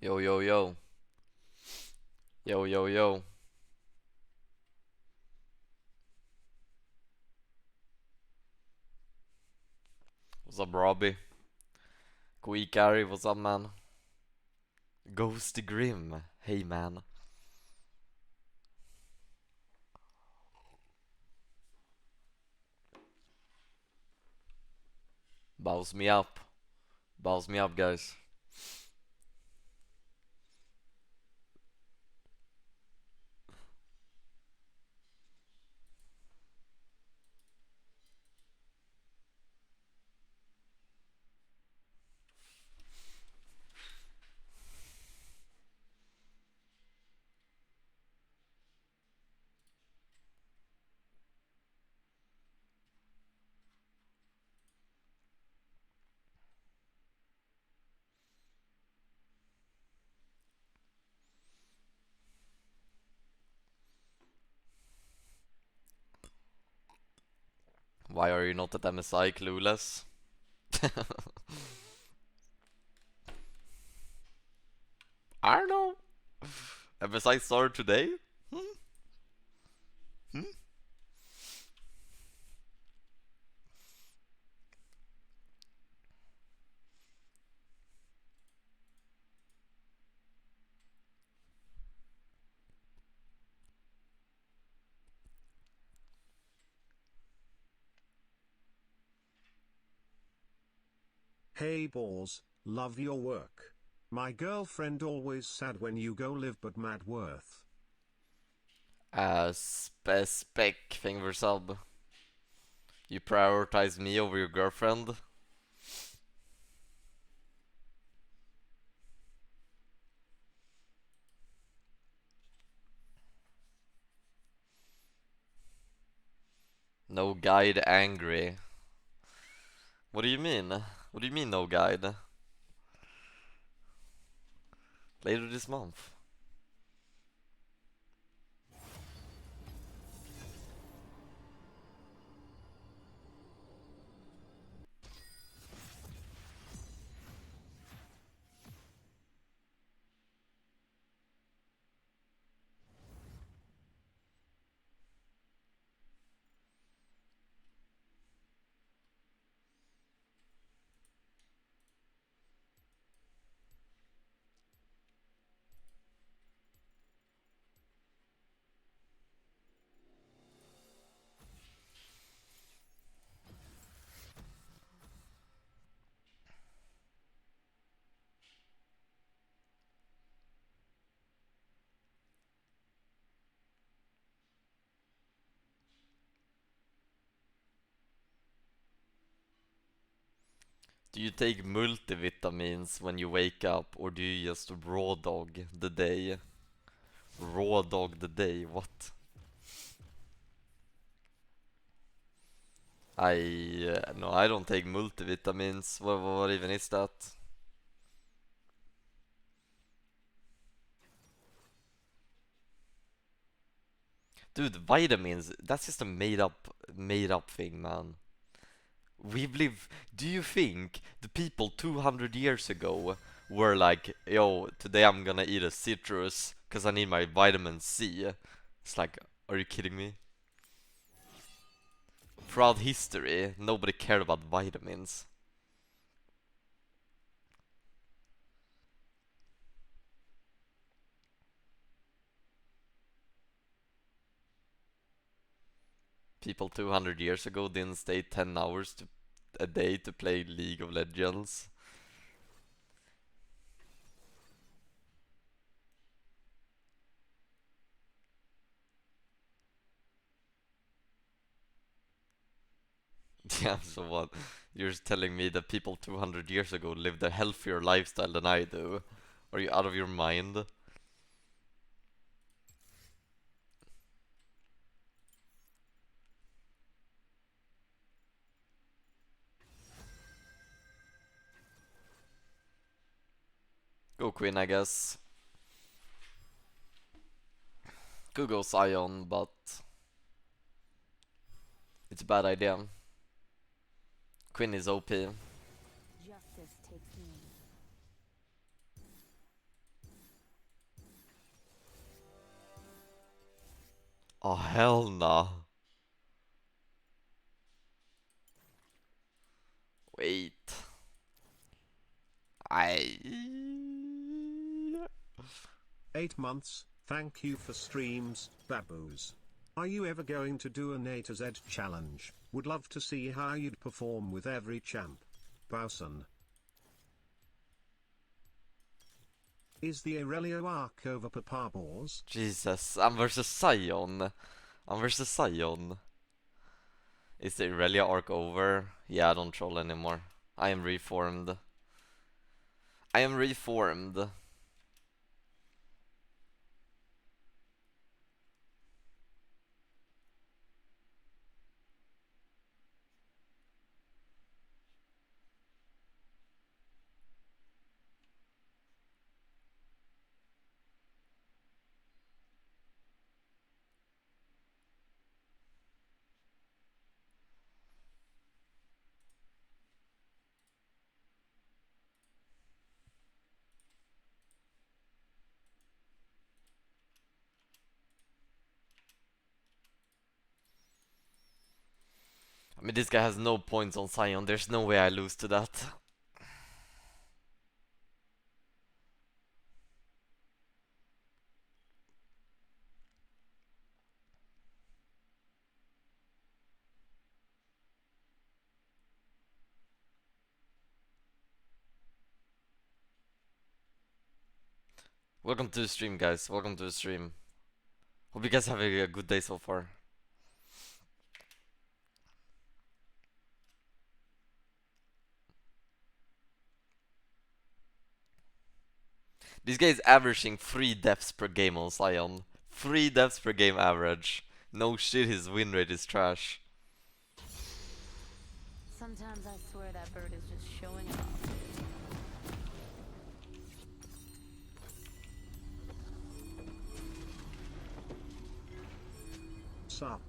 Yo, yo, yo. Yo, yo, yo. What's up, Robbie? Quick Gary, what's up, man? Ghost Grim. Hey, man. Bows me up. Bows me up, guys. Why are you not at MSI, clueless? I don't know. MSI started today? Hmm? Hmm? Hey balls, love your work. My girlfriend always sad when you go live but mad worth. Spec thing for sub. You prioritize me over your girlfriend? No guide angry. What do you mean? What do you mean, no guide? Later this month. Do you take multivitamins when you wake up, or do you just raw dog the day? Raw dog the day, what? No, I don't take multivitamins. What even is that? Dude, vitamins, that's just a made up thing, man. We've lived. Do you think the people 200 years ago were like, yo, today I'm gonna eat a citrus because I need my vitamin C? It's like, are you kidding me? Throughout history, nobody cared about vitamins. People 200 years ago didn't stay 10 hours a day to play League of Legends. Yeah, so what? You're telling me that people 200 years ago lived a healthier lifestyle than I do? Are you out of your mind? Go Queen, I guess. Could go Sion, but it's a bad idea. Queen is OP. Justice takes me. Oh, hell no. Wait. I. 8 months, thank you for streams, Baboos. Are you ever going to do an A to Z challenge? Would love to see how you'd perform with every champ. Bowson. Is the Aurelio arc over Papa Balls? Jesus, I'm versus Sion. I'm versus Sion. Is the Irelia arc over? Yeah, I don't troll anymore. I am reformed. I am reformed. I mean, this guy has no points on Sion. There's no way I lose to that. Welcome to the stream, guys. Welcome to the stream. Hope you guys have a good day so far. This guy is averaging 3 deaths per game on Sion. 3 deaths per game average. No shit, his win rate is trash. Sometimes I swear that bird is just showing off. Sup.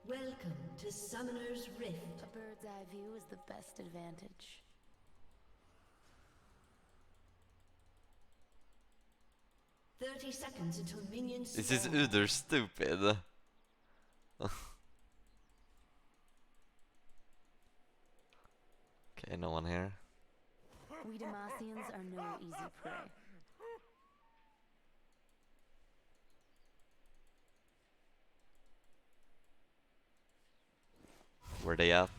Welcome to Summoner's Rift. A bird's eye view is the best advantage. Thirty seconds until minions This is spawn. Uder stupid. Okay, no one here. We Demacians are no easy prey. Where they at?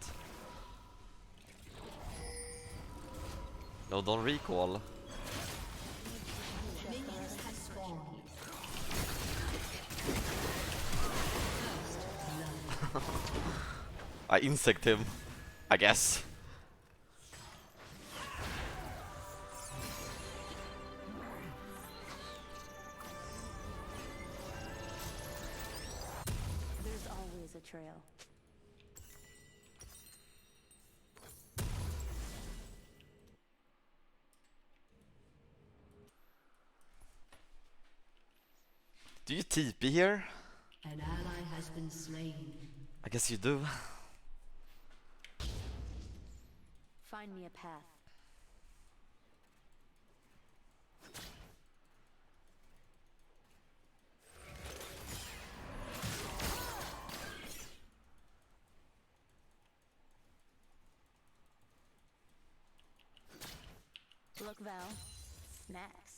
No, don't recall. Minions have spawned. I insect him, I guess. There's always a trail. Do you TP here? An ally has been slain. I guess you do. Find me a path. Look, Val. Snacks.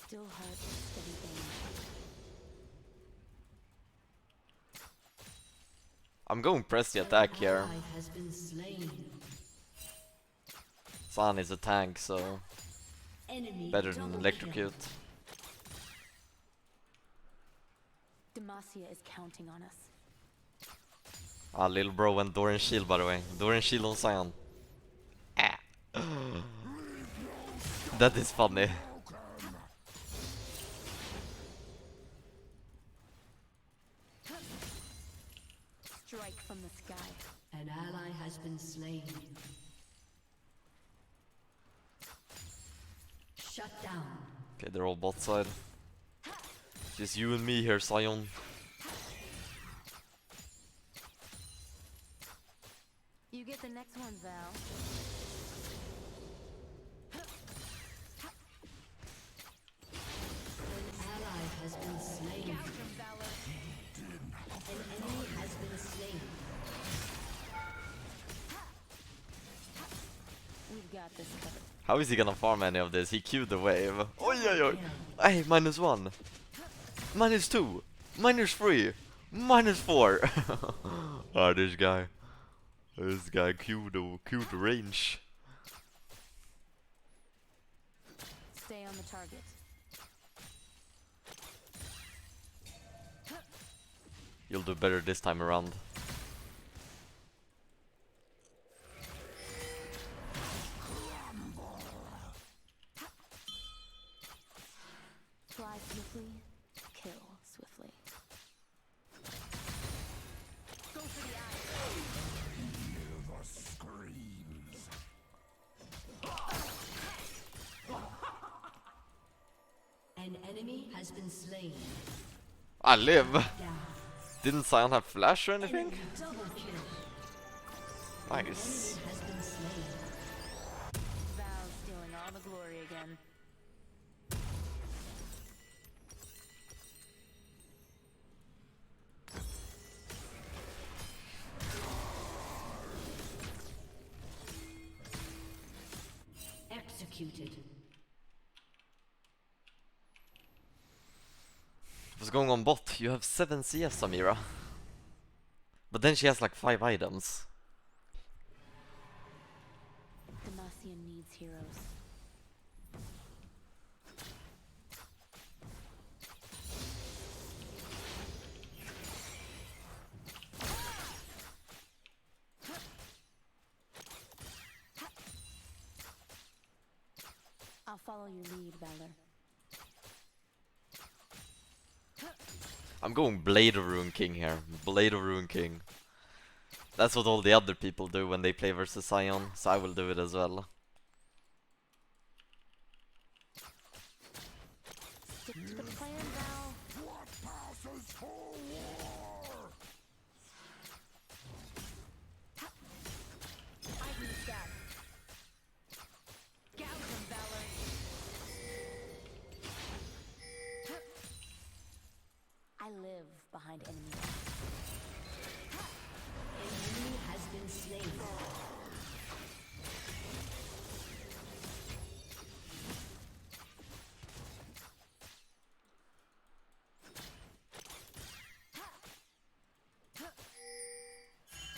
Still hard, steady aim. I'm going press the attack here. Ally has been slain. San is a tank, so Enemy better than double electrocute. Demacia is counting on us. Ah, little bro went Doran Shield, by the way. Doran Shield on Sion. Ah. That is funny. strike from the sky. An ally has been slain. Shut down. Okay, they're all bot side. Just you and me here, Sion. You get the next one, Val. An ally has been slain. An enemy has been slain. We've got this covered. How is he gonna farm any of this? He queued the wave. Oi, oi, oi. Hey, -1. -2. -3. -4. Ah, this guy. This guy queued the range. Stay on the target. You'll do better this time around. Fly swiftly, kill swiftly. Go for the eye. An enemy has been slain. I live. Down. Didn't Sion have flash or anything? Enemy double kill. Nice. Enemy has been slain. Val stealing all the glory again. Executed. What's going on bot? You have 7 CS, Samira. But then she has like 5 items. Demacian needs heroes. I'll follow your lead, Valor. I'm going Blade of Ruin King here. Blade of Ruin King. That's what all the other people do when they play versus Sion, so I will do it as well. Stick to the plan, Val. I can stab. Gouge him, Valor. I live behind enemies. An enemy has been slain.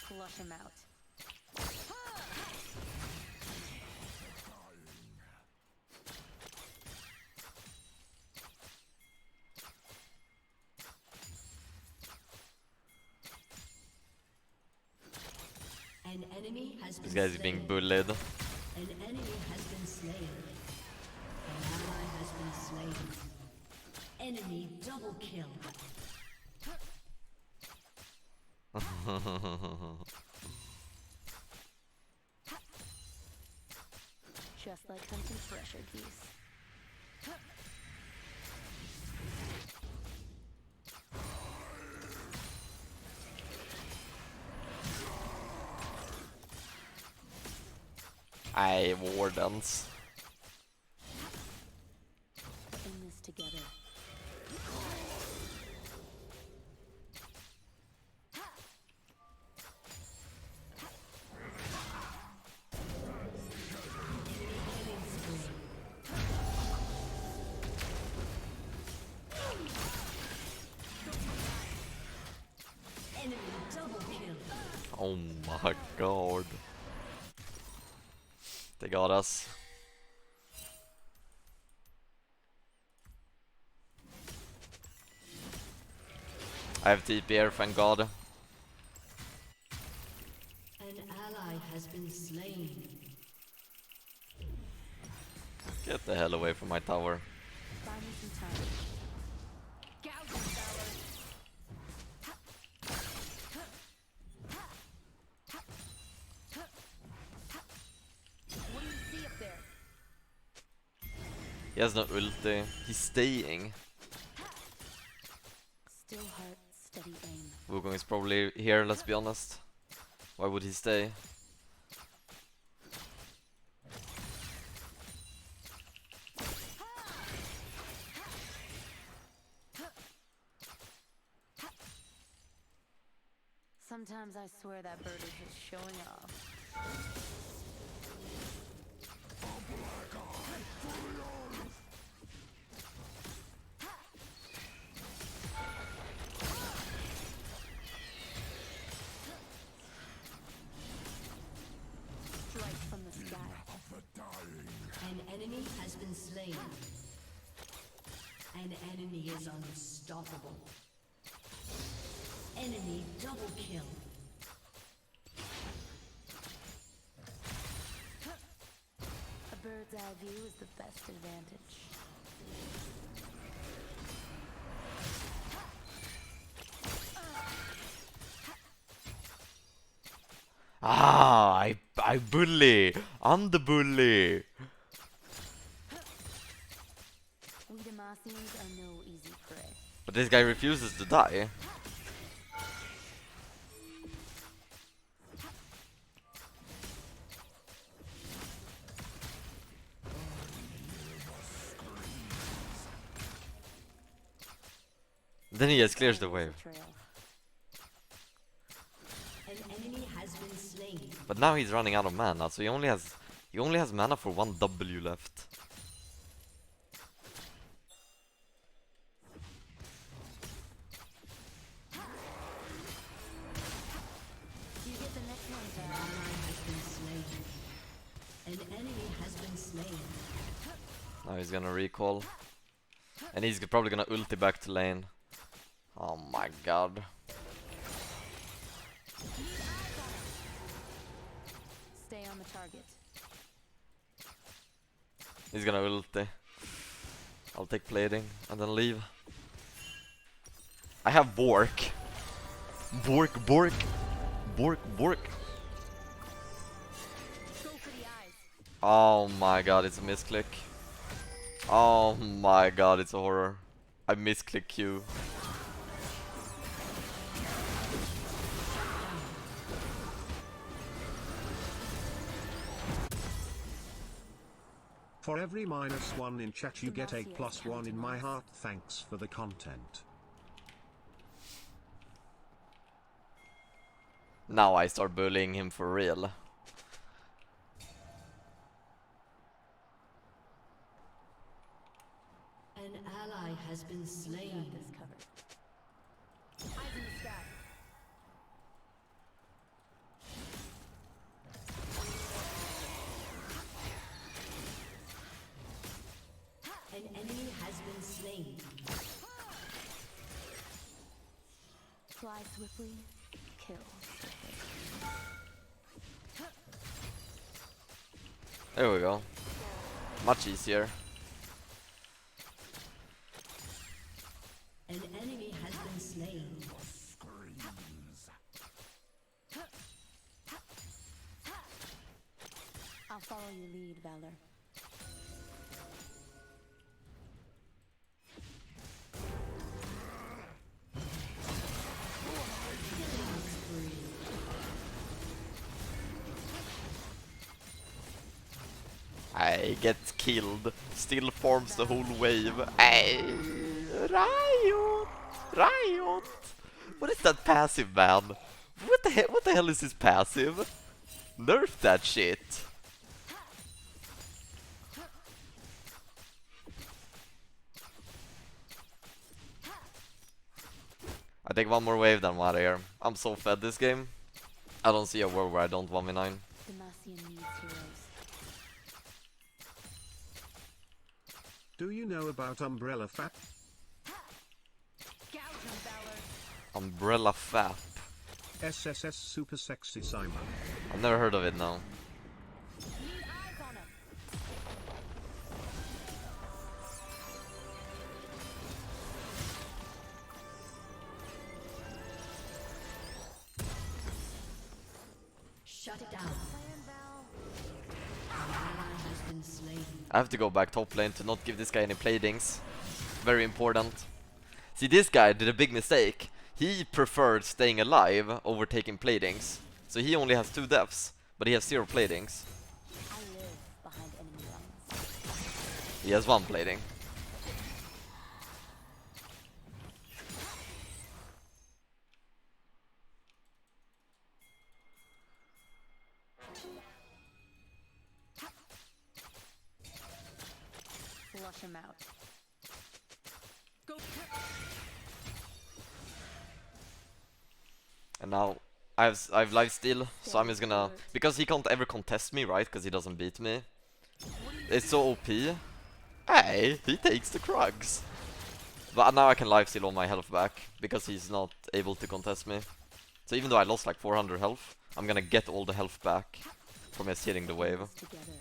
Flush him out. An enemy has been This guy's slain. being bullied. An enemy has been slain. An ally has been slain. Enemy double kill. Just like hunting fresher geese. Aye, wardens. We're in this together. Enemy double kill. Oh my god. They got us. I have TP here, thank god. An ally has been slain. Get the hell away from my tower. Buy me some time. Gouge him, Valor. He has no ulti. He's staying. Still heart, steady aim. Wukong is probably here, let's be honest. Why would he stay? Sometimes I swear that bird is just showing off. Strike from the sky. An enemy has been slain. An enemy is unstoppable. Enemy double kill. A bird's eye view is the best advantage. Ah, I bully. I'm the bully. We Demacians are no easy prey. But this guy refuses to die. Then he just clears the wave. Trail. An enemy has been slain. But now he's running out of mana, so he only has mana for one W left. Do you get the next one, An Val? ally has been slain. An enemy has been slain. Now he's gonna recall. And he's probably gonna ulti back to lane. Oh my god. Stay on the target. He's gonna ulti. I'll take plating and then leave. I have Bork. Bork. Go for the eyes. Oh my god, it's a misclick. Oh my god, it's a horror. I misclick Q. For every -1 in chat you get a +1 in my heart. Thanks for the content. Now I start bullying him for real. An ally has been slain. This covered. Eyes in the sky. An enemy has been slain. Fly swiftly, kill swiftly. There we go. Much easier. An enemy has been slain. I'll follow your lead, Valor. I get killed. Still forms the whole wave. Hey, Riot! Riot! What is that passive, man? What the hell is this passive? Nerf that shit. I take one more wave then what here. I'm so fed this game. I don't see a world where I don't 1v9. Demacian needs heroes. Do you know about Umbrella Fat? Gouge him, Valor. Umbrella Fap. SSS Super Sexy Simon. I've never heard of it now. Need eyes on him. Shut down. Plan, Val. An ally has been slain. I have to go back top lane to not give this guy any playdings. Very important. See, this guy did a big mistake. He preferred staying alive over taking playdings. So he only has 2 deaths, but he has 0 playdings. I live behind enemy lines. He has 1 playding. Flush him out. And now I've lifesteal, so I'm just gonna, because he can't ever contest me, right? Because he doesn't beat me. It's so OP. Hey, he takes the Krugs. But now I can lifesteal all my health back because he's not able to contest me. So even though I lost like 400 health, I'm gonna get all the health back from just hitting the wave. Together.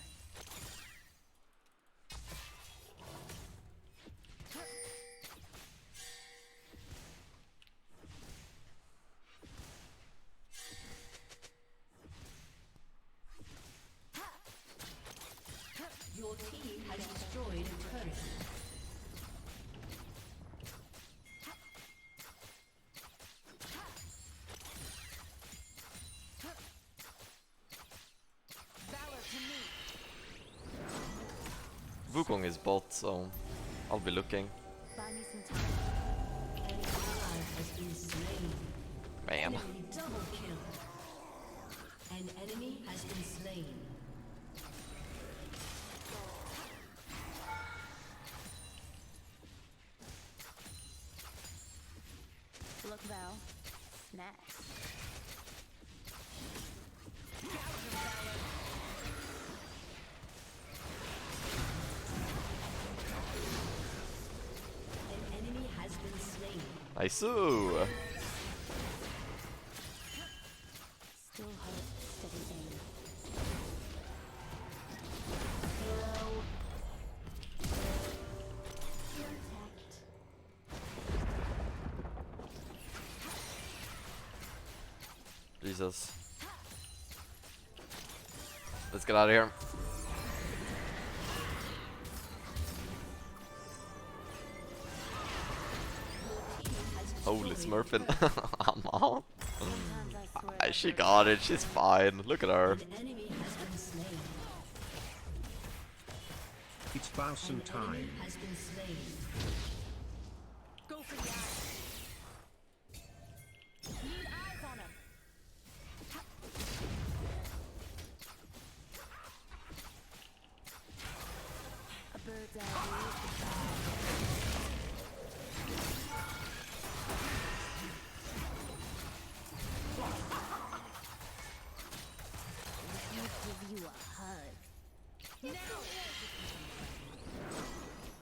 Your team has destroyed a turret. Wukong is bot, so I'll be looking. Buy me some time. An ally has been slain. Man. Enemy double kill. An enemy has been slain. Look, Val. Snacks. An enemy has been slain. Nice. Still hope. Steady aim. Jesus. Let's get out of here. Holy smurfing. I'm out. Sometimes I swear Ah, she got it, she's fine. Look at her. An enemy has been slain. It's Bausen An time. enemy has been slain. Go for the eyes. Need eyes on him. A bird's eye view of the Let me give you a hug. Now.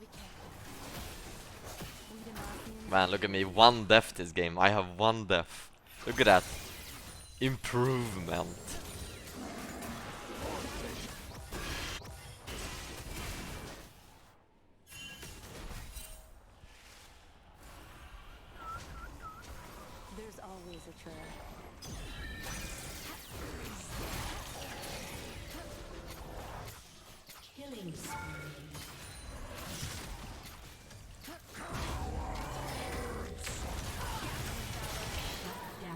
We can't. Freedom Arceus. Man, look at me. 1 death this game. I have 1 death. Look at that. Improvement. There's always a trail. Killing spree.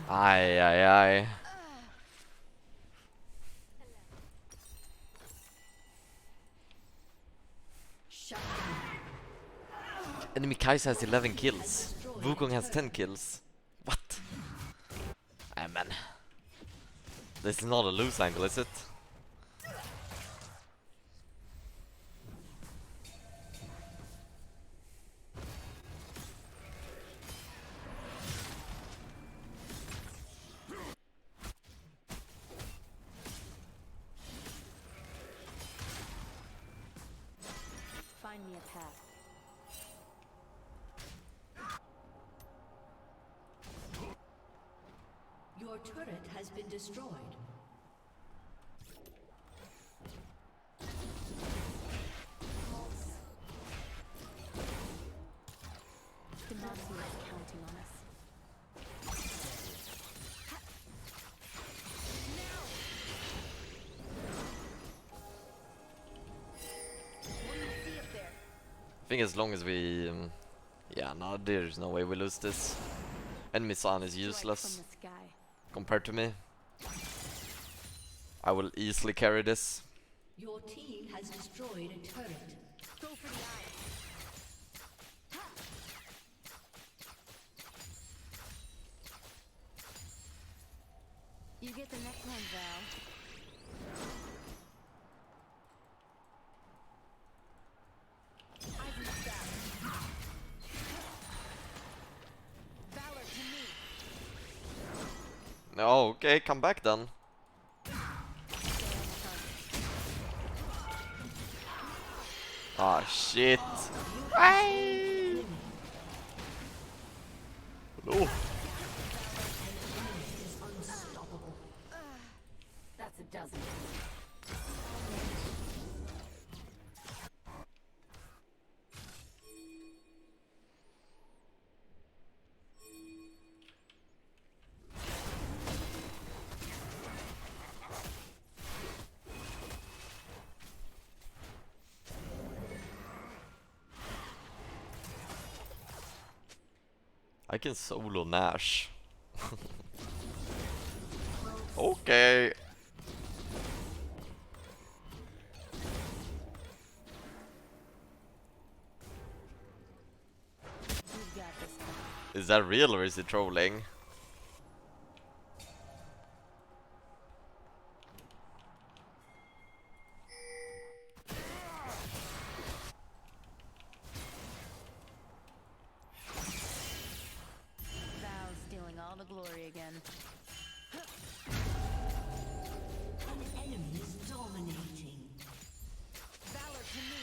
Ay, ay, ay. Shut down. Enemy Kai'Sa has 11 kills. Wukong has 10 kills. What? Ah, man. This is not a loose angle, is it? Find me a path. Your turret has been destroyed. Demacia is counting on us. I think as long as we... yeah, no, there's no way we lose this. Enemy Sun is Strike from useless the sky. compared to me. I will easily carry this. Your team has destroyed a turret. Go for the eye. You get the next one, Val. Eyes in the sky. Valor to me. Oh, okay, come back then. Ah, shit. Ay! No. That's a dozen. I can solo Nash. Okay. You've got this one. Is that real or is it trolling? Val's stealing all the glory again. An enemy is dominating. Valor to me.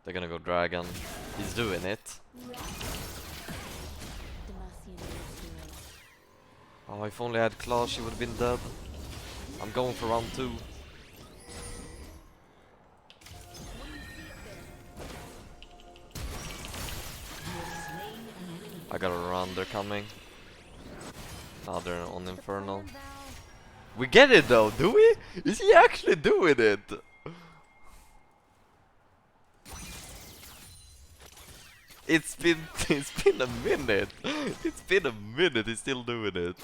They're gonna go dragon. He's doing it. Demacian is hero. Oh, if only I had claws, she would have been dead. I'm going for round 2. I gotta run, they're coming. Now they're on Infernal. Val. We get it though, do we? Is he actually doing it? It's been a minute. It's been a minute, he's still doing it.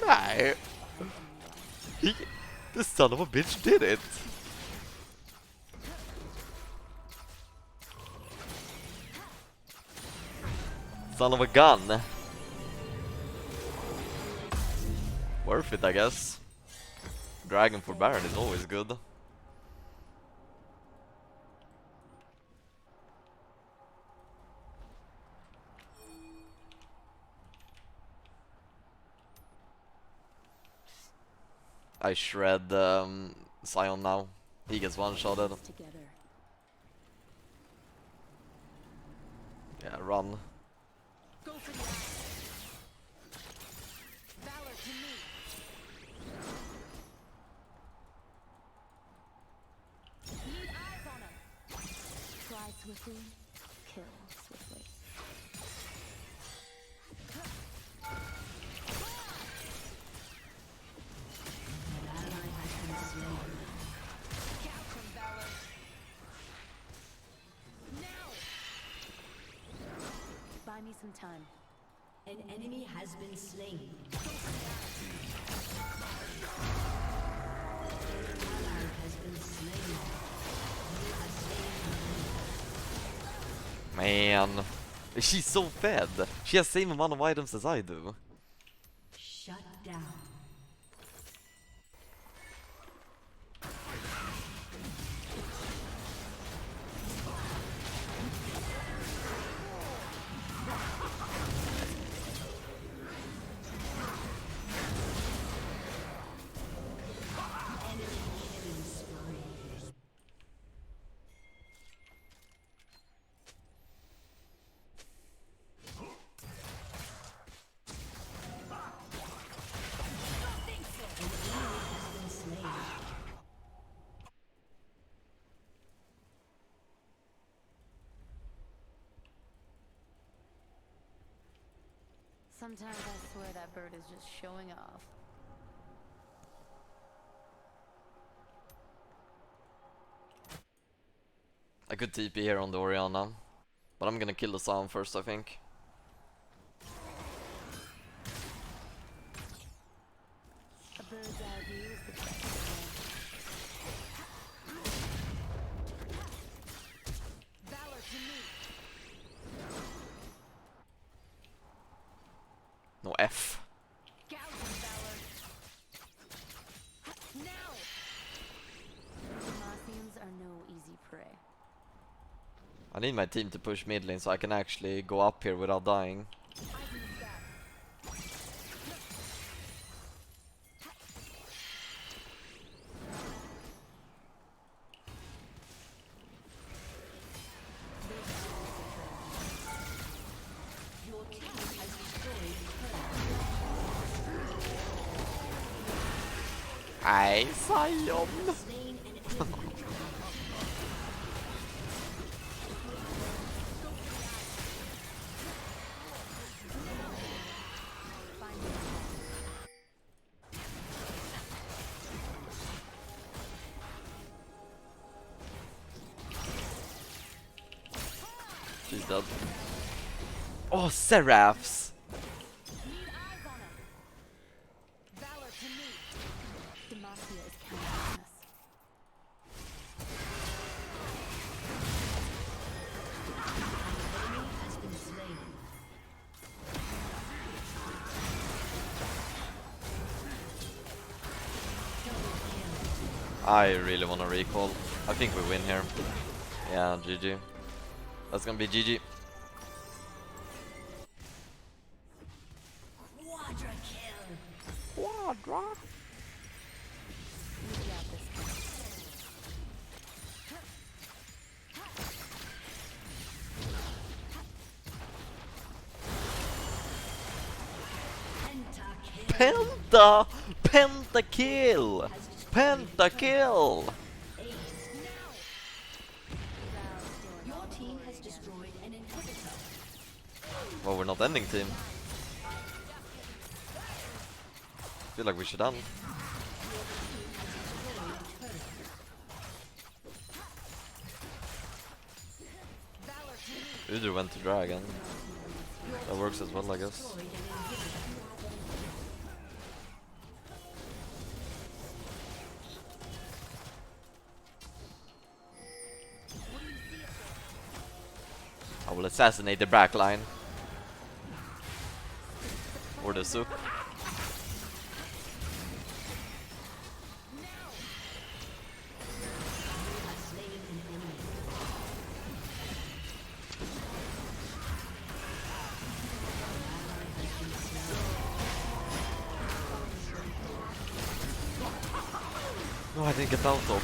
Nej. The son of a bitch did it. Son of a gun. Worth it, I guess. Dragon for Baron is always good. I shred Sion now. He gets one-shotted. Together. Yeah, run. Go for the eye. Valor to me. Need eyes on him. Fly swiftly, kill swiftly. An ally has been slain. Couch him, Valor. Now. Buy me some time. An enemy has been slain. An ally has been slain. You have slain Man. She's so fed. She has same amount of items as I do. Shut down. Sometimes I swear that bird is just showing off. could TP here on the Orianna, but I'm gonna kill the Psalm first, I think. A bird's eye view is the best way. Valor to me. No F. Gouging valor. Now. Thebausffs are no easy prey. I need my team to push mid lane so I can actually go up here without dying. Your team has destroyed Ay, Sion! slain an enemy. She's dead. Oh, Seraphs! Need eyes on him. Valor to me. Demacia is counting on us. Enemy has been slain. I really wanna recall. I think we win here. Yeah, GG. That's gonna be GG. Quadra kill. Quadra. We got this one. Pentakill. Pentakill! Pentakill! Your team has destroyed an inhibitor. Well, we're not ending team. Feel like we should end. Udr went to dragon. That works as well, I guess. I will assassinate the back line. Or the soup. No, I didn't get out though.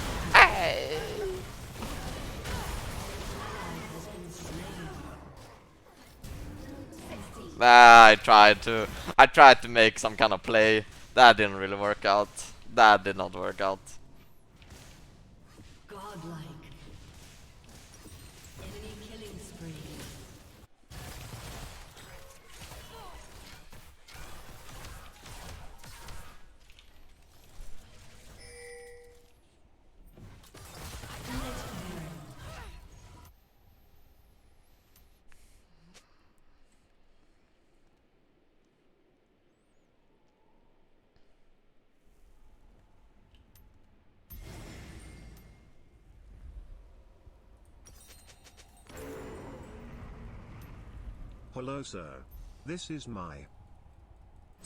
Nah, I tried to make some kind of play. That didn't really work out. That did not work out. Godlike. Enemy killing spree. Hello, sir. This is my.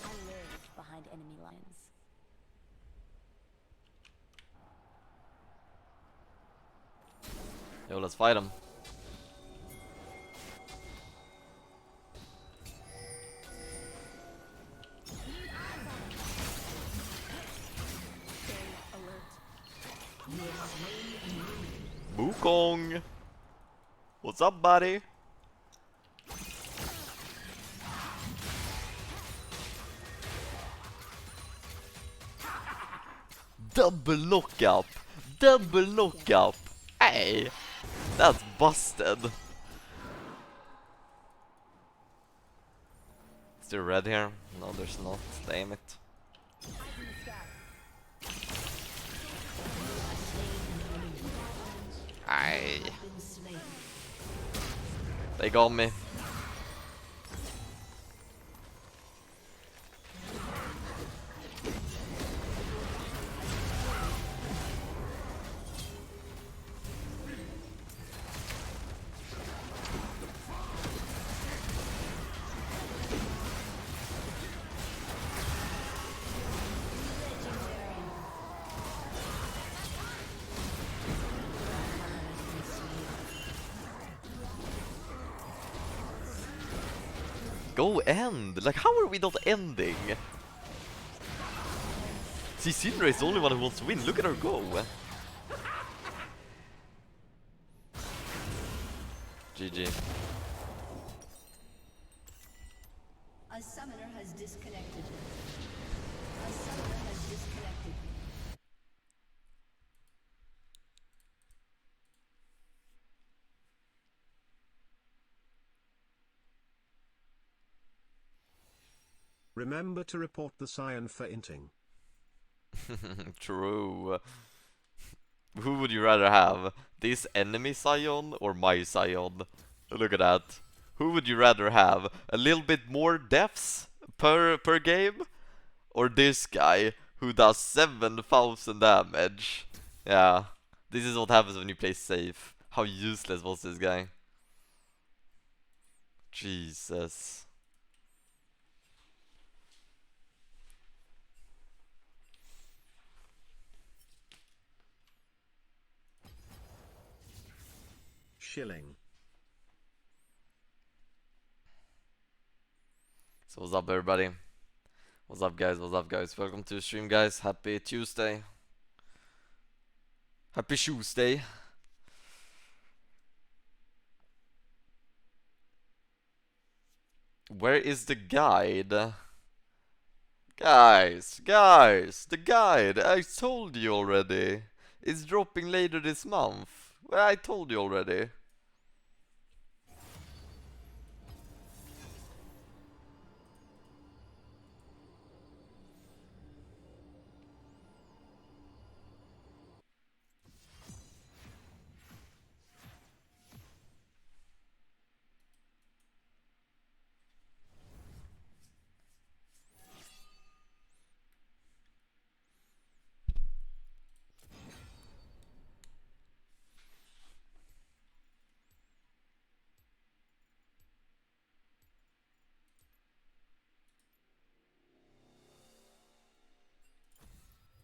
I live behind enemy lines. Yo, let's fight him. Stay alert. Wukong! What's up, buddy? Double lockup! Double lockup! Hey! That's busted! Is there red here? No, there's not. Damn it. Aye. Been slain. They got me. Go end! Like, how are we not ending? See, Syndra is the only one who wants to win. Look at her go! GG. A summoner has disconnected. A summoner has disconnected. Remember to report the Scion for inting. True. Who would you rather have? This enemy Scion or my Scion? Look at that. Who would you rather have? A little bit more deaths per game? Or this guy who does 7,000 damage? Yeah. This is what happens when you play safe. How useless was this guy? Jesus. Shilling. So what's up everybody? What's up guys? What's up guys? Welcome to the stream guys. Happy Tuesday. Happy Tuesday. Where is the guide? Guys, the guide, I told you already. It's dropping later this month. Well, I told you already.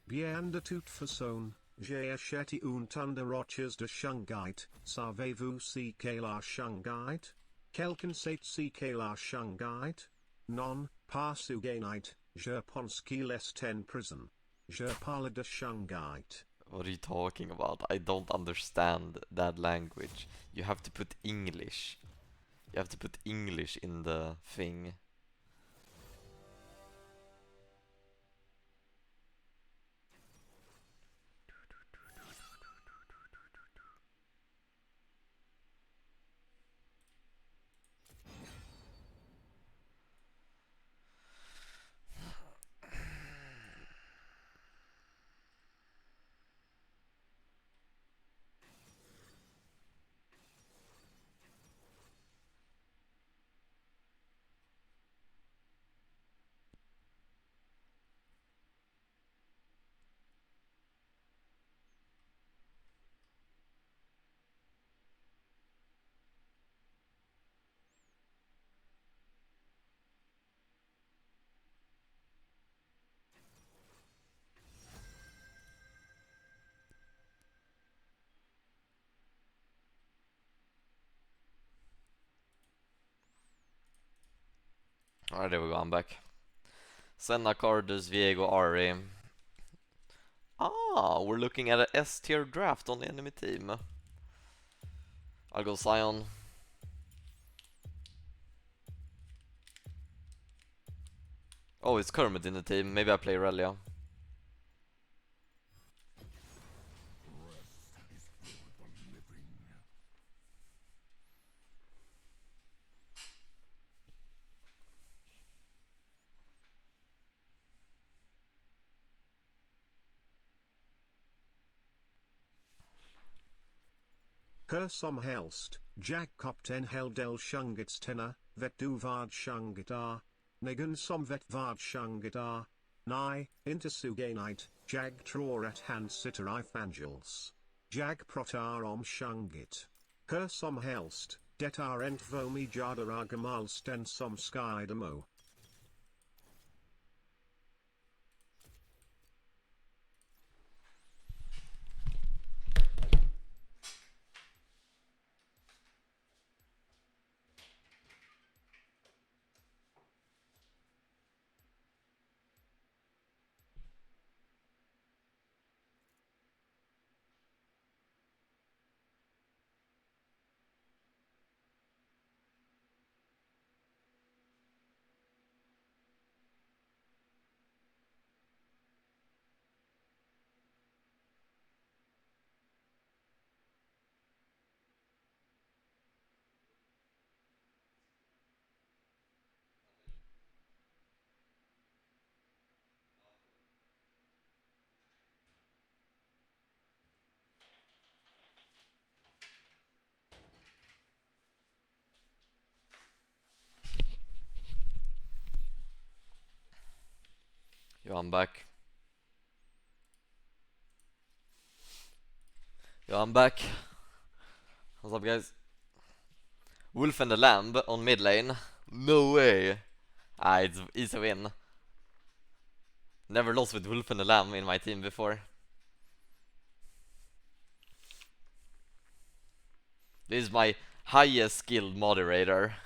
Bien de toute façon, j'ai acheté un ton de roches de shungite, savez-vous si qu'est la shungite? Quelqu'un sait si qu'est la shungite? Non, pas sugainite, je pense qu'il est en prison. Je parle de shungite. What are you talking about? I don't understand that language. You have to put English. You have to put English in the thing. Alright, there we go, I'm back. Senna, Cardus, Viego, Ari. Ah, we're looking at a S tier draft on the enemy team. I'll go Scion. Oh, it's Kermit in the team. Maybe I play Relia. Her some helst, Jakob ten heldel shungit tenor, vet du vad shungit ar. Negan som vet vad shungit ar. Ni, intersuganite, jag tror at hand sitter I fangels. Jag protar om shungit. Her som helst, det är ent vomi jadar gamalsten som skydemo. Yo, I'm back. Yo, I'm back. What's up, guys? Wolf and the Lamb on mid lane. No way. Ah, it's easy win. Never lost with Wolf and the Lamb in my team before. This is my highest skilled moderator.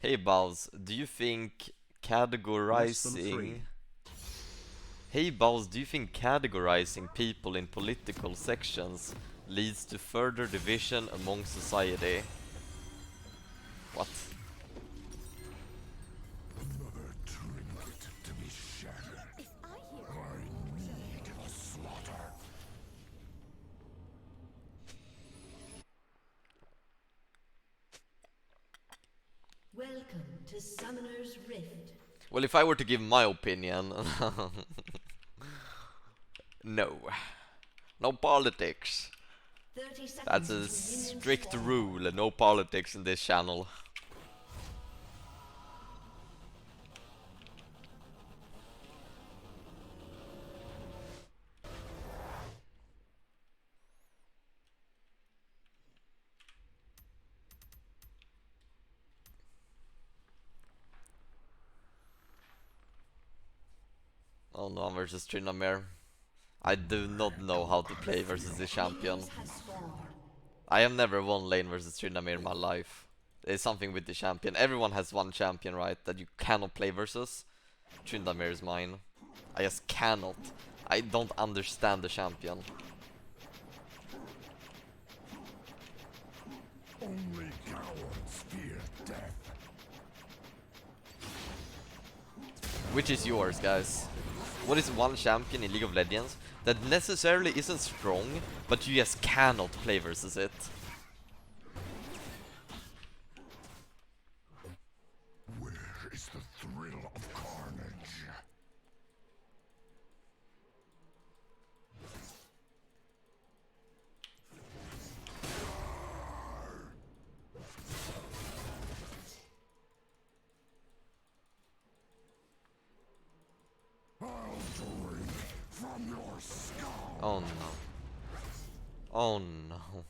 Hey Bowls, do you think Less than 3. categorizing... Hey Bowls, do you think categorizing people in political sections leads to further division among society? What? Another trinket to be shattered. If I hear I need a slaughter. Welcome to Summoner's Rift. Well, if I were to give my opinion... No. No politics. 30 seconds That's a until minions strict spawn. rule, no politics in this channel. Oh no, I'm versus Tryndamere. I do not know how to play versus this champion. Minions have spawned. I have never won lane versus Tryndamere in my life. There's something with the champion. Everyone has one champion, right, that you cannot play versus. Tryndamere is mine. I just cannot. I don't understand the champion. Only cowards fear death. Which is yours, guys? What is one champion in League of Legends that necessarily isn't strong, but you just cannot play versus it? Where is the thrill of carnage? I'll drink from your skull. Oh no. Oh no.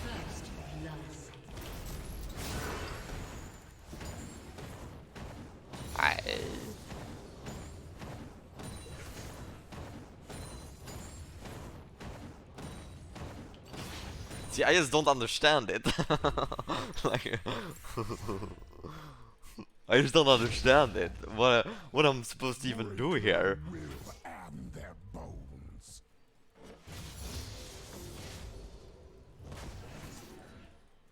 First blood. I... See, I just don't understand it. Like, I just don't understand it. What I'm supposed to even do here? Will and their bones.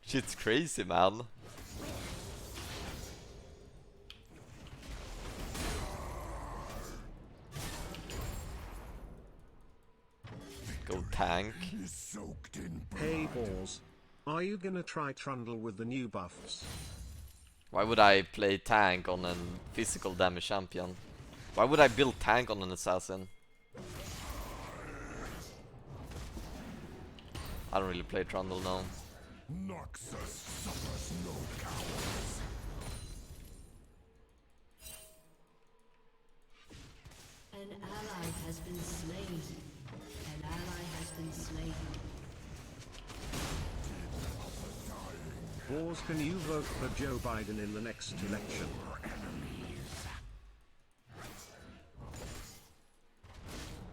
Shit's crazy, man. Go tank. Is soaked in blood. Hey balls. Are you gonna try Trundle with the new buffs? Why would I play tank on a physical damage champion? Why would I build tank on an assassin? I don't really play Trundle now. Noxus suffers no cowards. An ally has been slain. An ally has been slain. Balls, can you vote for Joe Biden in the next election?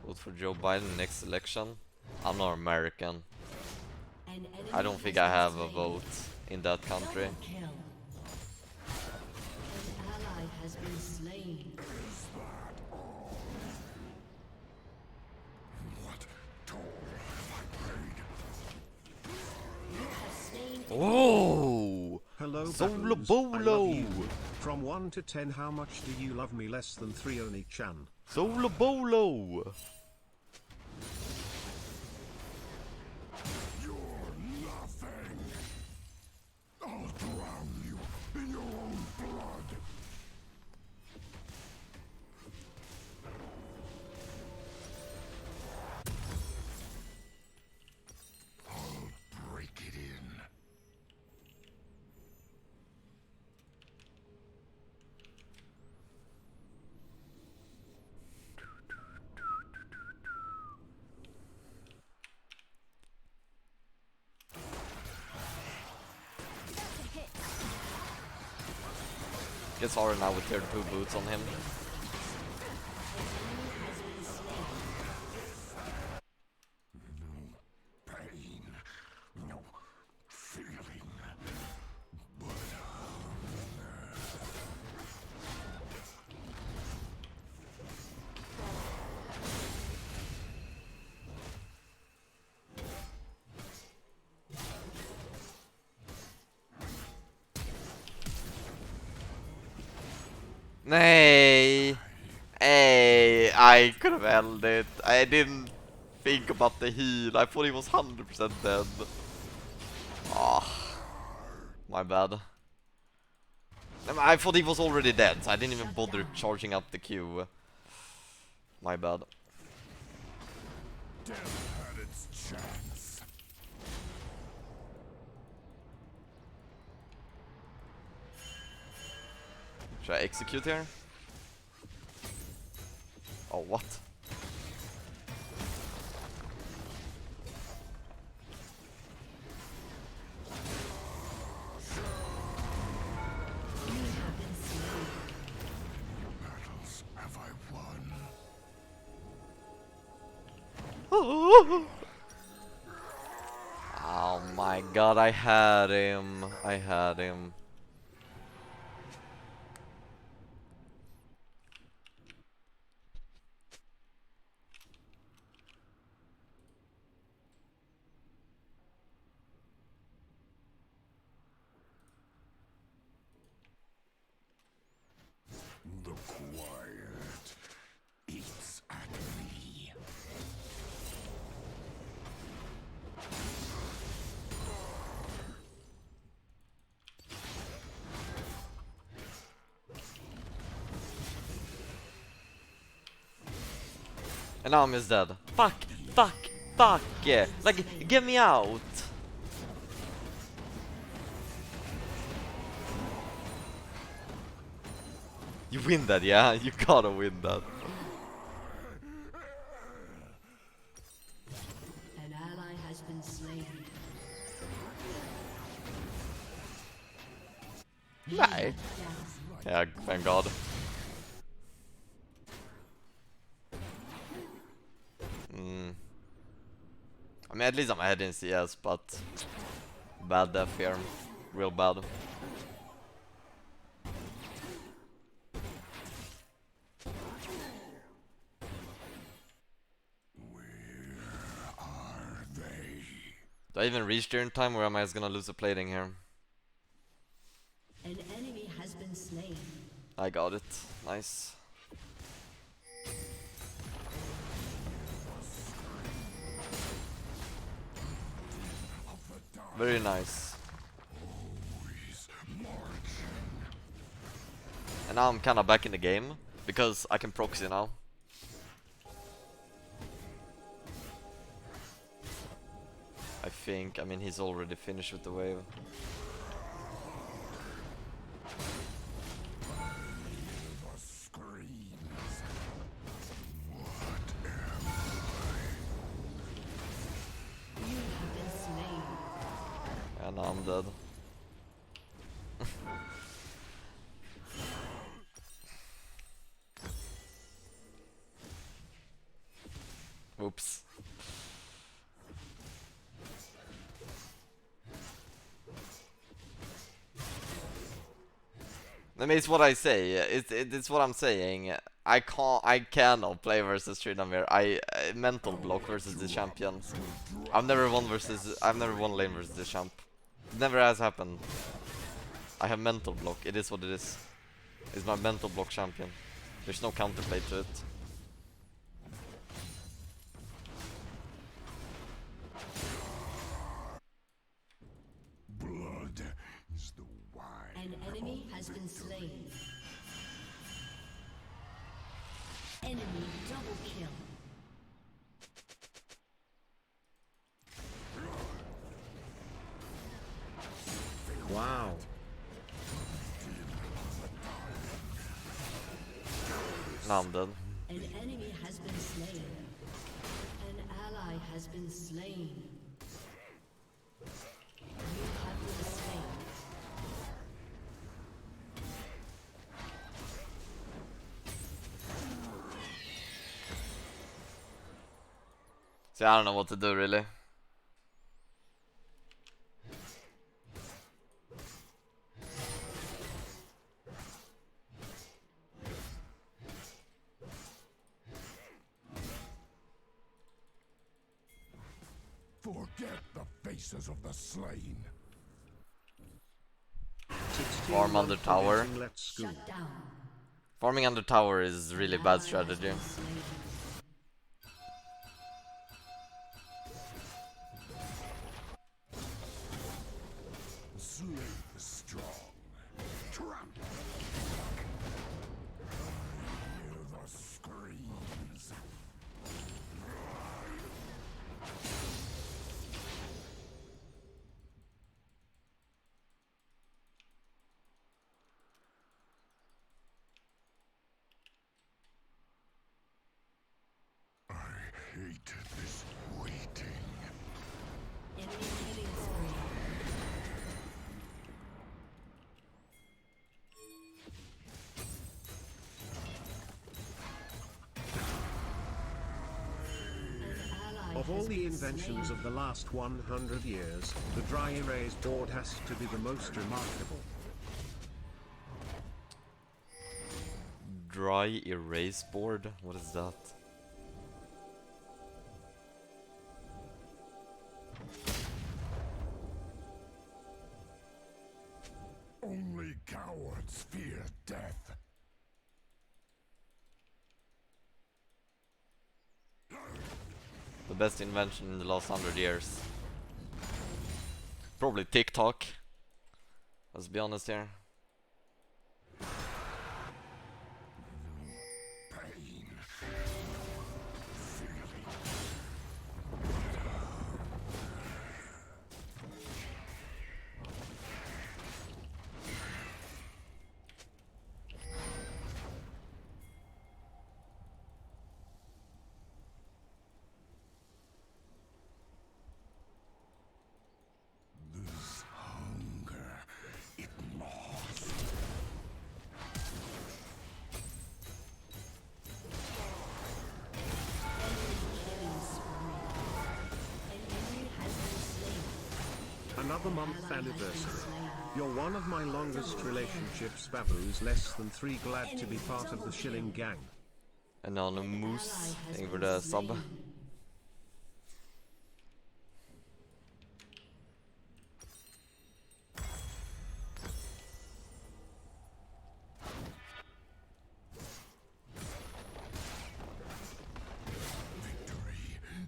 Vote for Joe Biden next election. I'm not American. An enemy I don't think has I been have a slain. vote in that country. Double kill. An ally has been slain. What toll have I paid? You have slain an Oh! Hello Solo baboons, I love Bolo! you. From 1 to 10, how much do you love me? Less than 3, Oni-chan. Solo Bolo! You're nothing. I'll drown you in your own blood. I'll break it in. Gets hard now with tier 2 boots on him. Pain, no feeling, but Nay! Hey, I could have held it. I didn't think about the heal. I thought he was 100% dead. Ah, my bad. I thought he was already dead, so I didn't even bother charging up the Q. My bad. death had its chance. Should I execute here? Oh, what? Battles have I won? Oh my god, I had him. I had him. The quiet eats at me. And now I'm just dead. Fuck, fuck, fuck. Like, get me out. You win that, yeah? You gotta win that. An ally has been slain. Nej. Yeah, thank god. mean, at least I'm ahead in CS, but bad death here. Real bad. Are they? Do I even reach there in time, or am I just gonna lose a plating here? An enemy has been slain. I got it. Nice. Very nice. And now I'm kinda back in the game, because I can proxy now. I think, I mean, he's already finished with the wave. The screams. What am You have been slain. And now I'm dead. Oops. I mean, it's what I say. It's what I'm saying. I cannot play versus Tryndamere. Mental block versus the champions. I've never won lane versus the champ. Never has happened. I have mental block. It is what it is. It's my mental block champion. There's no counterplay to it. blood is the wine? An enemy has been slain. Enemy double kill. Wow. Now I'm dead. An enemy has been slain. An ally has been slain. You have been slain. So I don't know what to do really. Forget the faces of the slain. 16 Farm under month tower. forgetting Let's Scoop. Shut down. Farming under tower is really An bad ally has strategy. been slain. Slay the strong. Trample. Hear the screams. I hate this waiting. Enemy killing spree. An ally Of all has the been inventions slain. of the last 100 years, the dry erase board has to be the most remarkable. Dry erase board? What is that? Only cowards fear death. The best invention in the last 100 years. Probably TikTok. Let's be honest here. Pain. This hunger, it gnaws. Another month anniversary. You're one of my longest relationships, Babu's less than 3, glad to be part of the Shilling Gang. Anonymous. Thank you for the sub.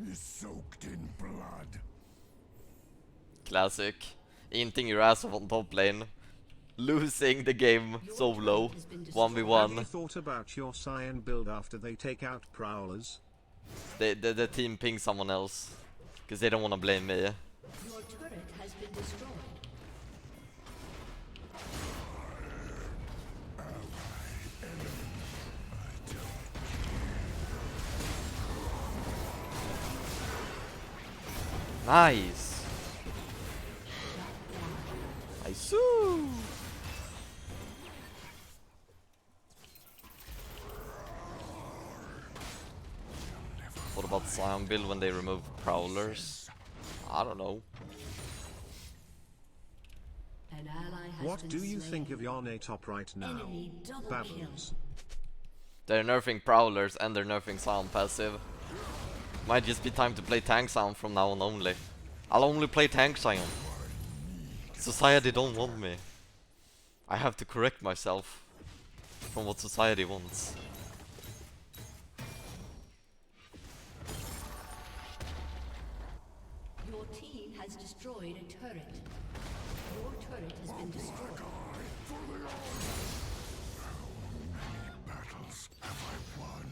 Is soaked in blood. Classic. Eating your ass off on top lane. Losing the game solo. Have you 1v1. thought about your Cyan build after they take out Prowlers? The team pings someone else. Because they don't want to blame me. Your turret has been destroyed. Nice. Nice. What about Scion build when they remove Prowlers? I don't know. An ally has What been do you slain. think of your Nate top right now? Enemy double Babbles. They're nerfing Prowlers and they're nerfing Scion passive. Might just be time to play tank Scion from now on only. I'll only play tank Scion. Society don't want me. I have to correct myself from what society wants. Your team has destroyed a turret. Your turret has been destroyed. Battles have I won?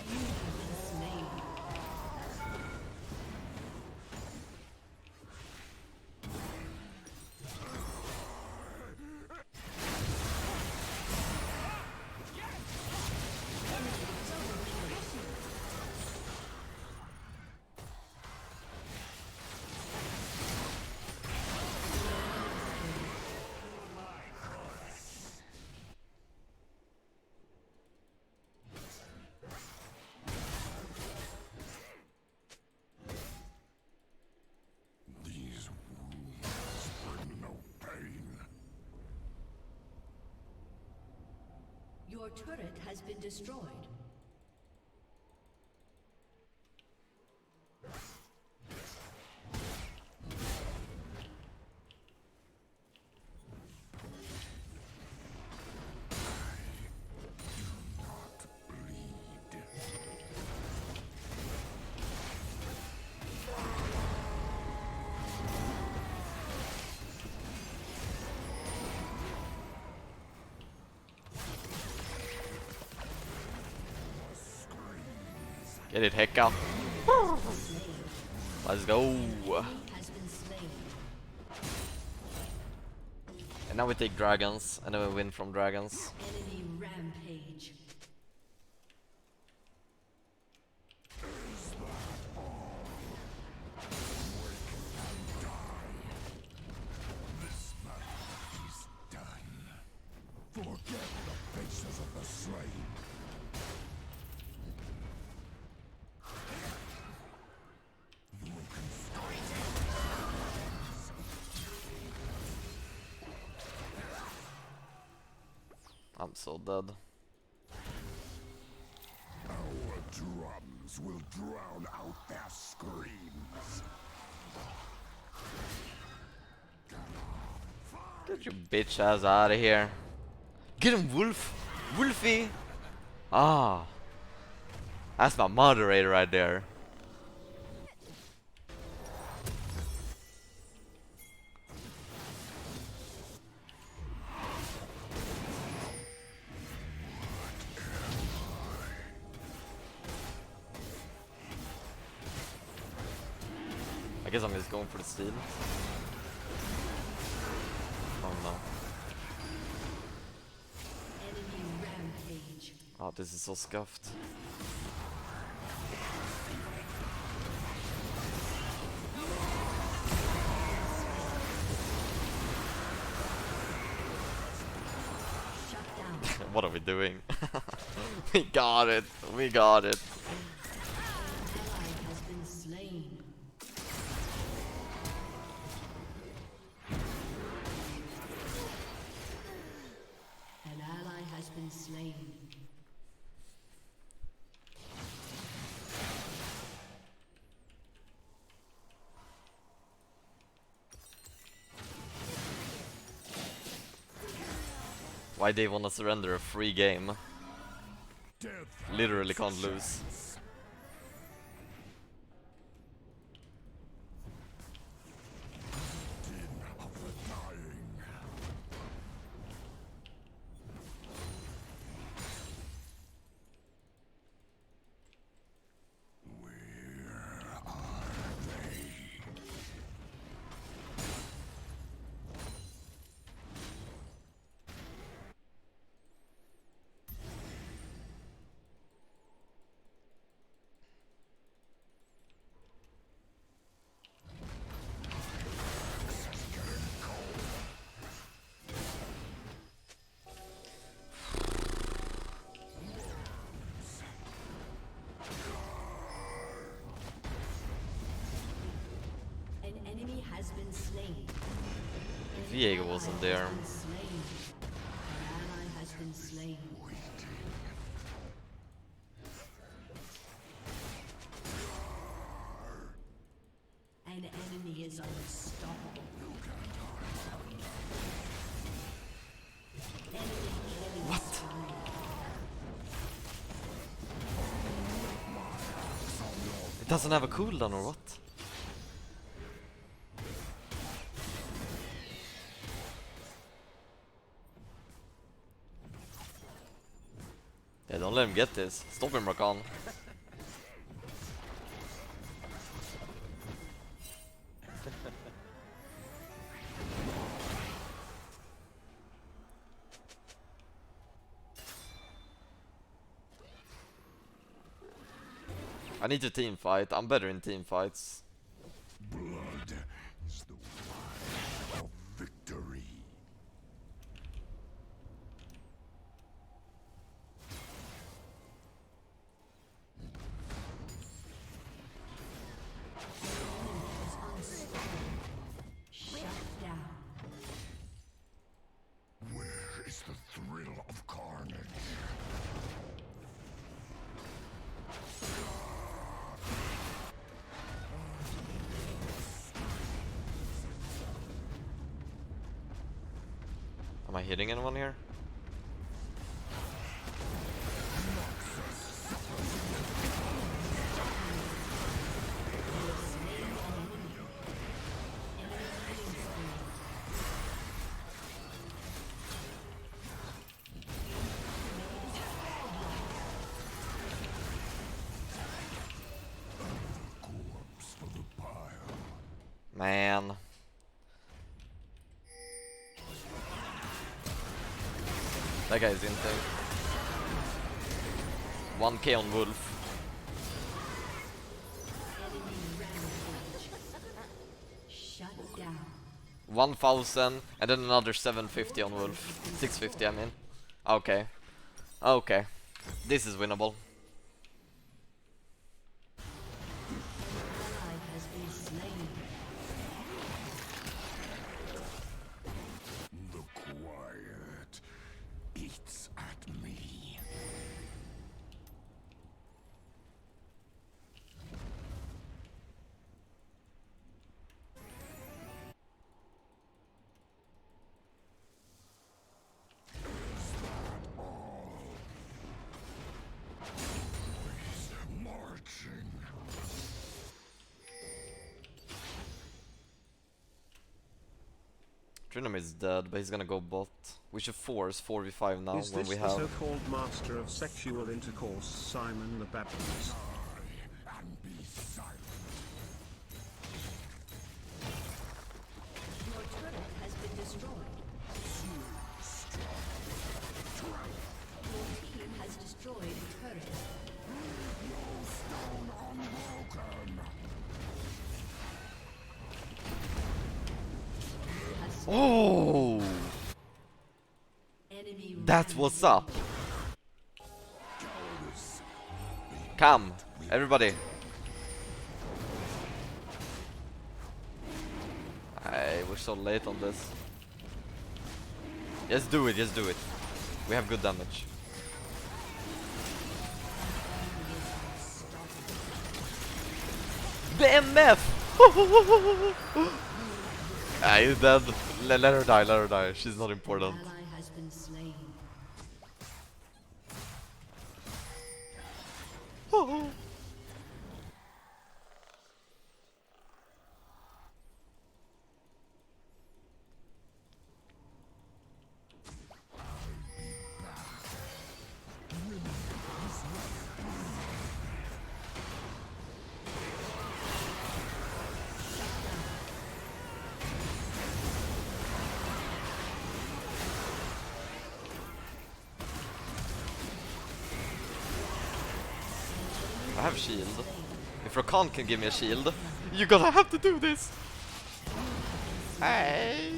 You have been slain. These wounds bring no pain. Your turret has been destroyed. Bleed. Get it, Hecka. Let's go. Has been slain. And now we take dragons, and then we win from dragons. Enemy rampage. This battle is done. Forget the faces of the slain. I'm so dead. Our drums will drown out their screams. Get your bitch ass out of here. Get him, Wolf! Wolfie! Ah. That's my moderator right there. I guess I'm just going for the steal. Oh no. Enemy rampage. Oh, this is so scuffed. Shut down. What are we doing? We got it. We got it. Ally has been slain. Why they wanna surrender a free game? Death Literally can't lose. of the dying. Where are they? An enemy has been slain. Viego wasn't there. An ally has been slain. An enemy is unstoppable. What? It doesn't have a cooldown or what? Yeah, don't let him get this. Stop him, Rakan. I need to team fight. I'm better in team fights. Blood is the wine of victory. Shut down. Where is the thrill of carnage? Am I hitting anyone here? Corpse for the pile. Man. That guy's insane. 1k on Wolf. Shut down. 1000 and then another 750 on Wolf. 650 I mean. Okay. Okay. This is winnable. Ally has been slain. The quiet eats at me. Marching. Trinum is dead, but he's gonna go bot. We should force 4v5 now Is when this we the have... so-called master of sexual intercourse, Simon the Baptist? And be silent. Your turret has been destroyed. Your team has destroyed a turret. Stone unbroken. Oh! Enemy That's what's up! Come, everybody! We're so late on this. Just do it, just do it. We have good damage. The MF! Ah, he's dead. Let her die, let her die. She's not important. ally has been slain. Oh. I have shield. If Rakan can give me a shield, you're gonna have to do this! Hey,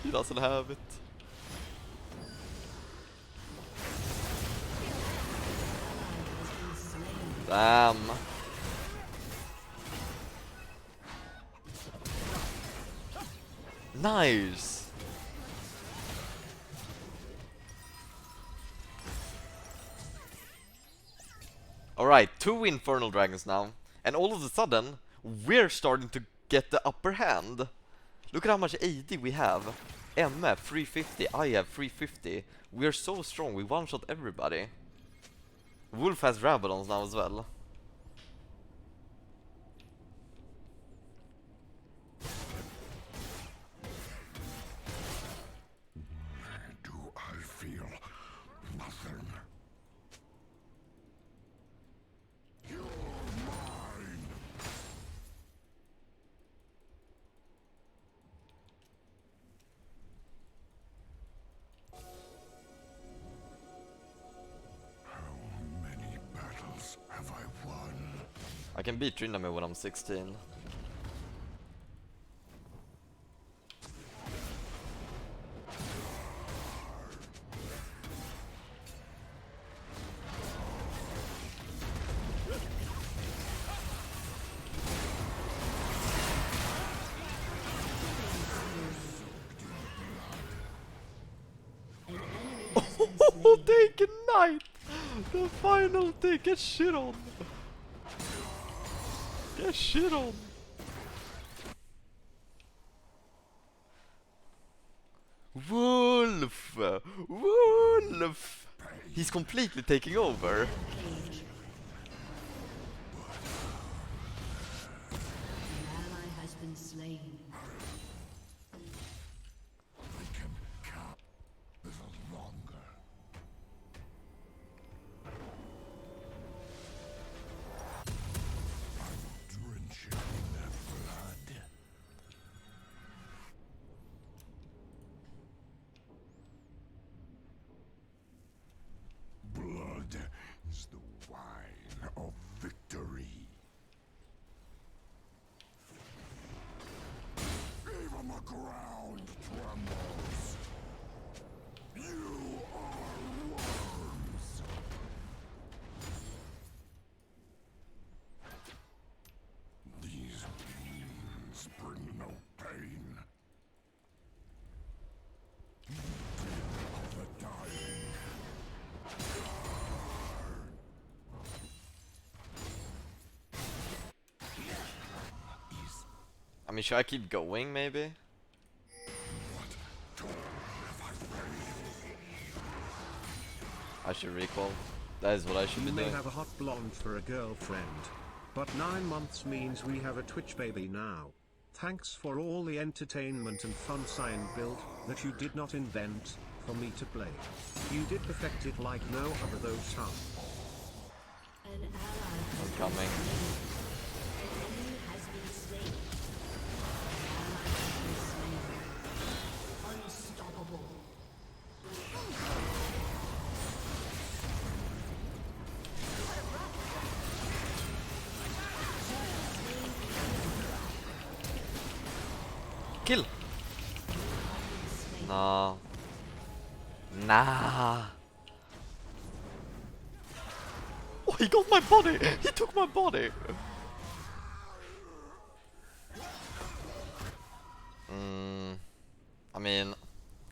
he doesn't have it. Damn. Nice. Alright, 2 Infernal Dragons now. And all of a sudden, we're starting to get the upper hand. Look at how much AD we have. MF 350, I have 350. We are so strong, we one-shot everybody. Wolf has Rabadons now as well. Do I feel nothing? You're mine! How many battles have I won? I can beat Tryndamere when I'm 16. Oh, take a knight! The final thing, get shit on! Get shit on! Wolf! Wolf! He's completely taking over. An ally has been slain. I can count a little longer. I will drench it in their blood. Blood is the wine of victory. Even the ground trembles. You are worms. These wounds bring no pain. Dead of the dying. I mean, should I keep going, maybe? What toll have I paid? I should recall. That is what I should You be may doing. have a hot blonde for a girlfriend, but 9 months means we have a Twitch baby now. Thanks for all the entertainment and fun sign build that you did not invent for me to play. You did perfect it like no other those time. An ally I'm coming. enemy has been slain. An ally has been slain. Unstoppable. Kill! Nah. Nah. Oh, he got my body! He took my body! I mean,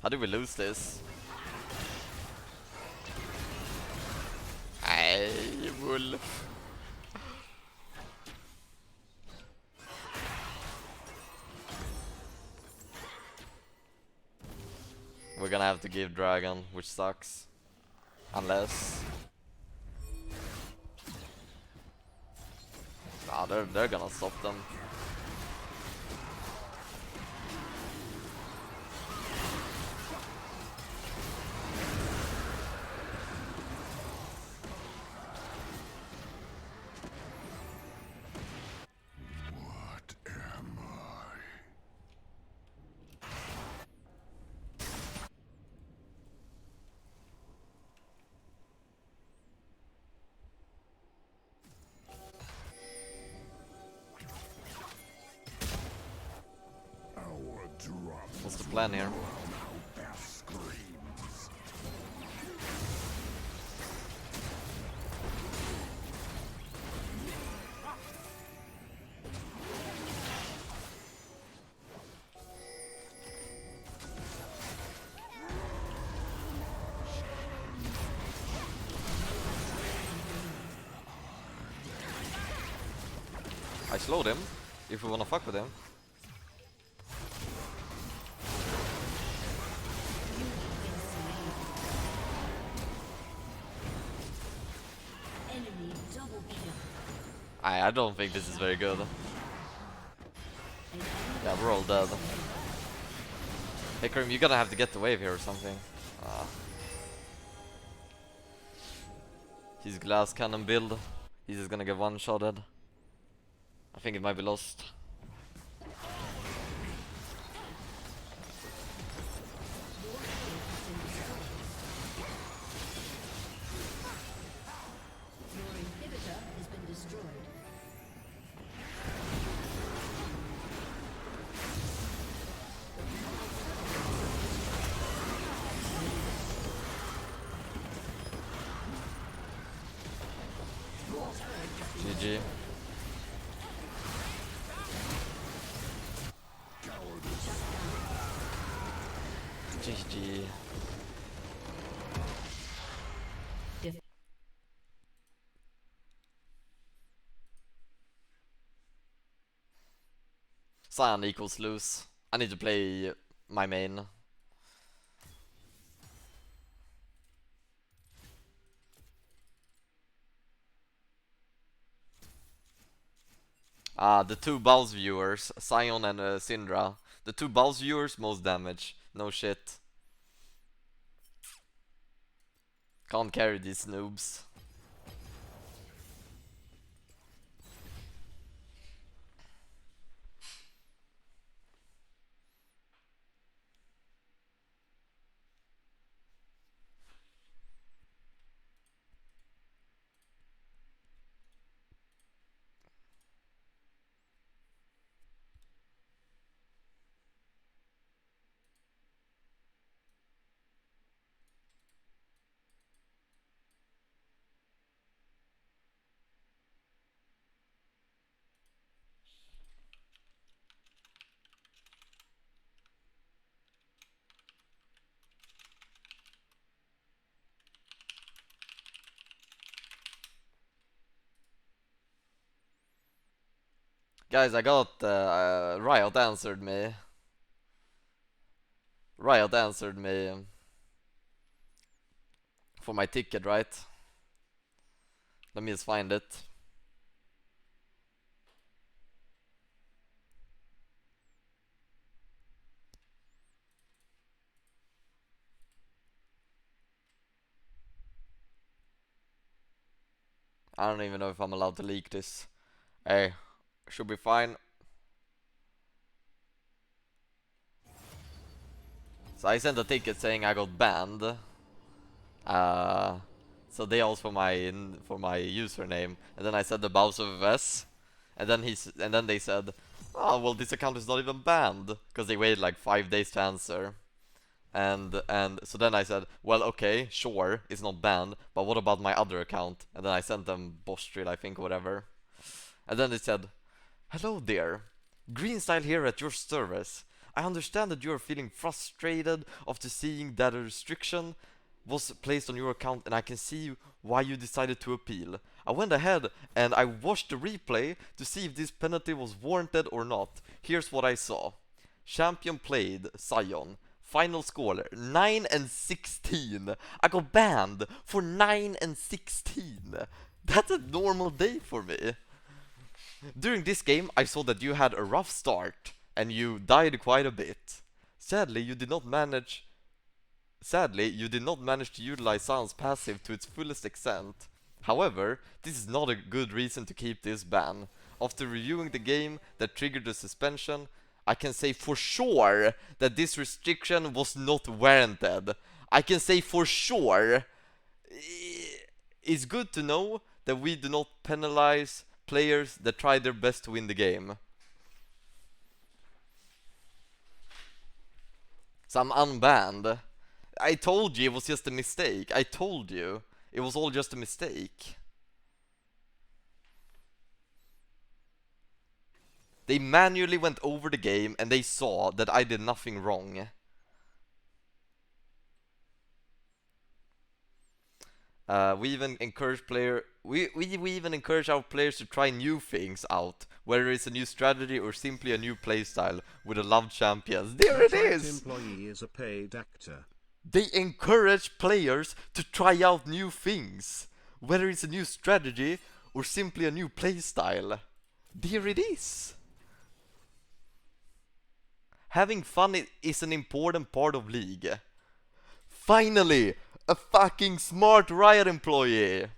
how do we lose this? Hey, Wolf. We're gonna have to give Dragon, which sucks. Unless... Ah, they're gonna stop them. What am I? Our drums What's the plan here? their screams. I slowed him, if we wanna fuck with him. Enemy double kill. I don't think this is very good. Yeah, we're all dead. Hey Karim, you're gonna have to get the wave here or something. Ah. His glass cannon build. He's just gonna get one-shotted. I think it might be lost. Your inhibitor has been destroyed. GG. GG. Cyan equals lose. I need to play my main. The two Baus viewers, Sion and Syndra. The two Baus viewers, most damage. No shit. Can't carry these noobs. Guys, I got Riot answered me. Riot answered me for my ticket, right? Let me just find it. I don't even know if I'm allowed to leak this. Hey, should be fine. So I sent a ticket saying I got banned. So they asked for my username, and then I said Thebausffs, and then they said, oh well, this account is not even banned because they waited like 5 days to answer. And so then I said, well, okay, sure, it's not banned, but what about my other account? And then I sent them Bostrill, I think, whatever. And then they said, hello there, Greenstyle here at your service. I understand that you are feeling frustrated after seeing that a restriction was placed on your account, and I can see why you decided to appeal. I went ahead and I watched the replay to see if this penalty was warranted or not. Here's what I saw. Champion played, Sion. Final score 9 and 16. I got banned for 9 and 16. That's a normal day for me. During this game, I saw that you had a rough start, and you died quite a bit. Sadly, you did not manage to utilize Zaun's passive to its fullest extent. However, this is not a good reason to keep this ban. After reviewing the game that triggered the suspension, I can say for sure that this restriction was not warranted. I can say for sure. It's good to know that we do not penalize players that try their best to win the game. So I'm unbanned. I told you it was just a mistake. I told you it was all just a mistake. They manually went over the game and they saw that I did nothing wrong. We even encourage our players to try new things out, whether it's a new strategy or simply a new playstyle with a loved champions. There it That is! employee is a paid actor. They encourage players to try out new things, whether it's a new strategy or simply a new playstyle. There it is! Having fun is an important part of League. Finally! A fucking smart Riot employee!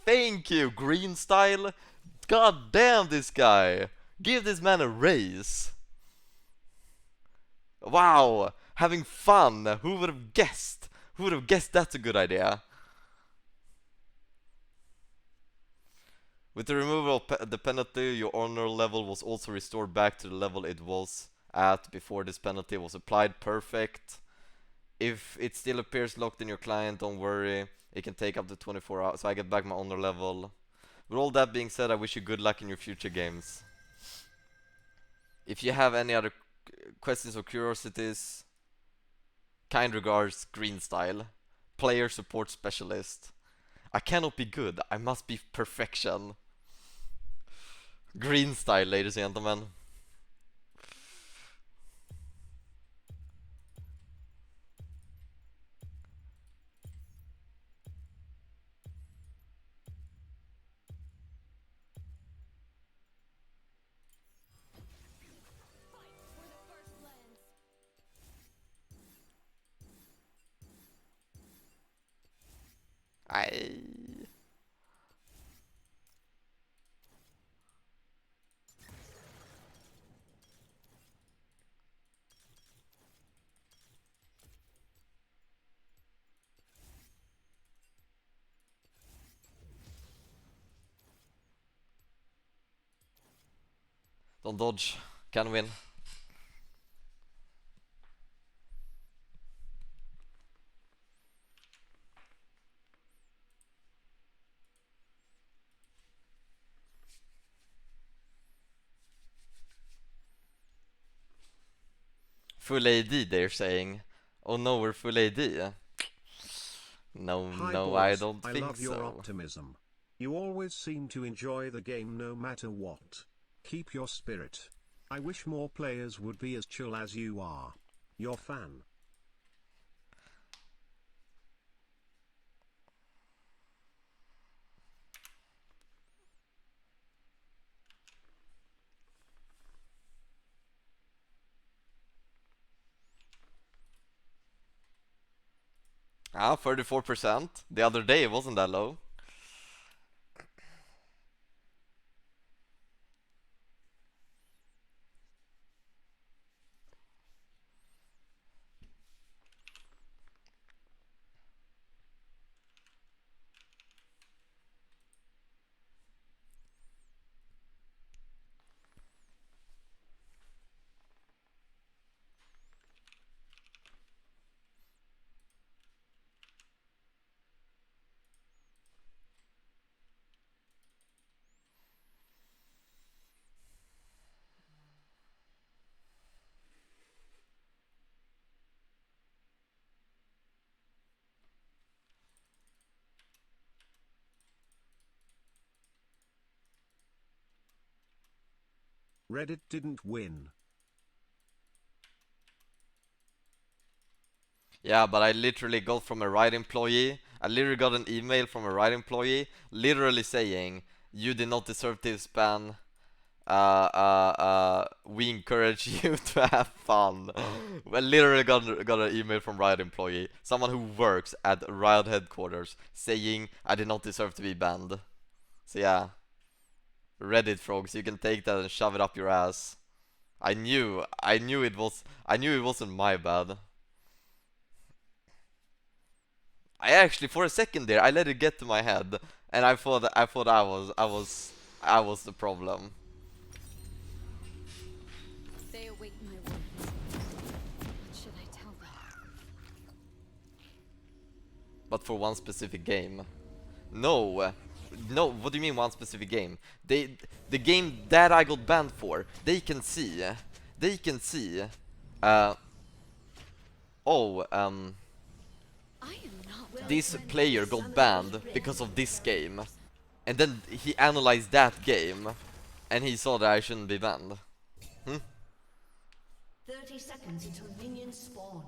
Thank you, Green Style! God damn this guy! Give this man a raise! Wow! Having fun! Who would have guessed? Who would have guessed that's a good idea? With the removal of the penalty, your honor level was also restored back to the level it was at before this penalty was applied. Perfect. If it still appears locked in your client, don't worry. It can take up to 24 hours, so I get back my honor level. With all that being said, I wish you good luck in your future games. If you have any other questions or curiosities, kind regards, Green Style, player support specialist. I cannot be good, I must be perfection. Green Style, ladies and gentlemen. For the first lens. I. Don't dodge, can win. Full AD, they're saying. Oh no, we're full AD. No, Hi no, boys, I don't I think love your so. optimism. You always seem to enjoy the game no matter what. Keep your spirit. I wish more players would be as chill as you are. Your fan. Ah, 34%. The other day it wasn't that low. Reddit didn't win. Yeah, but I literally got from a Riot employee. I literally got an email from a Riot employee literally saying, you did not deserve this ban. we encourage you to have fun. We literally got an email from Riot employee, someone who works at Riot headquarters, saying I did not deserve to be banned. So yeah, Reddit frogs, you can take that and shove it up your ass. I knew it wasn't my bad. I actually, for a second there, I let it get to my head, and I thought I was the problem. They await my words. What should I tell them? But for one specific game. No, no. What do you mean one specific game? The game that I got banned for. They can see. They can see. Uh. Oh. I am not. This player got banned because of this game, and then he analyzed that game, and he saw that I shouldn't be banned. 30 seconds until minions spawn.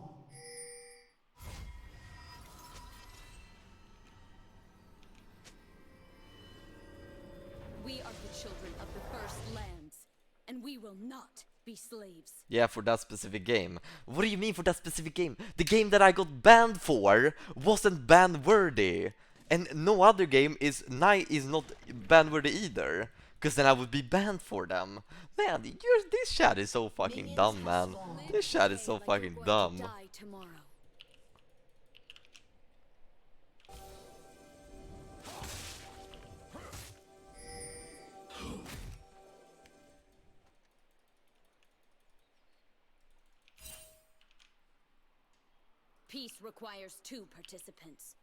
We are the children of the first lands, and we will not be slaves. Yeah, for that specific game. What do you mean for that specific game? The game that I got banned for wasn't ban worthy, and no other game is not ban worthy either. Cause then I would be banned for them. Man, this chat is so fucking dumb, man. This chat is so Like you're fucking going to dumb. die tomorrow. Peace requires 2 participants.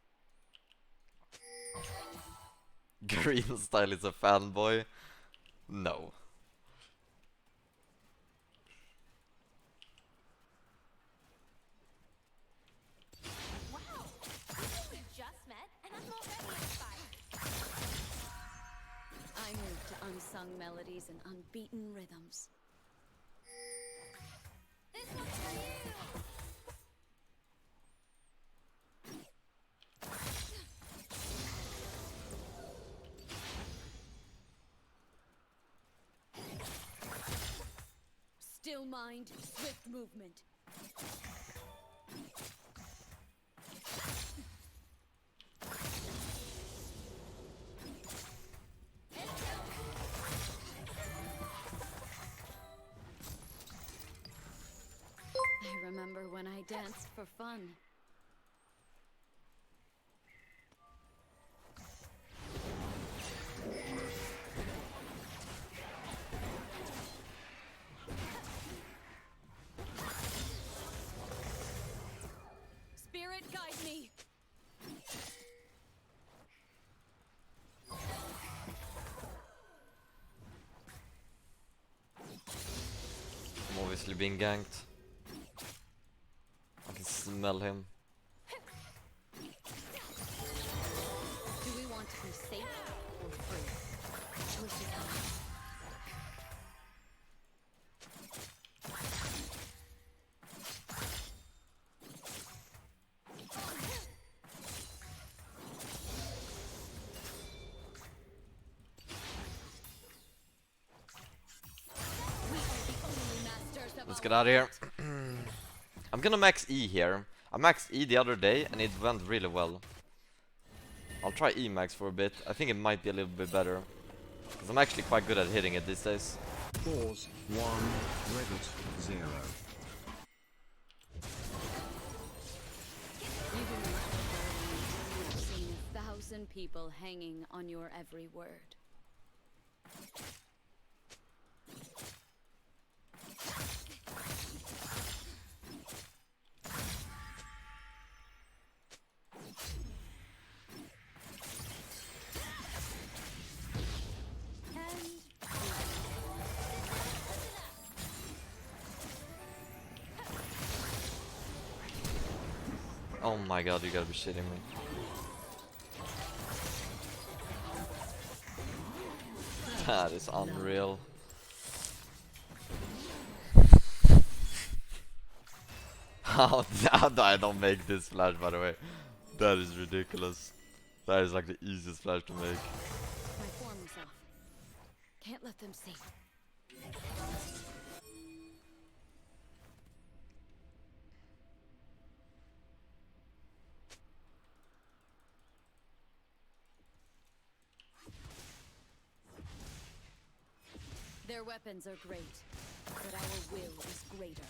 Green Style is a fanboy. No. Wow! We just met, and I'm already inspired. I move to unsung melodies and unbeaten rhythms. This one's for you! Still mind, swift movement. I remember when I danced for fun. Spirit, guide me. I'm obviously being ganked. I can smell him. Do we want to be safe or free? Choice is ours. We are the only masters of Let's our get out of here. art. I'm gonna max E here. I maxed E the other day and it went really well. I'll try E max for a bit. I think it might be a little bit better. Because I'm actually quite good at hitting it these days. Pause 1, Reddit 0. Even like a bird, I've seen 1,000 people hanging on your every word. Oh my god, you gotta be shitting me. That is unreal. How I don't make this flash, by the way. That is ridiculous. That is like the easiest flash to make. My form is off. Can't let them see. weapons are great, but our will is greater.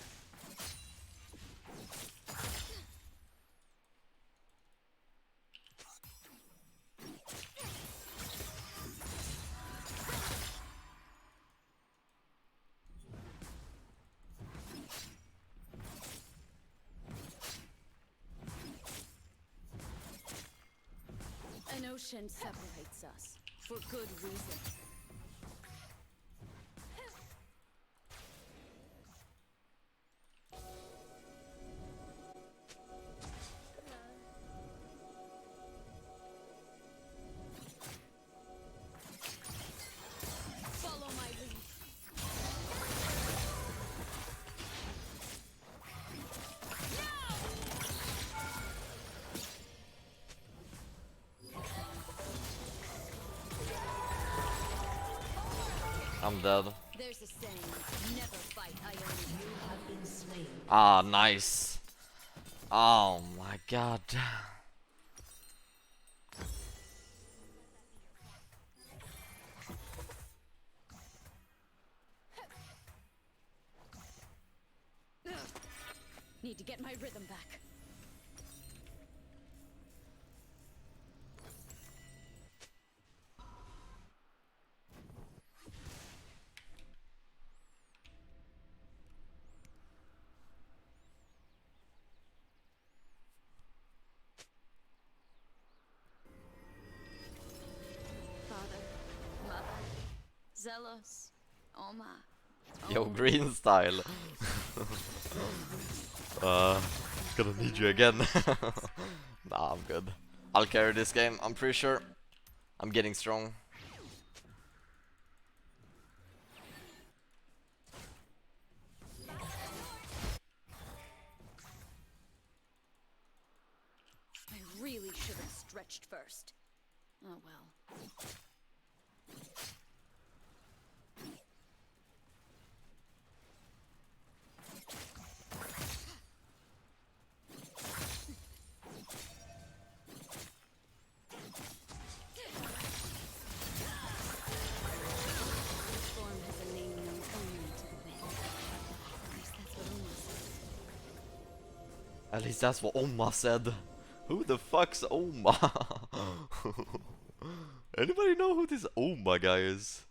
An ocean separates us, for good reason. Follow my lead. I'm dead. There's a saying, never fight Ione. You have been slain. Ah, nice. Oh my god. Need to get my rhythm back. Father, Mother, Zelos, Oma. Yo, green style. Gonna need you again. Nah, I'm good. I'll carry this game, I'm pretty sure. I'm getting strong. I really should have stretched first. Oh well. This form has a name known only to the band. At least that's what Oma said. At least that's what Oma said. Who the fuck's Oma? Anybody know who this Oma guy is?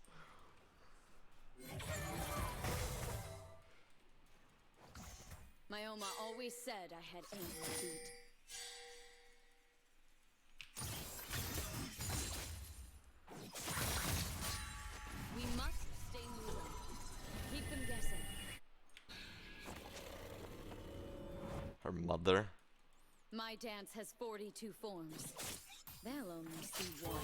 My Oma always said I had angry feet. We must stay moving. Keep them guessing. Her mother. My dance has 42 forms. They'll only see one.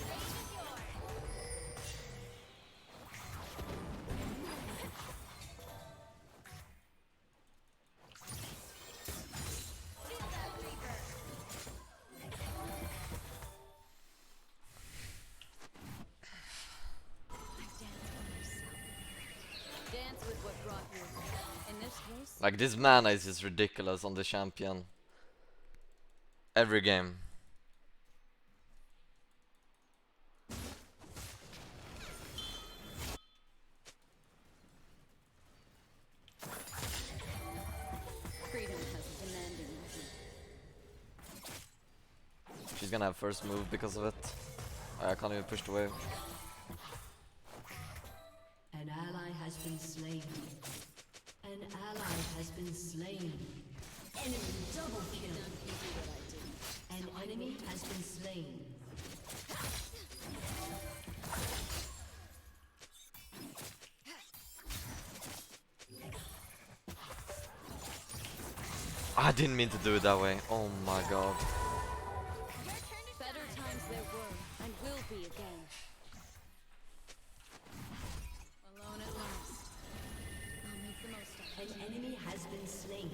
Dance with what brought you. In this case, Like, this mana is just ridiculous on the champion. Every game. freedom has a demanding rhythm. She's gonna have first move because of it. I can't even push the wave. An ally has been slain. An ally has been slain. Enemy double kill. An enemy has been slain. I didn't mean to do it that way. Oh my god. Better times there were, and will be again. Alone at last. I'll make the most of An it. enemy has been slain.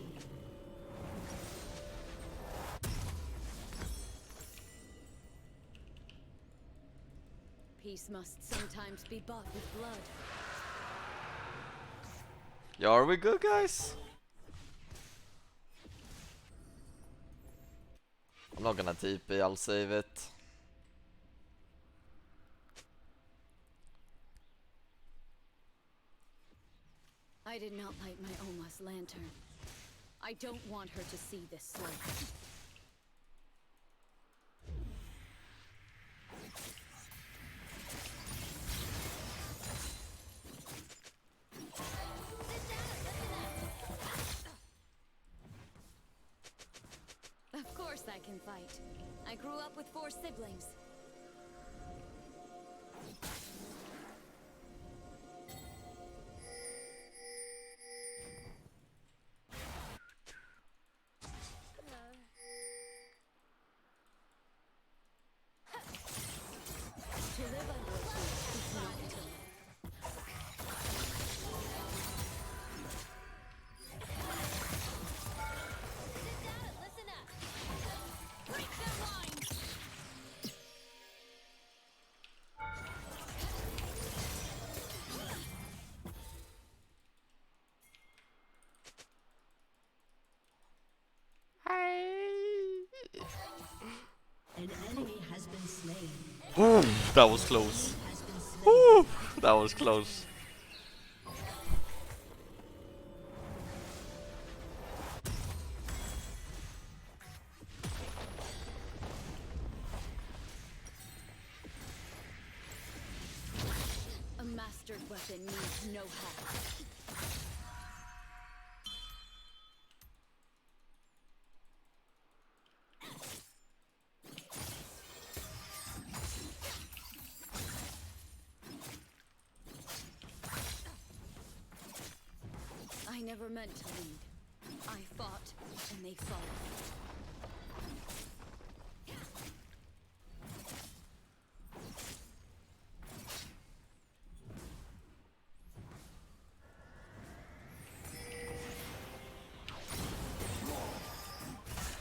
Peace must sometimes be bought with blood. Yeah, are we good, guys? I'm not gonna TP, I'll save it. I did not light my Oma's lantern. I don't want her to see this slaughter. Of course I can fight. I grew up with 4 siblings. To live under a tree is not to live. Sit down and listen up. Break their lines. An enemy has been slain. Ooh, that was close. Has been slain. Ooh, that was close. A mastered weapon needs no hack. I never meant to lead. I fought, and they followed.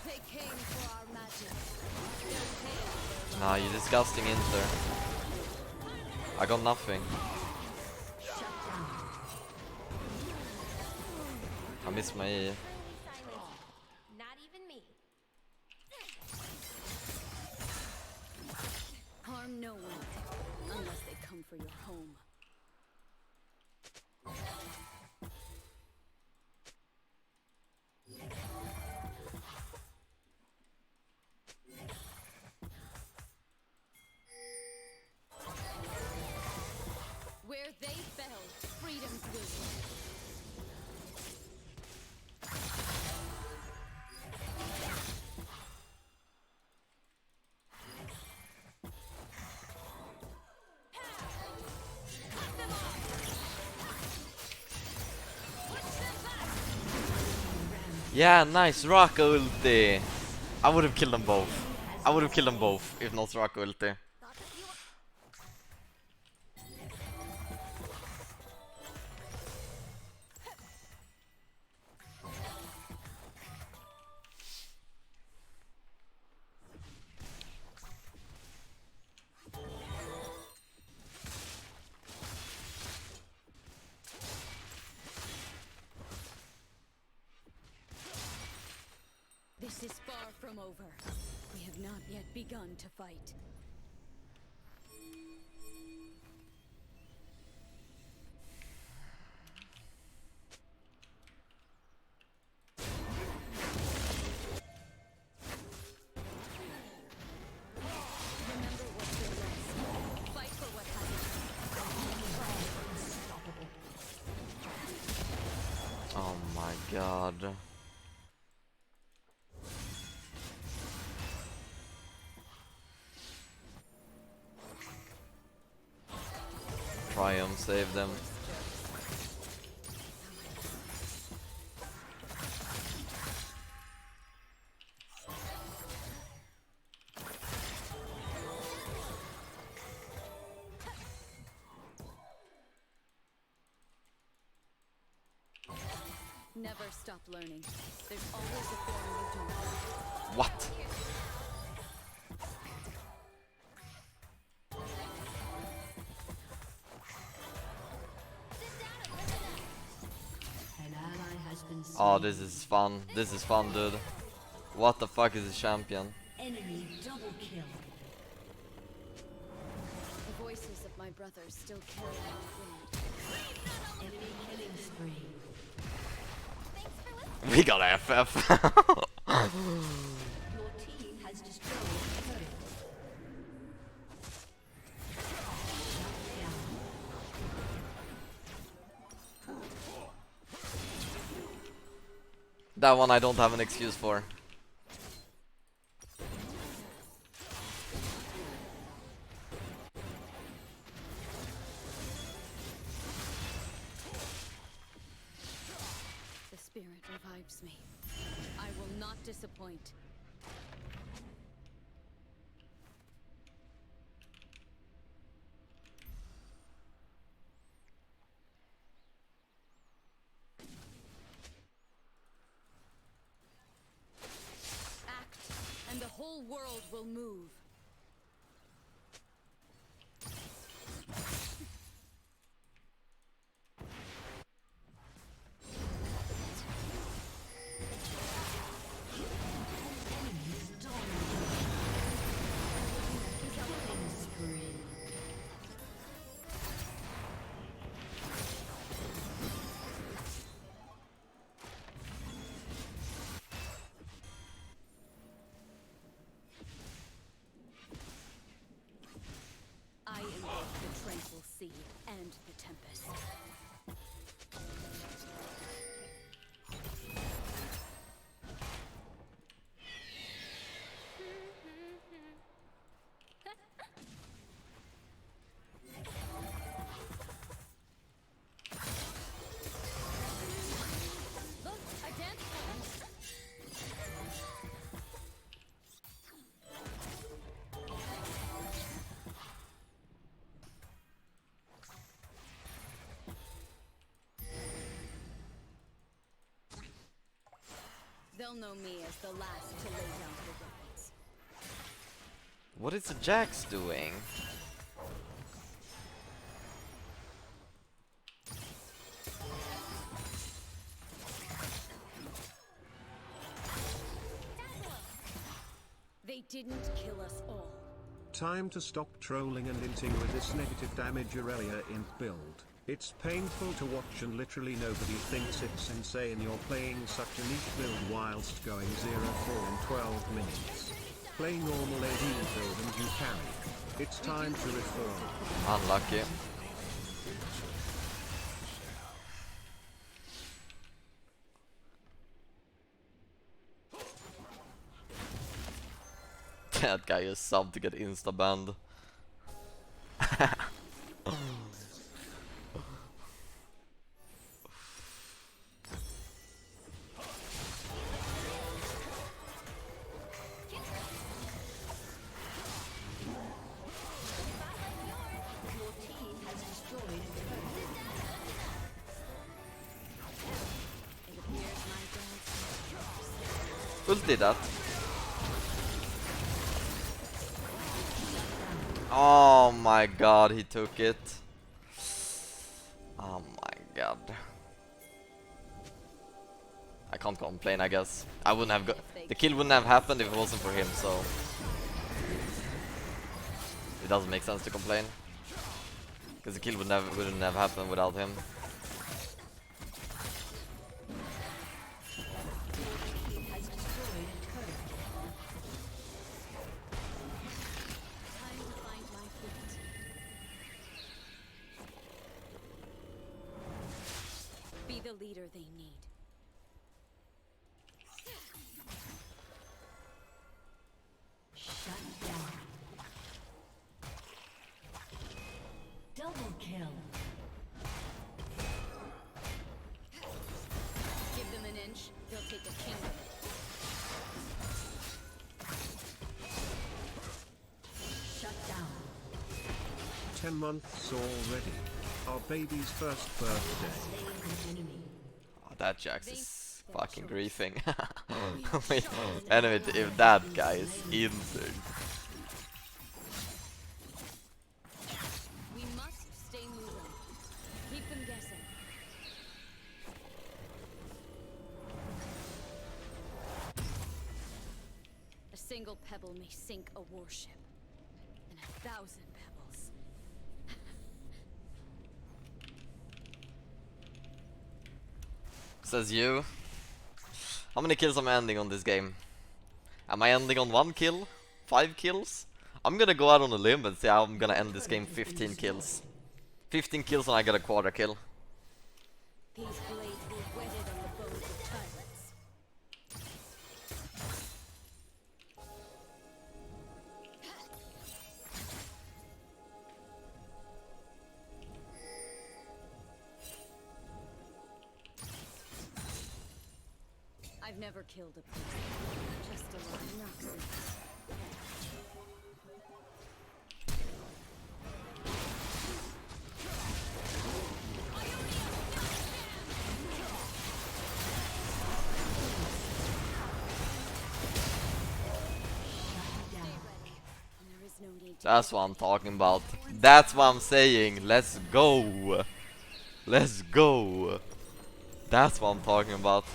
They came for our magic. Their pain, Nah, you disgusting Inter. I got nothing. I missed my E. not even me. Harm no one, unless they come for your home. Where they fell, freedom grew. Yeah, nice rock ulti. I would have killed them both. I would have killed them both if not rock ulti. This is far from over. We have not yet begun to fight. Remember what there was. Fight for what happened. Oh my god. Triumph saved them. Never stop learning. There's always a form you do not. What? An ally has been slain. Oh, this is fun. This is fun, dude. What the fuck is a champion? Enemy double kill. The voices of my brothers still carry my creed. Enemy killing spree. We got FF. Your team has destroyed a turret. That one I don't have an excuse for. The spirit revives me. I will not disappoint. Act, and the whole world will move. I invoke the tranquil sea and the tempest. Look, a dance floor. They'll know me as the last to lay down their weapons. What is the Jax doing? They didn't kill us all. Time to stop trolling and inting with this negative damage Aurelia imp build. It's painful to watch and literally nobody thinks it's insane you're playing such a niche build whilst going 0-4 in 12 minutes. Play normal AD build and you carry. It's time to reform. Unlucky. That guy is subbed to get insta-banned. Your team has destroyed a turret. It appears my dance. Who did that? Oh my god, he took it. Oh my god. I can't complain, I guess. I wouldn't have the kill wouldn't have happened if it wasn't for him, so it doesn't make sense to complain. Because the kill wouldn't have happened without him. Team has destroyed a turret. Time to find my feet. Be the leader they need. Shut down. Double kill. Give them an inch, they'll take a kingdom. Shut down. 10 months already. Our baby's first birthday. Slain an enemy. Oh, that Jax is fucking griefing. Wait, anyway, if that guy is injured. We must stay moving. Keep them guessing. A single pebble may sink a warship, and 1,000 pebbles. Says you. How many kills am I ending on this game? Am I ending on 1 kill? 5 kills? I'm gonna go out on a limb and say I'm gonna end this game 15 kills. 15 kills and I get a quarter kill. These blades were whetted on the bones of tyrants. I've never killed a person, just a lot of Noxus. There is no need to That's what I'm talking about. That's what I'm saying. Let's go. Let's go. That's what I'm talking about.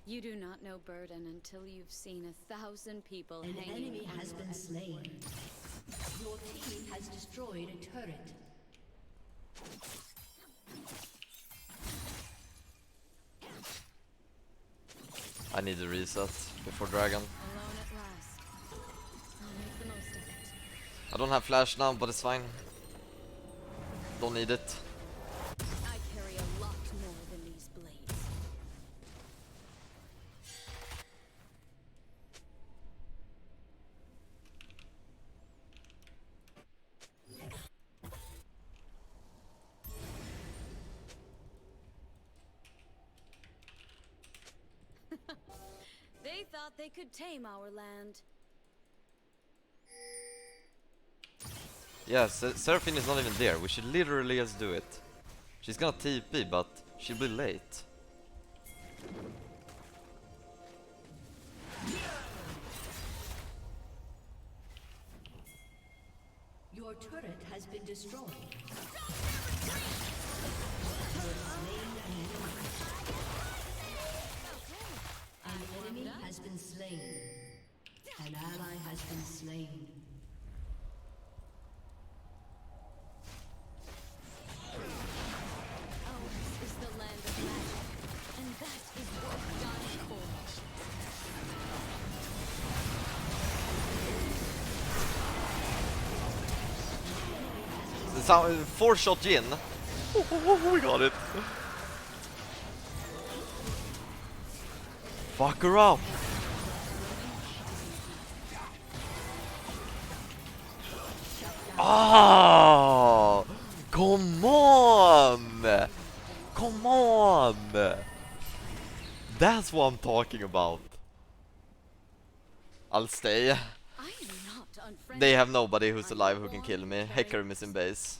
You do not know burden until you've seen 1,000 people An hanging enemy on has your been head. slain. Your team has destroyed a turret. I need to reset before dragon. Alone at last. I'll make the most of it. I don't have flash now, but it's fine. Don't need it. I carry a lot more than these blades. They thought they could tame our land. Yeah, Seraphine is not even there. We should literally just do it. She's gonna TP, but she'll be late. Your turret has been destroyed. You have slain an enemy has been slain. An ally has been slain. Ours is the land of magic, and that is worth dying for. It's a 4-shot Jin. We got it. Fuck her up. Ah! Come on! Come on! That's what I'm talking about. I'll stay. I am not unfriendly. They have nobody who's alive who can kill me. Hecarim is in base.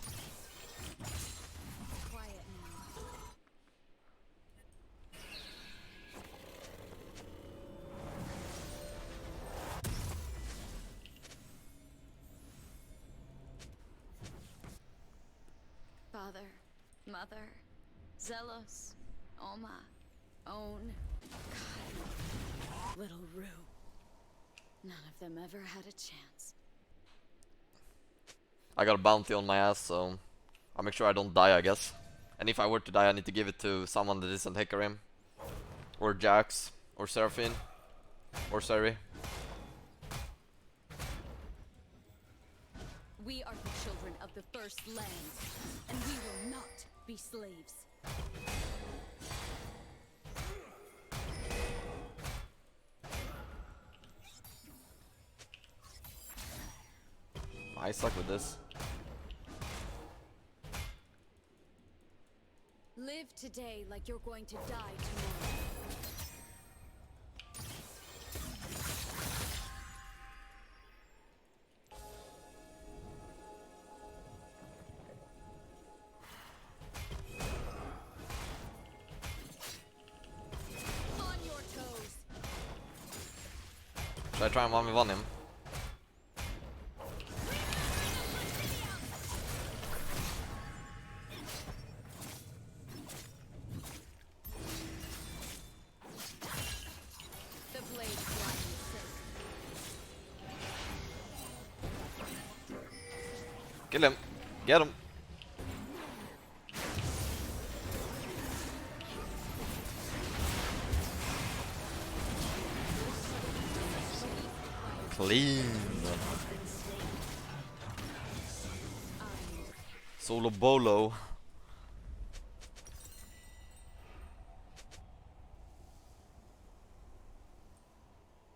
Quiet now. Father, Mother, Zelos, Oma, Own, God, little Rue. None of them ever had a chance. I got a bounty on my ass, so I'll make sure I don't die, I guess. And if I were to die, I need to give it to someone that isn't Hecarim. Or Jax. Or Seraphine. Or Seri. We are the children of the first lands, and we will not be slaves. I suck with this. Live today like you're going to die tomorrow. On your toes. Should I try and 1v1 him? The blade flying says Kill him. Get him. Clean. Solo bolo.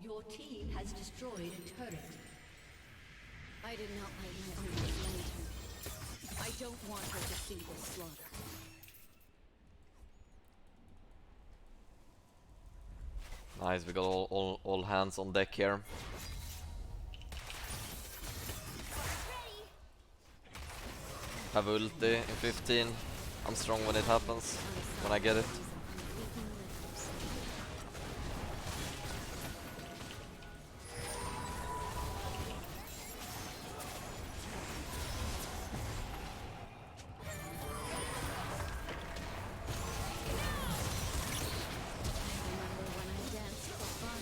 Your team has destroyed a turret. I did not light my own lantern. I don't want her to see the slaughter. Nice, we got all hands on deck here. Have ulti in 15. I'm strong when it happens, when I get it. Remember when I danced for fun?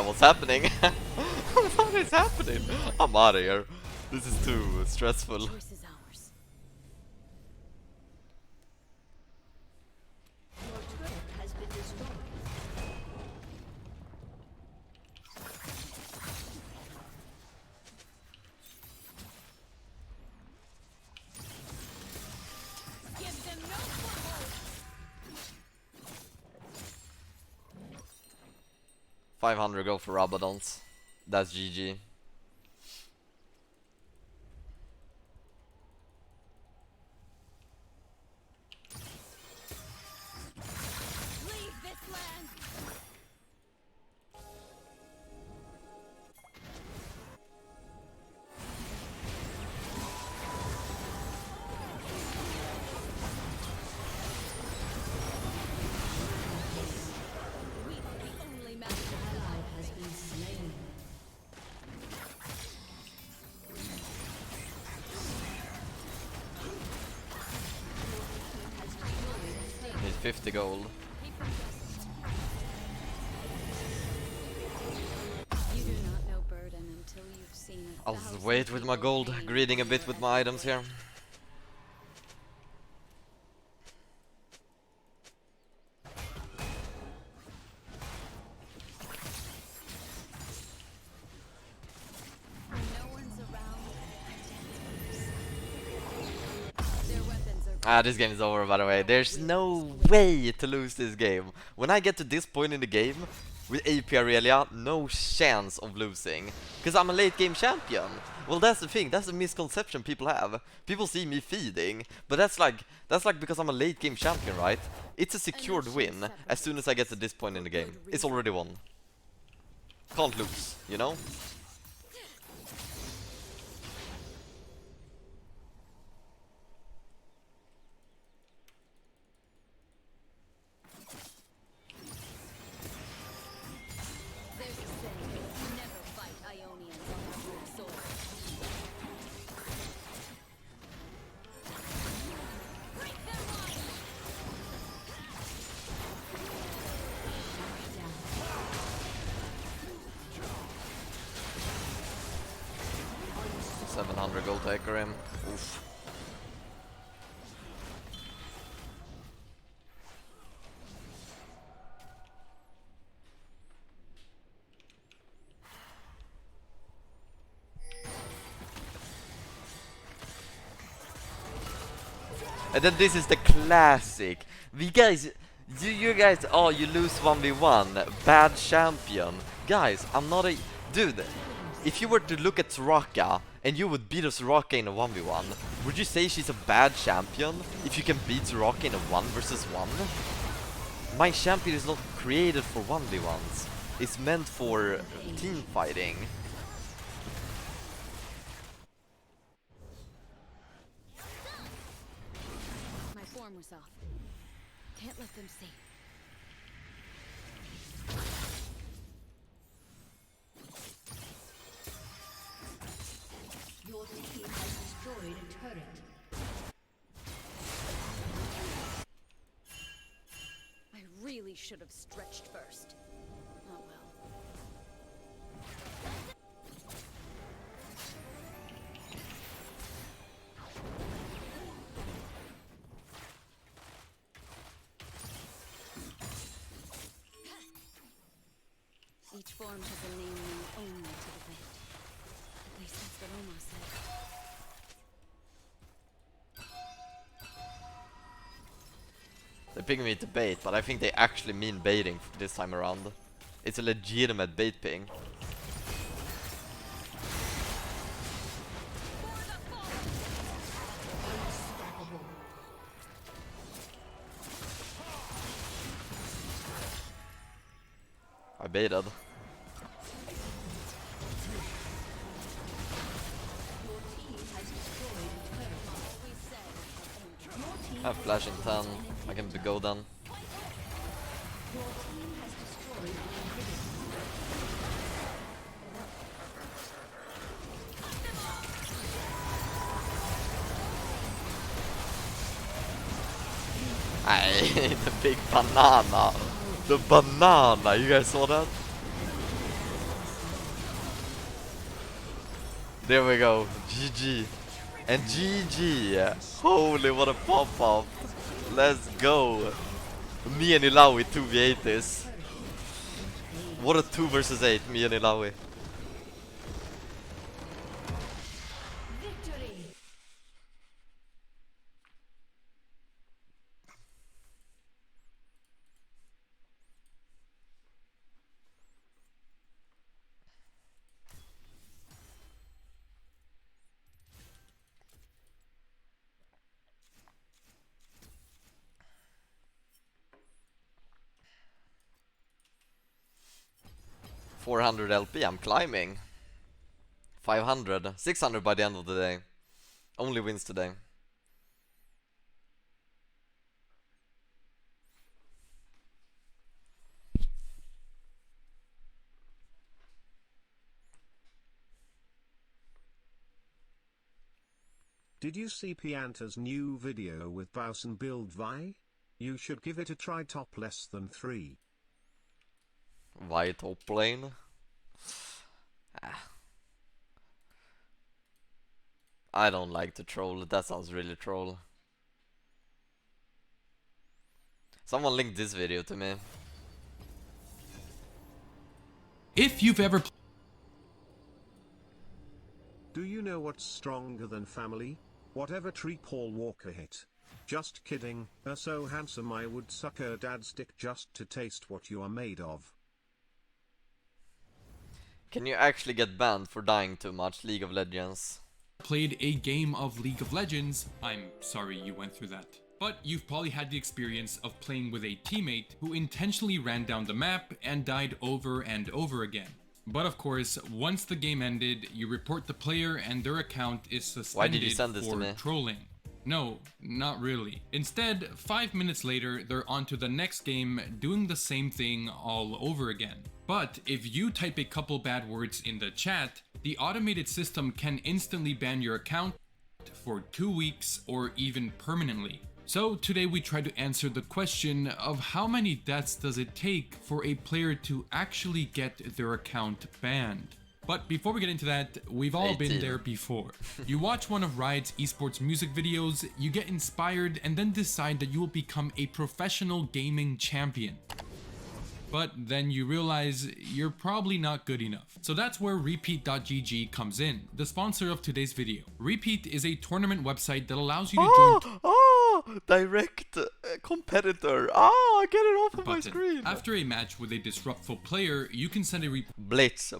What's happening? What is happening? I'm out of here. This is too stressful. Choice is ours. Your turret has been destroyed. Give them no foothold. 500 go for Rabadons. That's GG. Leave this land. We are the only master. Ally has been slain. Need 50 gold. You do not know burden until you've seen it. I'll just wait with my gold, greeding a bit with my items here. When no one's around, I dance first. Their weapons are Ah, this game is over, by the way. There's no way to lose this game. When I get to this point in the game, with AP Aurelia, no chance of losing. Because I'm a late game champion. Well, that's the thing, that's a misconception people have. People see me feeding, but that's like because I'm a late game champion, right? It's a secured win as soon as I get to this point in the game. It's already won. Can't lose, you know? There's a saying, never fight Ionians on their own soil. Break their line! 700 gold taker him. Oof. And then this is the classic. You guys, oh, you lose 1v1, bad champion. Guys, I'm not a... Dude, if you were to look at Soraka, and you would beat a Soraka in a 1v1, would you say she's a bad champion? If you can beat Soraka in a 1 versus 1? My champion is not created for 1v1s. It's meant for team fighting. My form was off. Can't let them see. Really should have stretched first. Oh well. Each form has a name known only to the bait. At least that's what Omar said. They're picking me to bait, but I think they actually mean baiting this time around. It's a legitimate bait ping. I baited. I have flash in 10. I can go then. Hey, the big banana. The banana, you guys saw that? There we go, GG. And GG. Holy, what a pop-up. Let's go. Me and Ilawi 2v8 this. What a 2 versus 8, me and Ilawi. Victory! 400 LP, I'm climbing. 500, 600 by the end of the day. Only wins today. Did you see Pianta's new video with Bausen build Vi? You should give it a try. Top less than 3. Vi top lane. I don't like to troll, that sounds really troll. Someone linked this video to me. If you've ever Do you know what's stronger than family? Whatever tree Paul Walker hit. Just kidding, so handsome I would suck her dad's dick just to taste what you are made of. Can you actually get banned for dying too much, League of Legends? played a game of League of Legends, I'm sorry you went through that. But you've probably had the experience of playing with a teammate who intentionally ran down the map and died over and over again. But of course, once the game ended, you report the player and their account is Why did you suspended send this to for me? trolling. No, not really. Instead, 5 minutes later, they're on to the next game doing the same thing all over again. But if you type a couple bad words in the chat, the automated system can instantly ban your account for 2 weeks or even permanently. So today we try to answer the question of how many deaths does it take for a player to actually get their account banned. But before we get into that, we've all been 18. there before. You watch one of Riot's esports music videos, you get inspired and then decide that you will become a professional gaming champion. But then you realize you're probably not good enough. So that's where Repeat.gg comes in, the sponsor of today's video. Repeat is a tournament website that allows you to join Direct competitor. Get it off of my button. screen. After a match with a disruptful player, you can send a Blitz.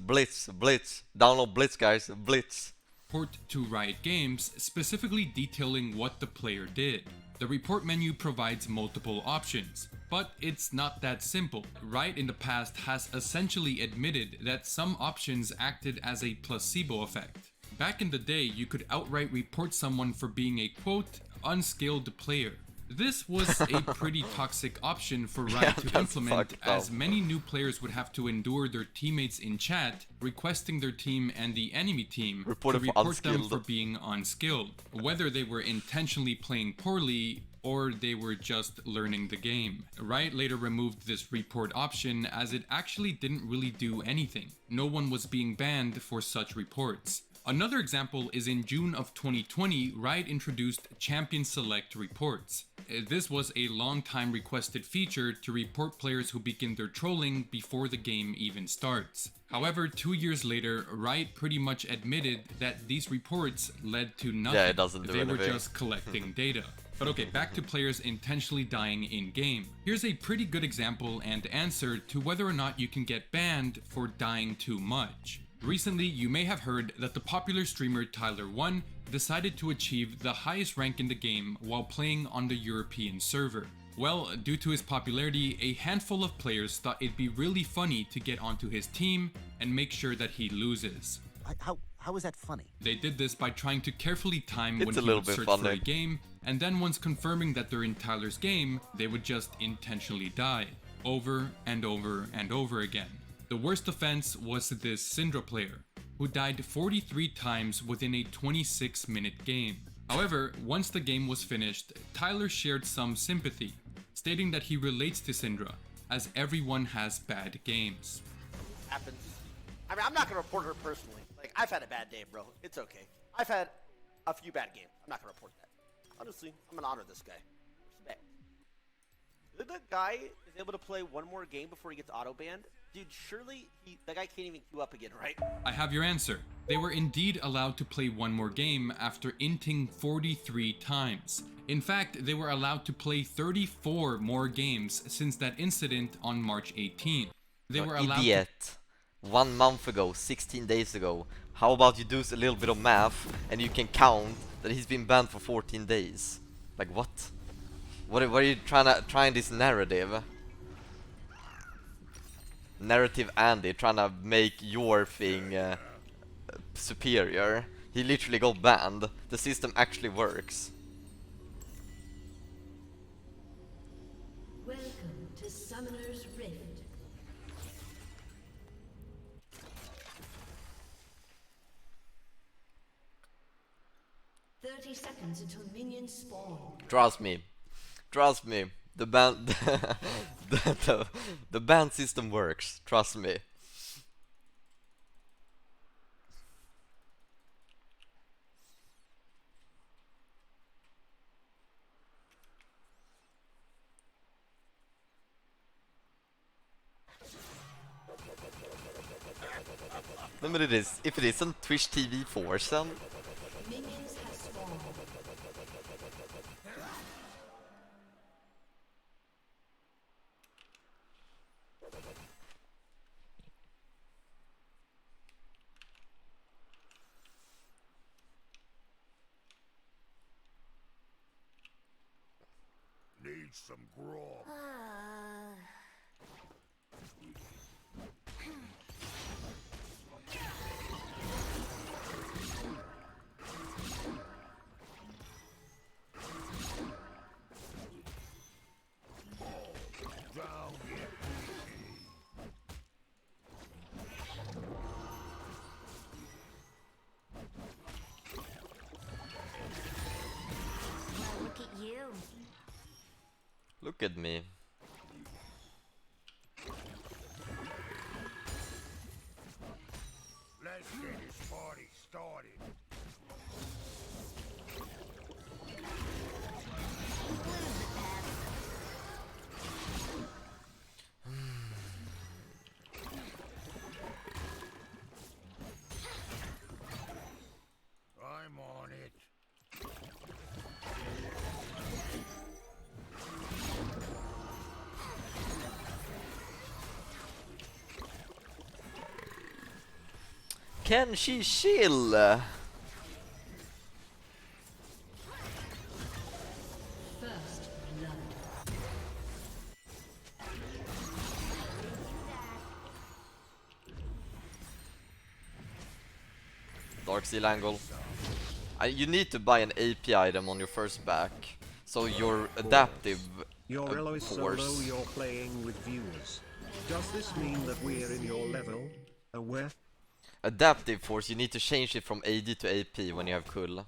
Download Blitz, guys. Blitz. report to Riot Games, specifically detailing what the player did. The report menu provides multiple options, but it's not that simple. Riot in the past has essentially admitted that some options acted as a placebo effect. Back in the day, you could outright report someone for being a quote, unskilled player. This was a pretty toxic option for Riot to that's implement, fucked as up. many new players would have to endure their teammates in chat requesting their team and the enemy team Report to for report them unskilled. for being unskilled, whether they were intentionally playing poorly or they were just learning the game. Riot later removed this report option as it actually didn't really do anything. No one was being banned for such reports. Another example is in June of 2020, Riot introduced Champion Select reports. This was a long time requested feature to report players who begin their trolling before the game even starts. However, 2 years later, Riot pretty much admitted that these reports led to nothing. Yeah, it doesn't do They were anything. just collecting data. But okay, back to players intentionally dying in-game. Here's a pretty good example and answer to whether or not you can get banned for dying too much. Recently, you may have heard that the popular streamer Tyler1 decided to achieve the highest rank in the game while playing on the European server. Well, due to his popularity, a handful of players thought it'd be really funny to get onto his team and make sure that he loses. How is that funny? They did this by trying to carefully time It's when a he little would bit search funny. for a game, and then once confirming that they're in Tyler's game, they would just intentionally die, over and over and over again. The worst offense was this Syndra player, who died 43 times within a 26-minute game. However, once the game was finished, Tyler shared some sympathy, stating that he relates to Syndra, as everyone has bad games. Happens. I mean, I'm not gonna report her personally. Like, I've had a bad day, bro. It's okay. I've had a few bad games. I'm not gonna report that. Honestly, I'm gonna honor this guy. Respect. The guy is able to play one more game before he gets auto-banned? Dude, surely that guy can't even queue up again, right? I have your answer. They were indeed allowed to play one more game after inting 43 times. In fact, they were allowed to play 34 more games since that incident on March 18th. They were allowed Idiot. 1 month ago, 16 days ago. How about you do a little bit of math and you can count that he's been banned for 14 days? Like what? What are you trying this narrative? Narrative Andy trying to make your thing superior. He literally got banned. The system actually works. Welcome to Summoner's Rift. Seconds until minions spawn. Trust me. Trust me. The ban the ban system works. Trust me. But it is, if it isn't Twitch TV Force then Minions have spawned. Need some grog. Well, look at you. look at me. Let's get this party started. I'm on it. Can she chill? First blood. Dark Seal Angle. You need to buy an AP item on your first back. So your adaptive Your elo is so force. low you're playing with viewers. Does this mean that we're in your level? Where? Adaptive force, you need to change it from AD to AP when you have cool.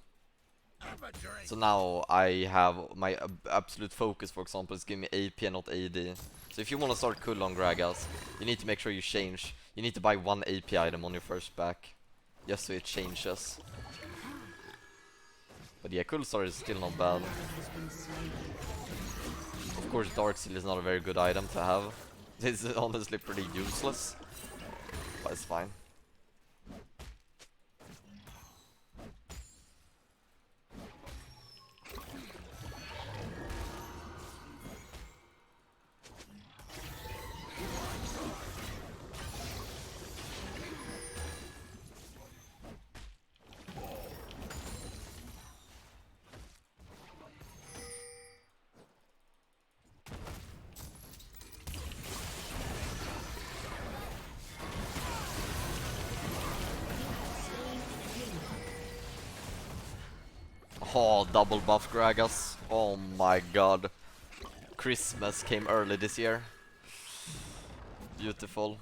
So now I have my absolute focus, for example, is give me AP and not AD. So if you want to start cool on Gragas, you need to make sure you change. You need to buy one AP item on your first back, just so it changes. But yeah, cool start is still not bad. Of course, Dark Seal is not a very good item to have. It's honestly pretty useless, but it's fine. Oh, double buff Gragas. Oh my god. Christmas came early this year. Beautiful.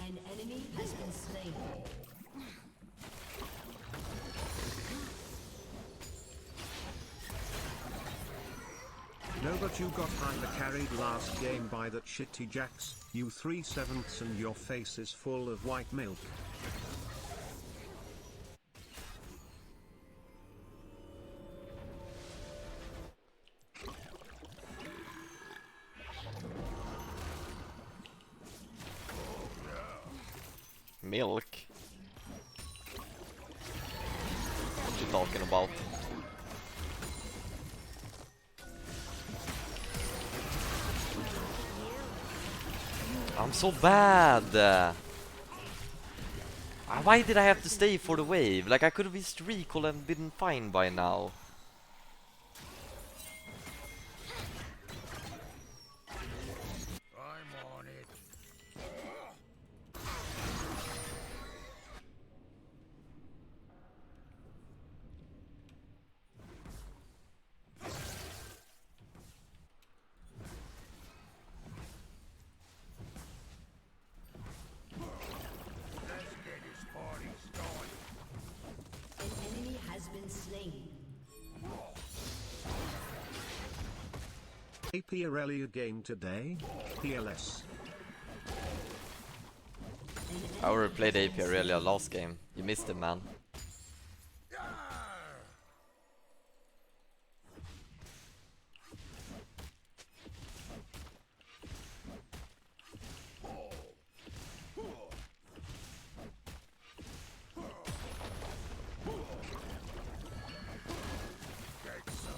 An enemy has been slain. No, but you got kinda carried last game by that shitty Jax, you 3/7 and your face is full of white milk. Milk? What you talking about? I'm so bad! Why did I have to stay for the wave? Like, I could have just recall and been fine by now. I'm on it. Let's get this party started. An enemy has been slain. AP Aurelia game today? PLS. I already played AP Aurelia last game. You missed it, man. Take some.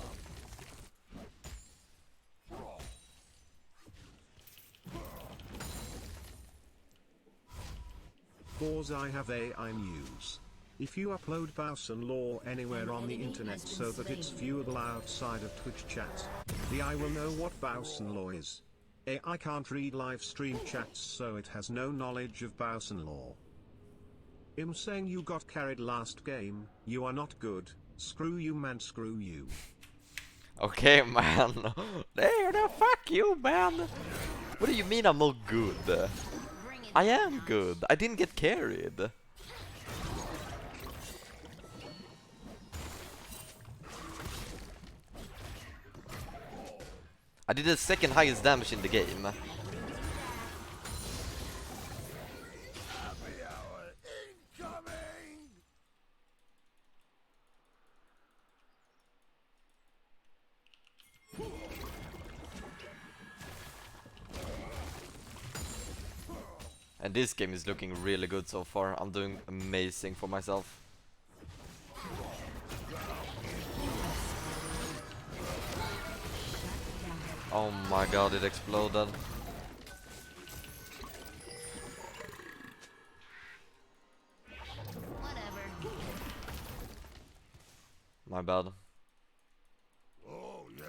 Cause I have AI news. If you upload Bowson Law anywhere on the internet so that it's viewable outside of Twitch chat, the AI will know what Bowson Law is. AI can't read live stream chats, so it has no knowledge of Bowson Law. I'm saying you got carried last game, you are not good, screw you man, screw you. Okay, man. Hey, no, fuck you, man. What do you mean I'm not good? I am good. I didn't get carried. I did the second highest damage in the game. Happy hour incoming! And this game is looking really good so far. I'm doing amazing for myself. Oh my god, it exploded. Whatever. My bad. Oh yeah.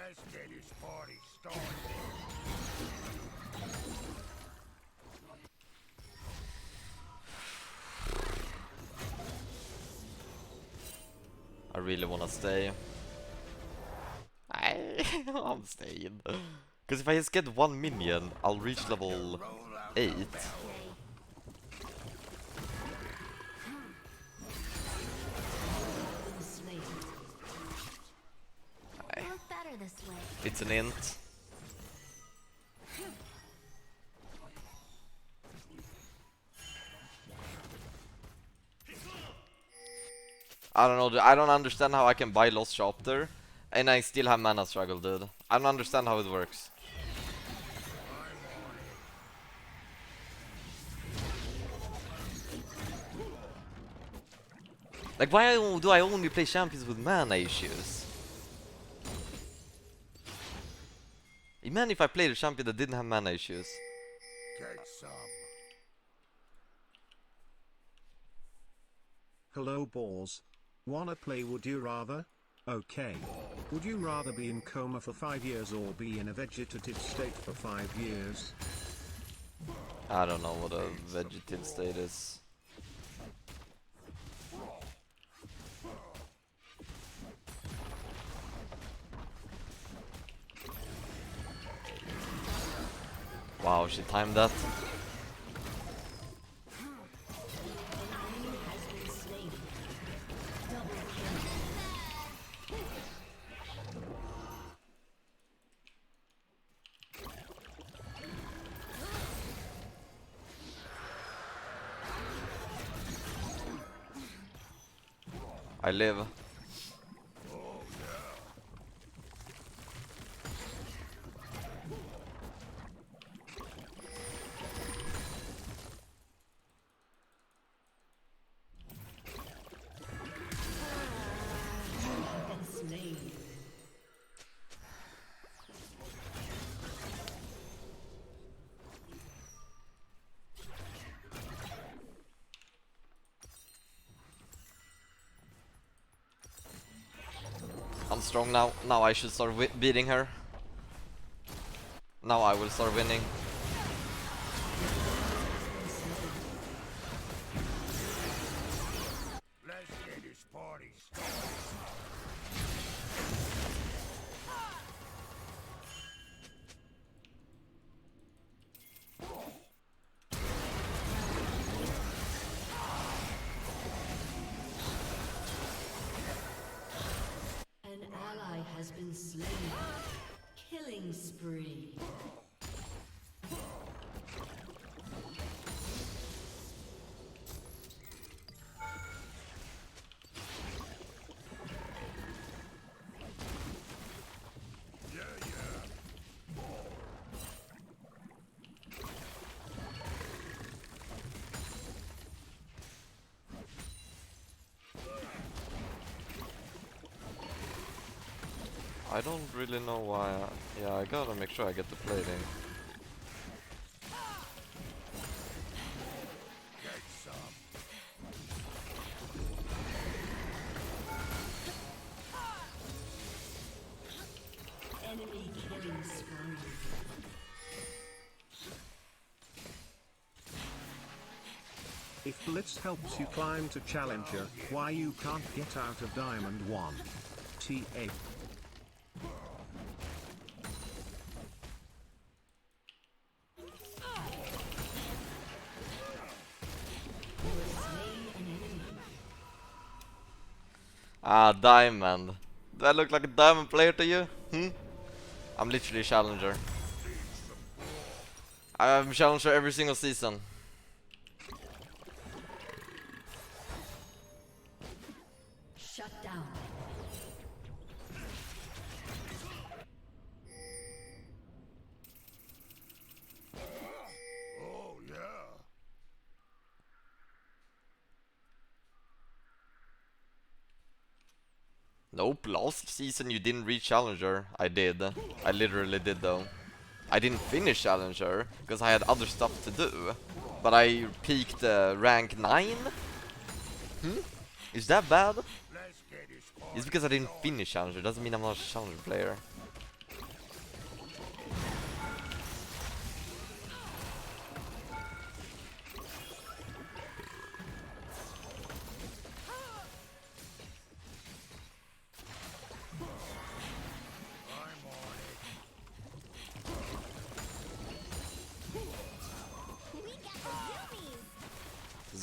Let's get this party started. I really wanna stay. I'm staying. Because if I just get one minion, I'll reach level 8. Look better this way. It's an int. I don't know, I don't understand how I can buy Lost Chapter and I still have mana struggle, dude. I don't understand how it works. Like, why do I only play champions with mana issues? Imagine if I played a champion that didn't have mana issues. Get some. Hello balls. Wanna play Would You Rather? Okay. Would you rather be in coma for 5 years or be in a vegetative state for 5 years? I don't know what a vegetative state is. Wow, she timed that. I live. I'm strong now. Now I should start beating her. Now I will start winning. Let's get this party started. An ally has been slain. Killing spree. I don't really know why. Yeah, I gotta make sure I get the plating. Get some. Enemy killing spree. If Blitz helps you climb to Challenger, why you can't get out of Diamond 1? TA. Ah, diamond. Do I look like a diamond player to you? I'm literally a challenger. I'm a challenger every single season. Shut down. Oh, yeah. Nope, last season you didn't reach challenger. I did. I literally did though. I didn't finish challenger because I had other stuff to do. But I peaked rank 9? Is that bad? Let's get this party It's because I didn't finish challenger. Doesn't mean I'm not a challenger player.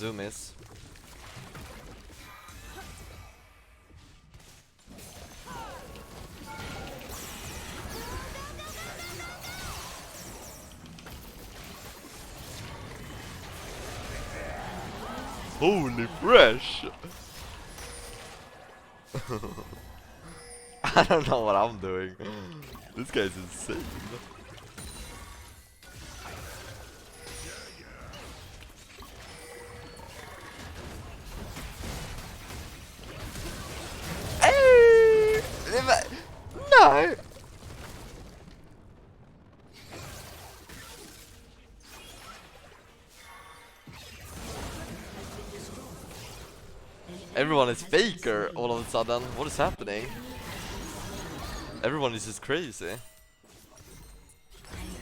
Zoomies. Holy fresh! I don't know what I'm doing. This guy's insane. Hey! No! Everyone is faker all of a sudden. What is happening? Everyone is just crazy. An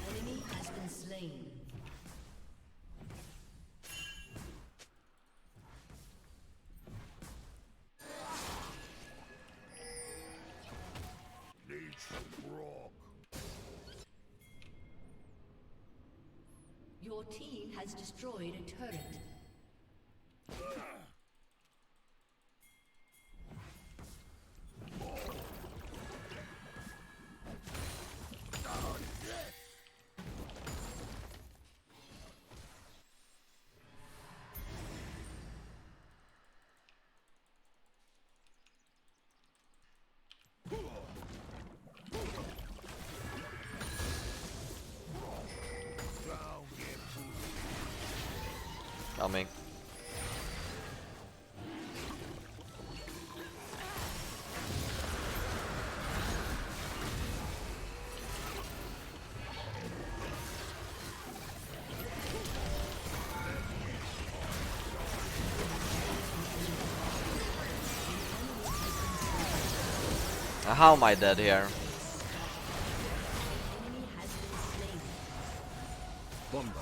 enemy has been slain. Need some grog. Your team has destroyed a turret. Coming. How am I dead here? Bomber.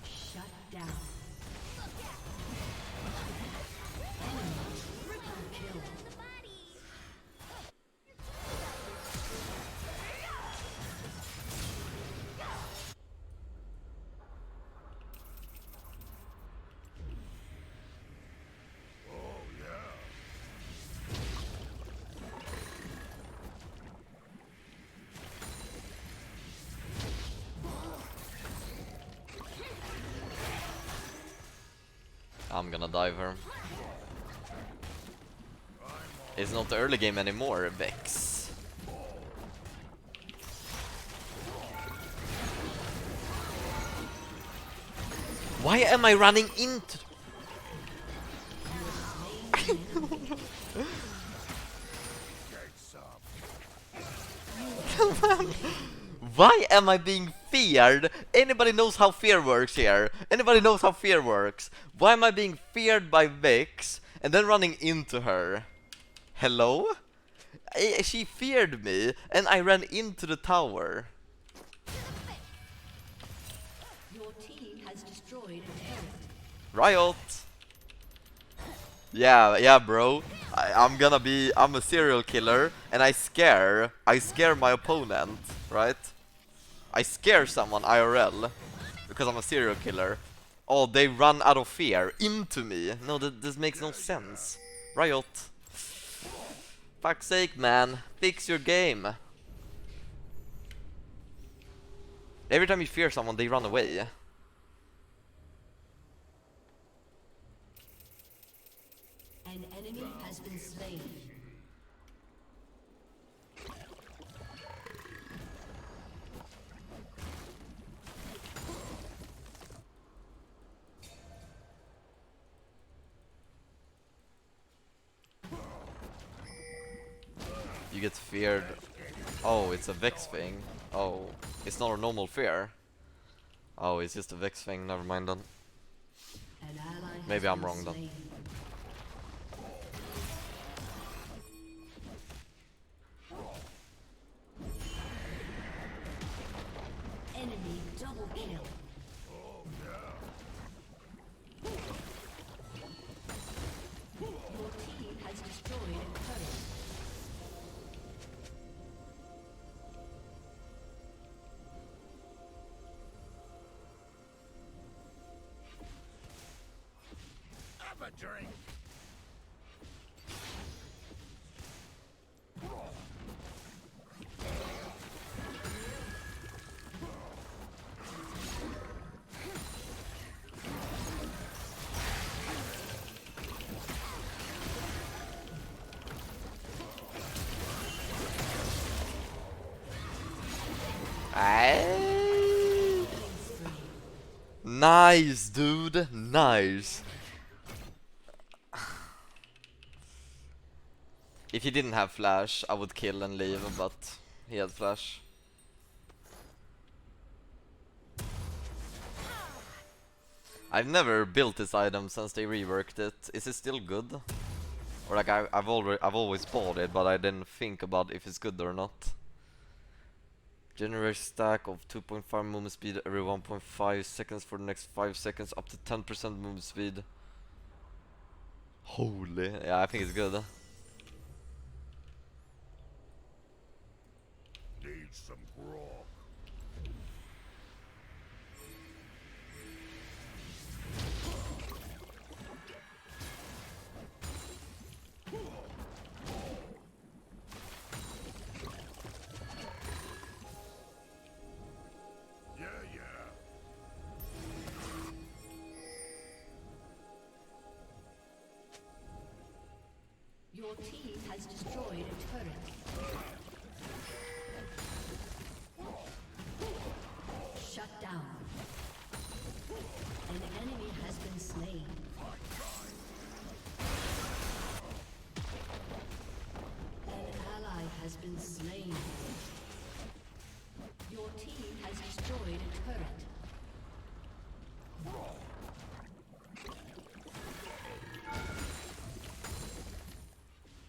Shut down. Triple kill. I'm gonna dive her. It's not the early game anymore, Vex. Why am I running into... Why am I being feared? Anybody knows how fear works here? Anybody knows how fear works? Why am I being feared by Vix and then running into her? Hello? She feared me and I ran into the tower. Your team has destroyed a turret. Riot. Yeah, bro. I'm a serial killer and I scare my opponent, right? I scare someone IRL because I'm a serial killer. Oh, they run out of fear into me. No, this makes no sense. Riot. Fuck's sake, man. Fix your game. Every time you fear someone, they run away. An enemy has been slain. You get feared. Oh, it's a Vex thing. Oh, it's not a normal fear. Oh, it's just a Vex thing. Never mind then. An ally has Maybe I'm been wrong then. slain. Enemy double kill. Your team has destroyed a turret. drink. Ay. Nice, dude. Nice. If he didn't have flash, I would kill and leave, but he had flash. I've never built this item since they reworked it. Is it still good? Or like I've always bought it, but I didn't think about if it's good or not. Generate stack of 2.5 movement speed every 1.5 seconds for the next 5 seconds, up to 10% movement speed. Holy, yeah, I think it's good. Need some grog. Yeah, yeah. Your team has destroyed a turret. Shut down. An enemy has been slain. An ally has been slain. Your team has destroyed a turret.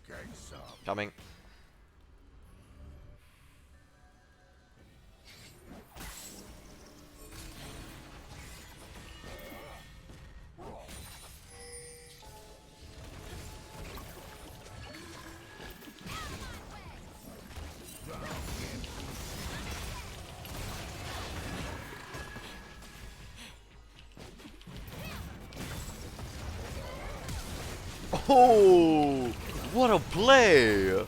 Gang some. Coming. Oh, what a play!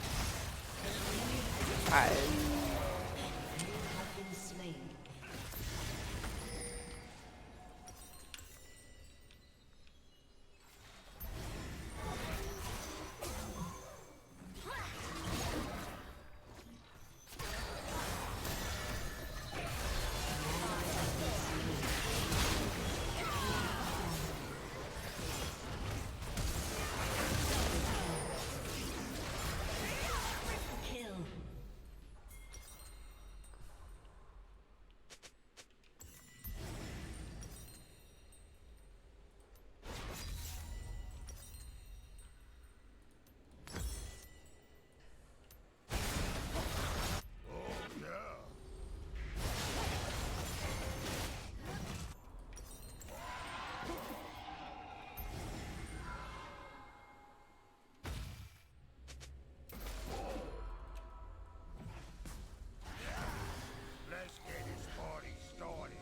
Have been slain. Kill. Let's get this party started.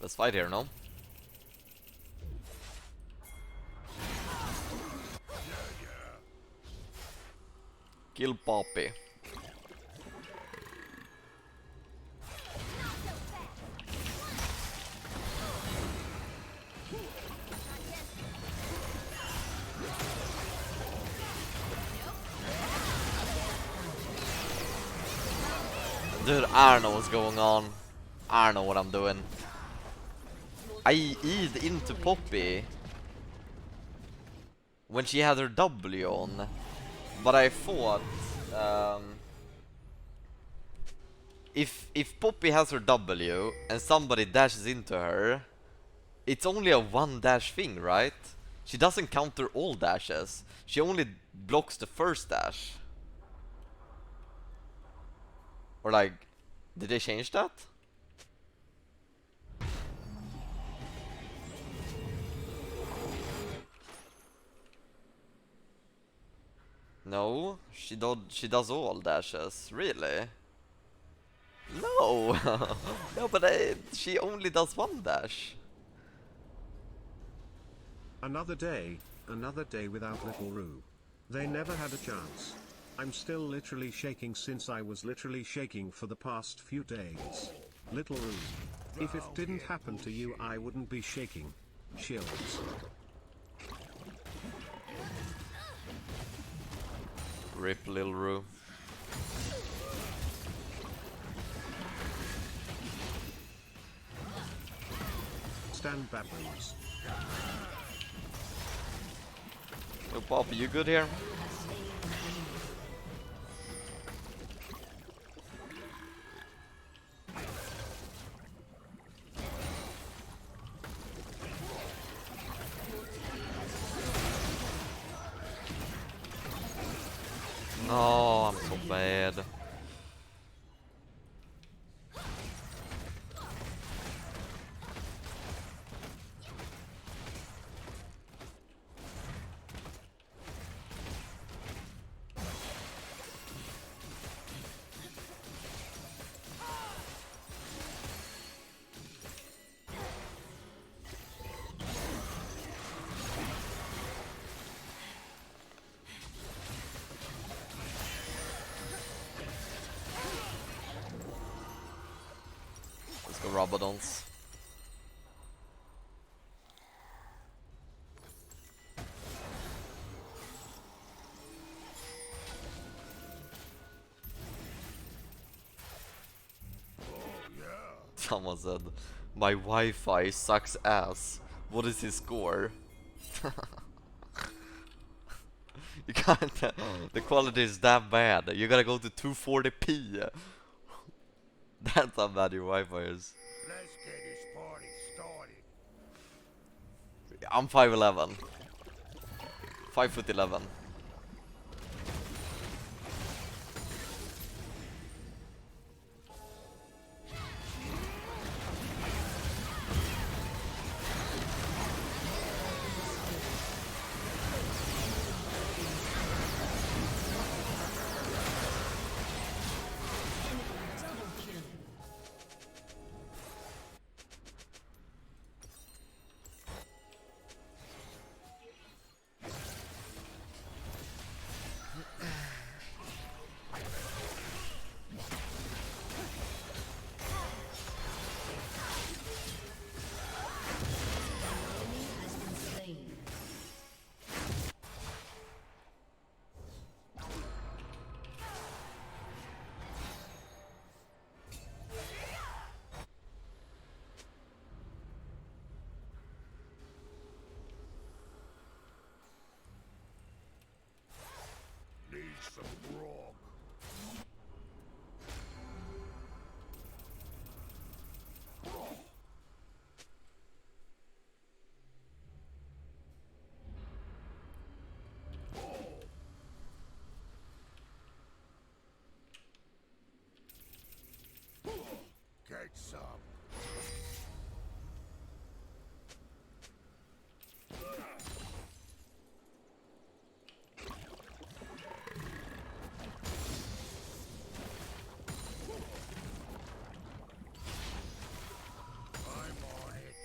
Let's fight here, no? Kill Poppy. Dude, I don't know what's going on. I don't know what I'm doing. I E'd into Poppy when she had her W on, but I thought if Poppy has her W and somebody dashes into her, it's only a one dash thing, right? She doesn't counter all dashes. She only blocks the first dash. Or like, did they change that? No, she does all dashes. Really? No, no, but she only does one dash. Another day without Little Roo. They never had a chance. I'm still literally shaking since I was literally shaking for the past few days. Little Roo. If it didn't happen to you, I wouldn't be shaking. Chills. Rip Lil Roo. Stand baboons. Yo, Poppy, you good here? No, I'm so bad. Let's go Rabadons. Someone said, my Wi-Fi sucks ass. What is his score? You can't. The quality is that bad. You gotta go to 240p. That's how bad your Wi-Fi is. Let's get this party started. I'm 5'11". 5'11". Need some grog. Get some. I'm on it.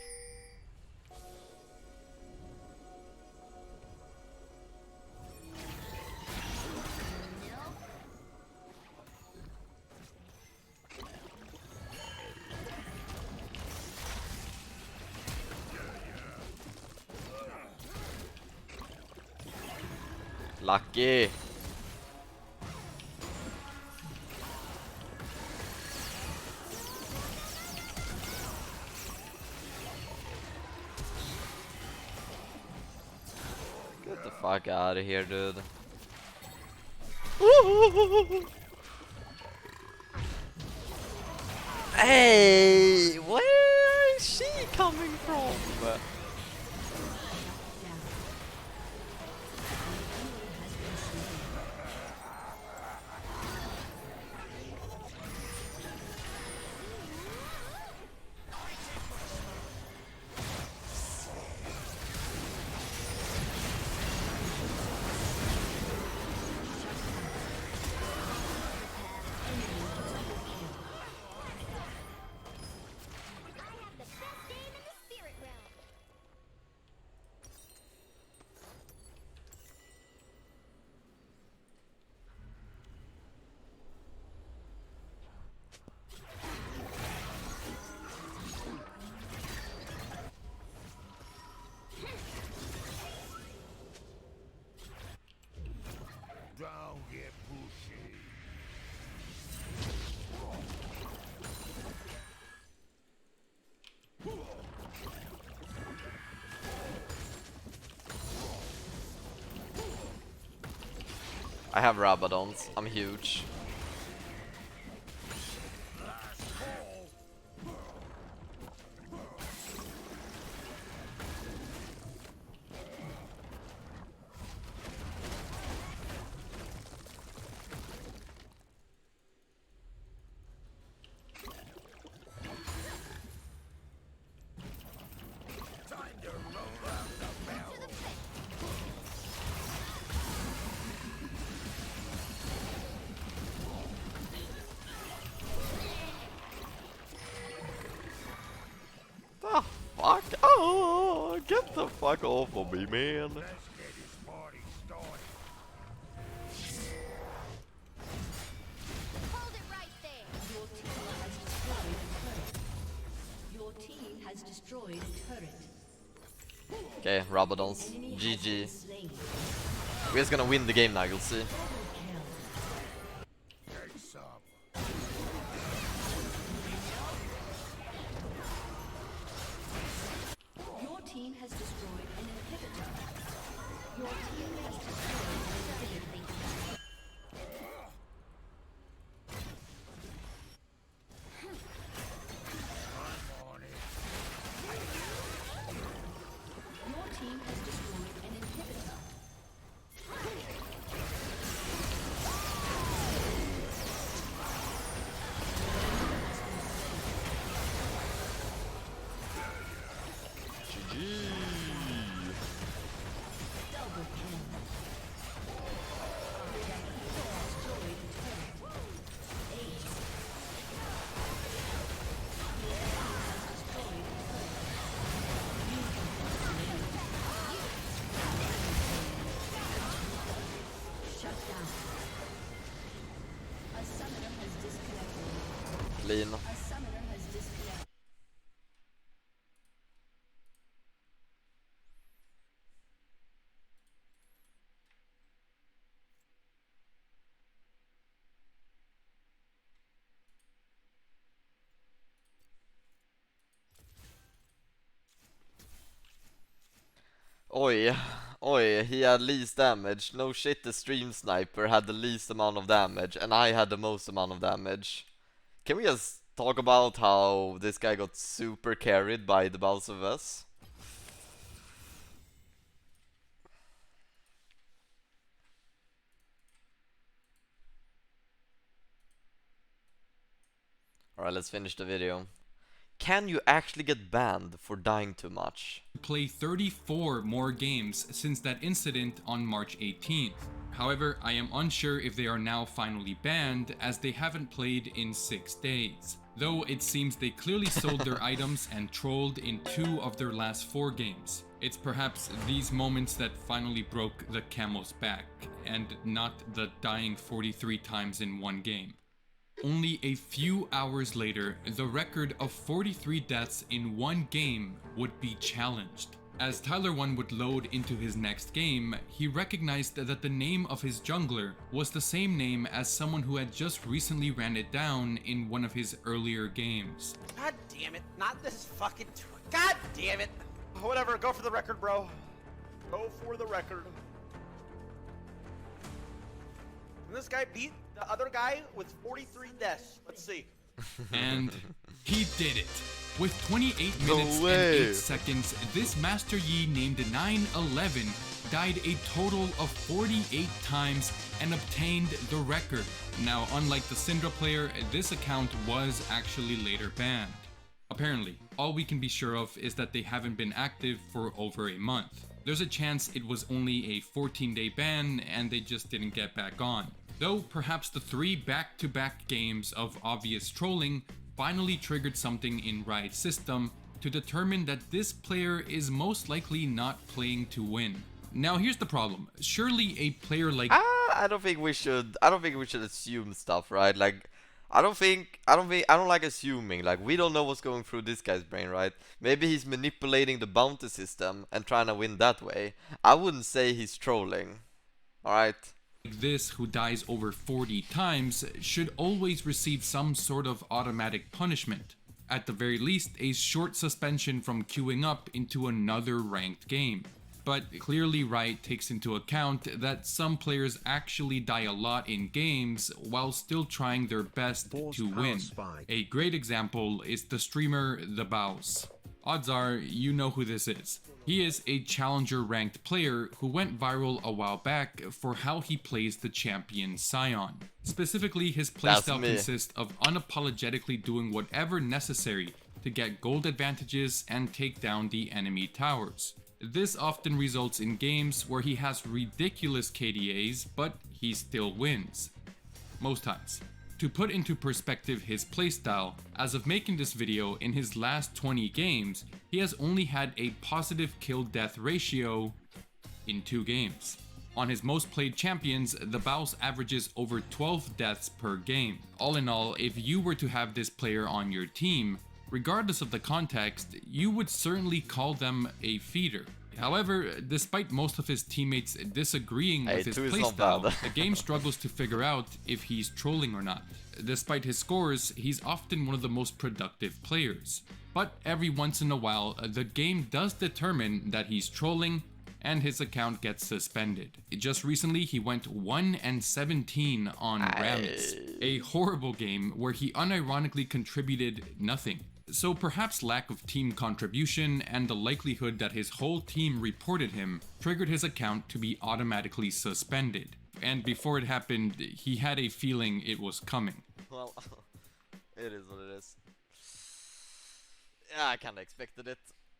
Lucky. fuck out of here, dude. Hey, where is she coming from? Don't get pushy. I have Rabadons. I'm huge. Time to roll out the bell. The fuck? Oh, get the fuck off of me, man. Let's get this party started. Hold it right there. Your team has destroyed a turret. Okay, Rabadons. Enemy has GG. been slain. We're just gonna win the game now, you'll see. Take some. Your team has destroyed an inhibitor. Your team has destroyed an inhibitor. I'm on it. Your team has destroyed an inhibitor. Double kill. Destroyed a turret. Ace. Destroyed a turret. Shut down. A summoner has disconnected. Lean. A summoner has disconnected. Oi, oi, he had least damage. No shit, the stream sniper had the least amount of damage, and I had the most amount of damage. Can we just talk about how this guy got super carried by the Thebausffs? Alright, let's finish the video. Can you actually get banned for dying too much? Play 34 more games since that incident on March 18th. However, I am unsure if they are now finally banned, as they haven't played in 6 days. Though it seems they clearly sold their items and trolled in 2 of their last 4 games. It's perhaps these moments that finally broke the camel's back, and not the dying 43 times in one game. Only a few hours later, the record of 43 deaths in one game would be challenged. As Tyler 1 would load into his next game, he recognized that the name of his jungler was the same name as someone who had just recently ran it down in one of his earlier games. God damn it. Not this fucking... God damn it. Whatever, go for the record, bro. Go for the record. And this guy beat the other guy with 43 deaths. Let's see. And he did it. With 28 No minutes and way. 8 seconds, this Master Yi named 911 died a total of 48 times and obtained the record. Now, unlike the Syndra player, this account was actually later banned. Apparently, all we can be sure of is that they haven't been active for over a month. There's a chance it was only a 14-day ban and they just didn't get back on. Though perhaps the 3 back-to-back games of obvious trolling finally triggered something in Riot's system to determine that this player is most likely not playing to win. Now here's the problem. Surely a player like I don't think we should assume stuff, right? Like I don't like assuming. Like we don't know what's going through this guy's brain, right? Maybe he's manipulating the bounty system and trying to win that way. I wouldn't say he's trolling. All right? this who dies over 40 times should always receive some sort of automatic punishment. At the very least, a short suspension from queuing up into another ranked game. But clearly Riot takes into account that some players actually die a lot in games while still trying their best to win. A great example is the streamer Thebausffs. Odds are you know who this is. He is a challenger ranked player who went viral a while back for how he plays the champion Scion. Specifically, his playstyle consists of unapologetically doing whatever necessary to get gold advantages and take down the enemy towers. This often results in games where he has ridiculous KDAs, but he still wins. Most times. To put into perspective his playstyle, as of making this video, in his last 20 games, he has only had a positive kill-death ratio in 2 games. On his most played champions, Thebausffs averages over 12 deaths per game. All in all, if you were to have this player on your team, regardless of the context, you would certainly call them a feeder. However, despite most of his teammates disagreeing with his playstyle, the game struggles to figure out if he's trolling or not. Despite his scores, he's often one of the most productive players. But every once in a while, the game does determine that he's trolling and his account gets suspended. Just recently, he went 1-17 on Rammus, a horrible game where he unironically contributed nothing. So perhaps lack of team contribution and the likelihood that his whole team reported him triggered his account to be automatically suspended. And before it happened, he had a feeling it was coming. Well, it is what it is. Yeah, I kinda expected it.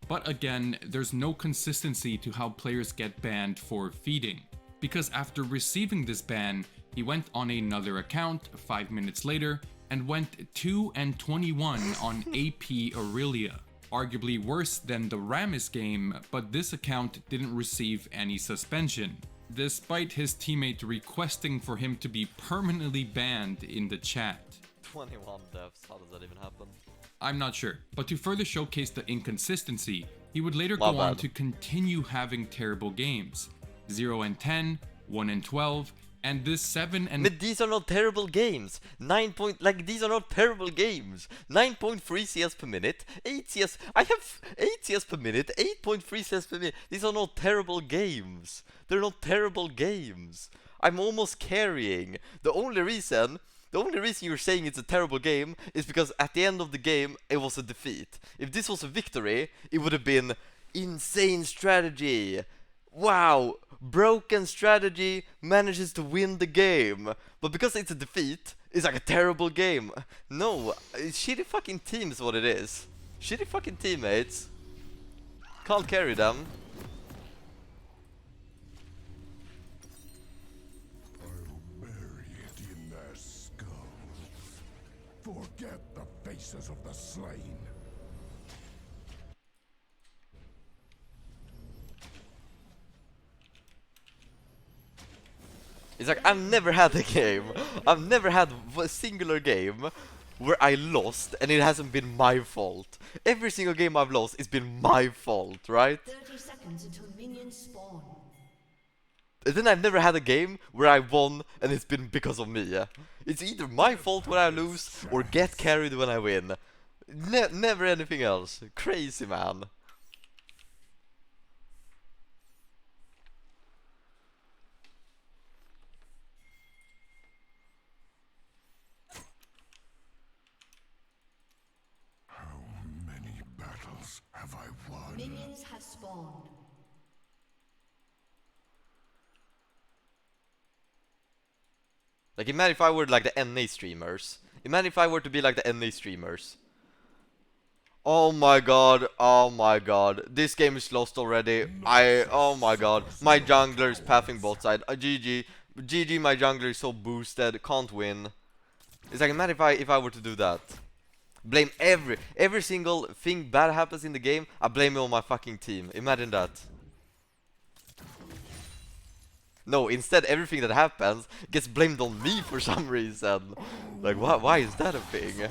But again, there's no consistency to how players get banned for feeding. Because after receiving this ban, he went on another account 5 minutes later and went 2-21 on AP Aurelia. Arguably worse than the Rammus game, but this account didn't receive any suspension, despite his teammate requesting for him to be permanently banned in the chat. 21 deaths, how does that even happen? I'm not sure, but to further showcase the inconsistency, he would later go on to continue having terrible games. 0-10, 1-12, and this 7 and... But these are not terrible games. These are not terrible games. 9.3 CS per minute, 8 CS... I have 8 CS per minute, 8.3 CS per minute. These are not terrible games. They're not terrible games. I'm almost carrying. The only reason you're saying it's a terrible game is because at the end of the game, it was a defeat. If this was a victory, it would have been insane strategy. Wow, broken strategy manages to win the game. But because it's a defeat, it's like a terrible game. No, shitty fucking team is what it is. Shitty fucking teammates. Can't carry them. I'll bury it in their skulls. Forget the faces of the slain. It's like I've never had a game. I've never had a singular game where I lost and it hasn't been my fault. Every single game I've lost, it's been my fault, right? 30 seconds until minions spawn. And then I've never had a game where I won and it's been because of me. It's either my fault when I lose or get carried when I win. Never anything else. Crazy, man. won. Minions have spawned. Like, imagine if I were like the NA streamers. Imagine if I were to be like the NA streamers. Oh my god, oh my god. This game is lost already. Oh my god. My jungler is pathing bot side. GG. GG, my jungler is so boosted. Can't win. It's like, imagine if I were to do that. Blame every single thing bad happens in the game, I blame it on my fucking team. Imagine that. No, instead everything that happens gets blamed on me for some reason. Like, why is that a thing?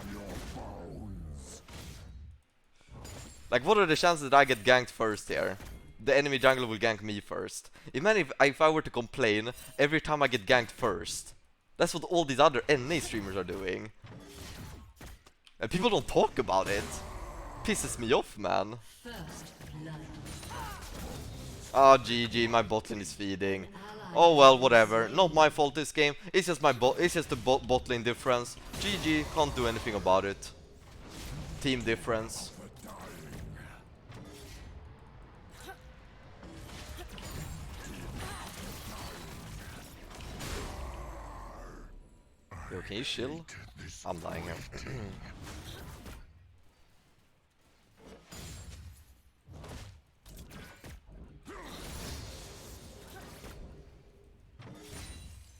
Like, what are the chances that I get ganked first here? The enemy jungler will gank me first. Imagine if I were to complain every time I get ganked first. That's what all these other NA streamers are doing. And people don't talk about it. Pisses me off, man. First blood. Ah, GG, my bot lane is feeding. Oh well, whatever. Not my fault this game. It's just it's just the bot lane difference. GG, can't do anything about it. Team difference. Yo, can you chill? I'm dying here.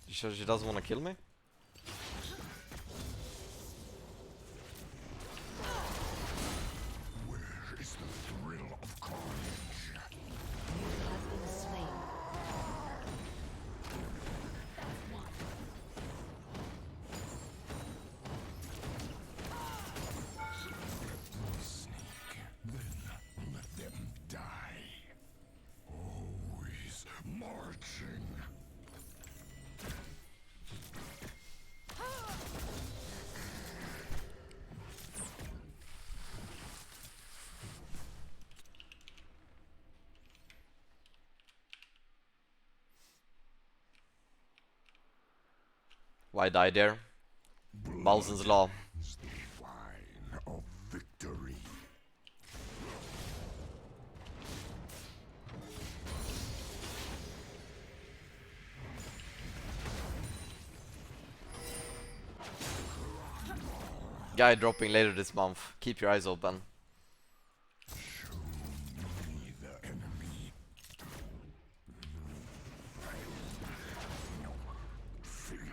You sure she doesn't want to kill me? Where is the thrill of carnage? You have been slain. Sneak, then let them die. Always marching. Why die there? Bowsen's Law. Is the wine of victory. Guy dropping later this month. Keep your eyes open. Show me the enemy. Feeling.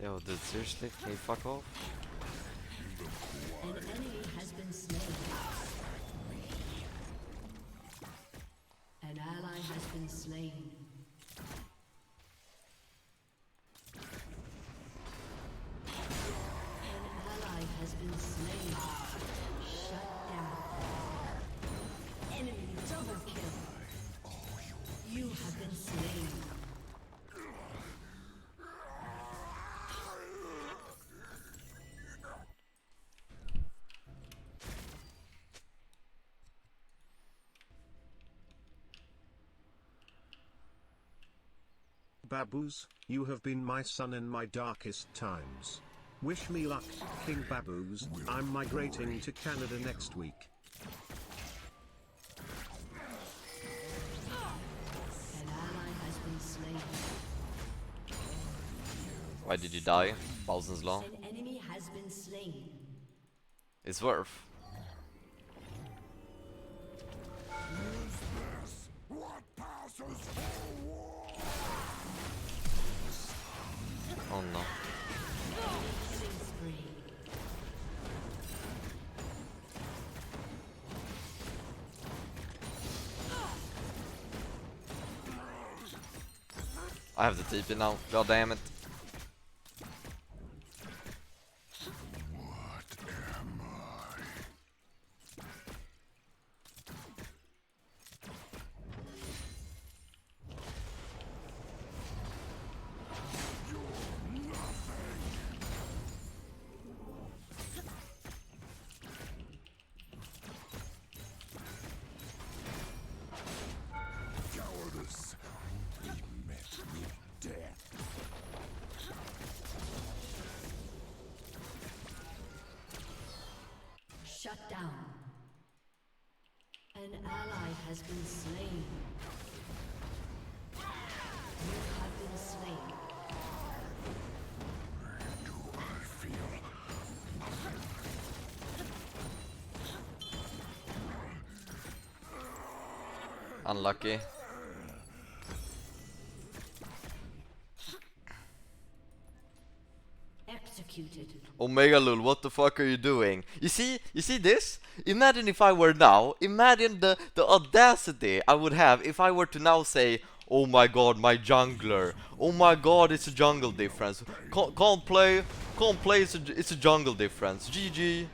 Yo, dude, seriously? Can you fuck off? An enemy has been slain. An ally has been slain. An ally has been slain. Shut down. Enemy double kill. You have been slain. Baboos, you have been my son in my darkest times. Wish me luck, King Baboos. I'm migrating to Canada next week. An ally has been slain. Why did you die? Bowsen's Law. An enemy has been slain. It's worth. What passes for war? Oh no. Killing spree. I have the TP now. God damn it. What am I? down. An ally has been slain. You have been slain. Do I feel Unlucky. Executed. Omega Lul, what the fuck are you doing? You see this? Imagine if I were now, imagine the audacity I would have if I were to now say, oh my god, my jungler. Oh my god, it's a jungle difference. Can't play, it's a jungle difference. GG.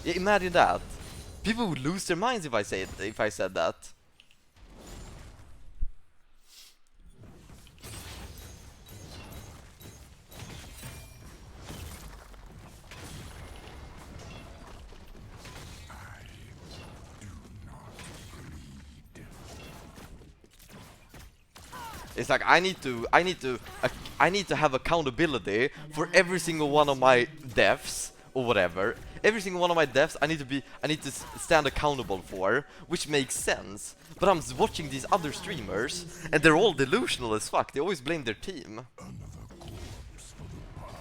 Yeah, imagine that. People would lose their minds if I said that. It's like I need to have accountability for every single one of my deaths or whatever. Every single one of my deaths I need to stand accountable for, which makes sense. But I'm watching these other streamers and they're all delusional as fuck. They always blame their team. another corpse for the pile?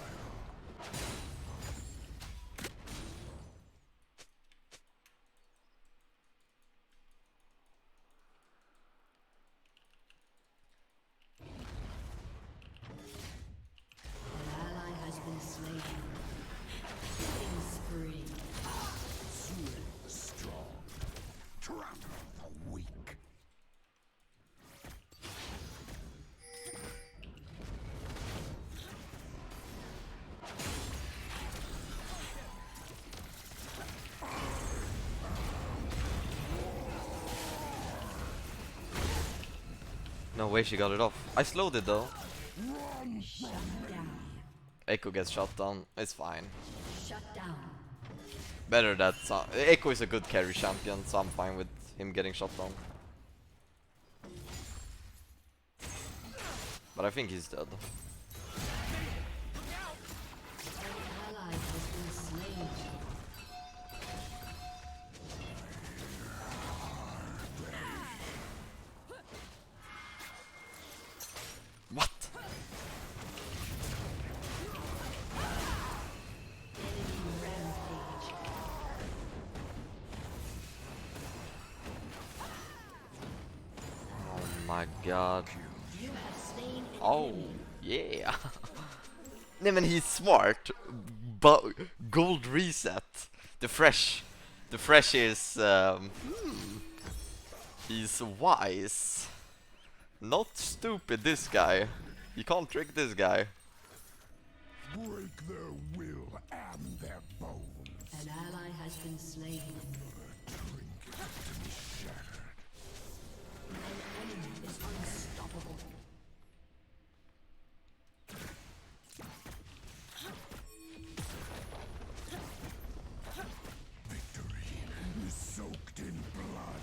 An ally has been slain. Killing spree. Slay the strong, trample the weak. No way she got it off. I slowed it though. Shut down. Echo gets shot down. It's fine. Shut down. Better that Echo is a good carry champion, so I'm fine with him getting shot down. But I think he's dead. An ally has been slain. What? Enemy rampage. Oh my god. You have slain an Oh, enemy. yeah. Nej men he's smart. But gold reset. The fresh is he's wise. Not stupid, this guy. You can't trick this guy. Break their will and their bones. An ally has been slain. Trinket to be shattered. An enemy is unstoppable. Victory is soaked in blood.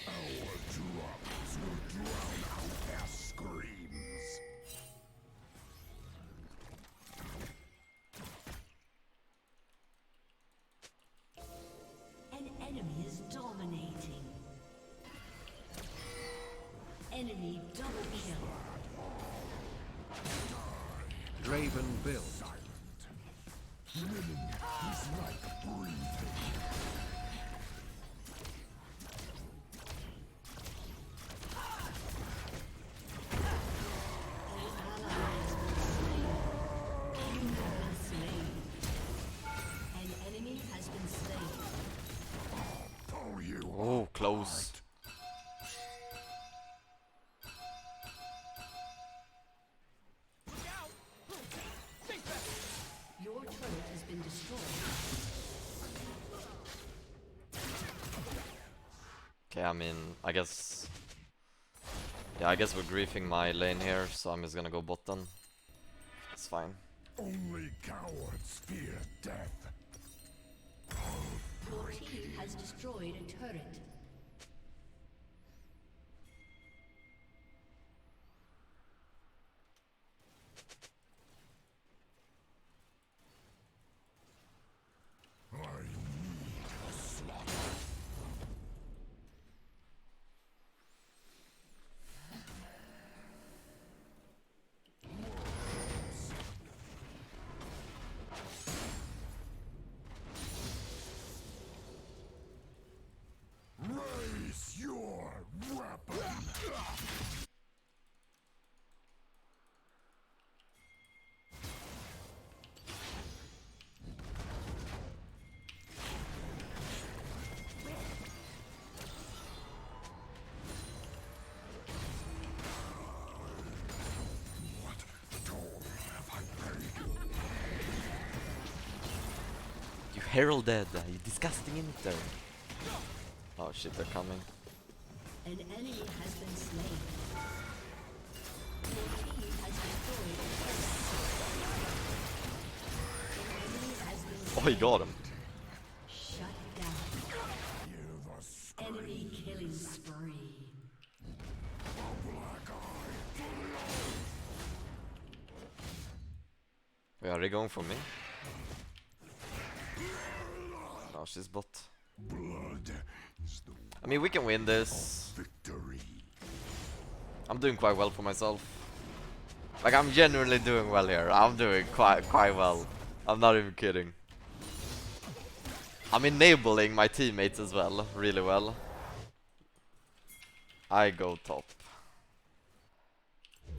Our drops will drown out their screams. An enemy is dominating. Enemy double kill. Draven build. Winning is like breathing. An ally has been slain. You have been slain. An enemy has been slain. Pull you Oh, close. Your turret has been destroyed. Okay, I mean, I guess... Yeah, I guess we're griefing my lane here, so I'm just gonna go bottom. It's fine. Only cowards fear death. Your team has destroyed a turret. I need a slaughter. Raise your weapon. What toll have I paid? You heralded, you disgusting intern. Oh shit, they're coming. An enemy has been slain. Your team has destroyed a turret. An enemy has been Oh, slain. he got him. Shut down. Hear the scream. Enemy killing spree. Black eye. Wait, are they going for me? Oh, she's bot. Blood is the I mean, we can win this. victory. I'm doing quite well for myself. Like, I'm genuinely doing well here. I'm doing quite well. I'm not even kidding. I'm enabling my teammates as well, really well. I go top.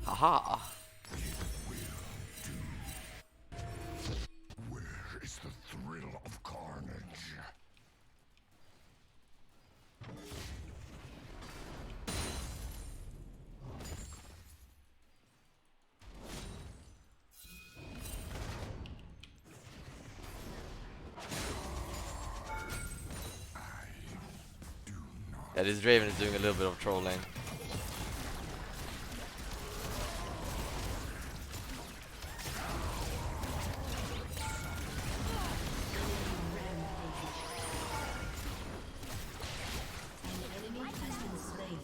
Haha. Where is the thrill of carnage? Yeah, this Draven is doing a little bit of trolling. An enemy has been slain.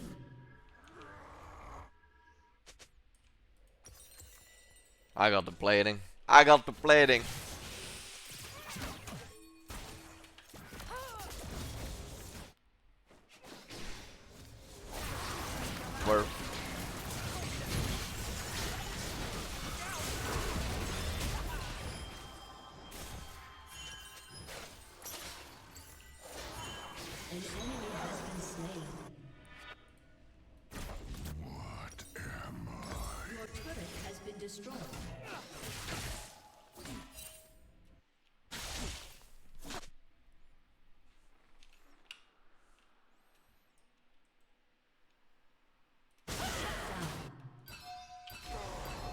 I got the plating. I got the plating. Where? An enemy has been slain. What am I? Your turret has been destroyed.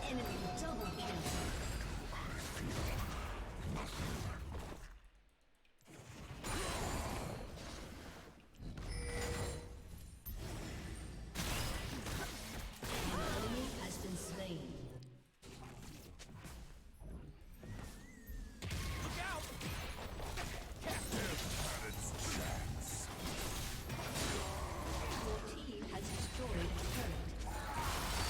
Enemy double kill. An enemy has been slain. Your team has destroyed a turret.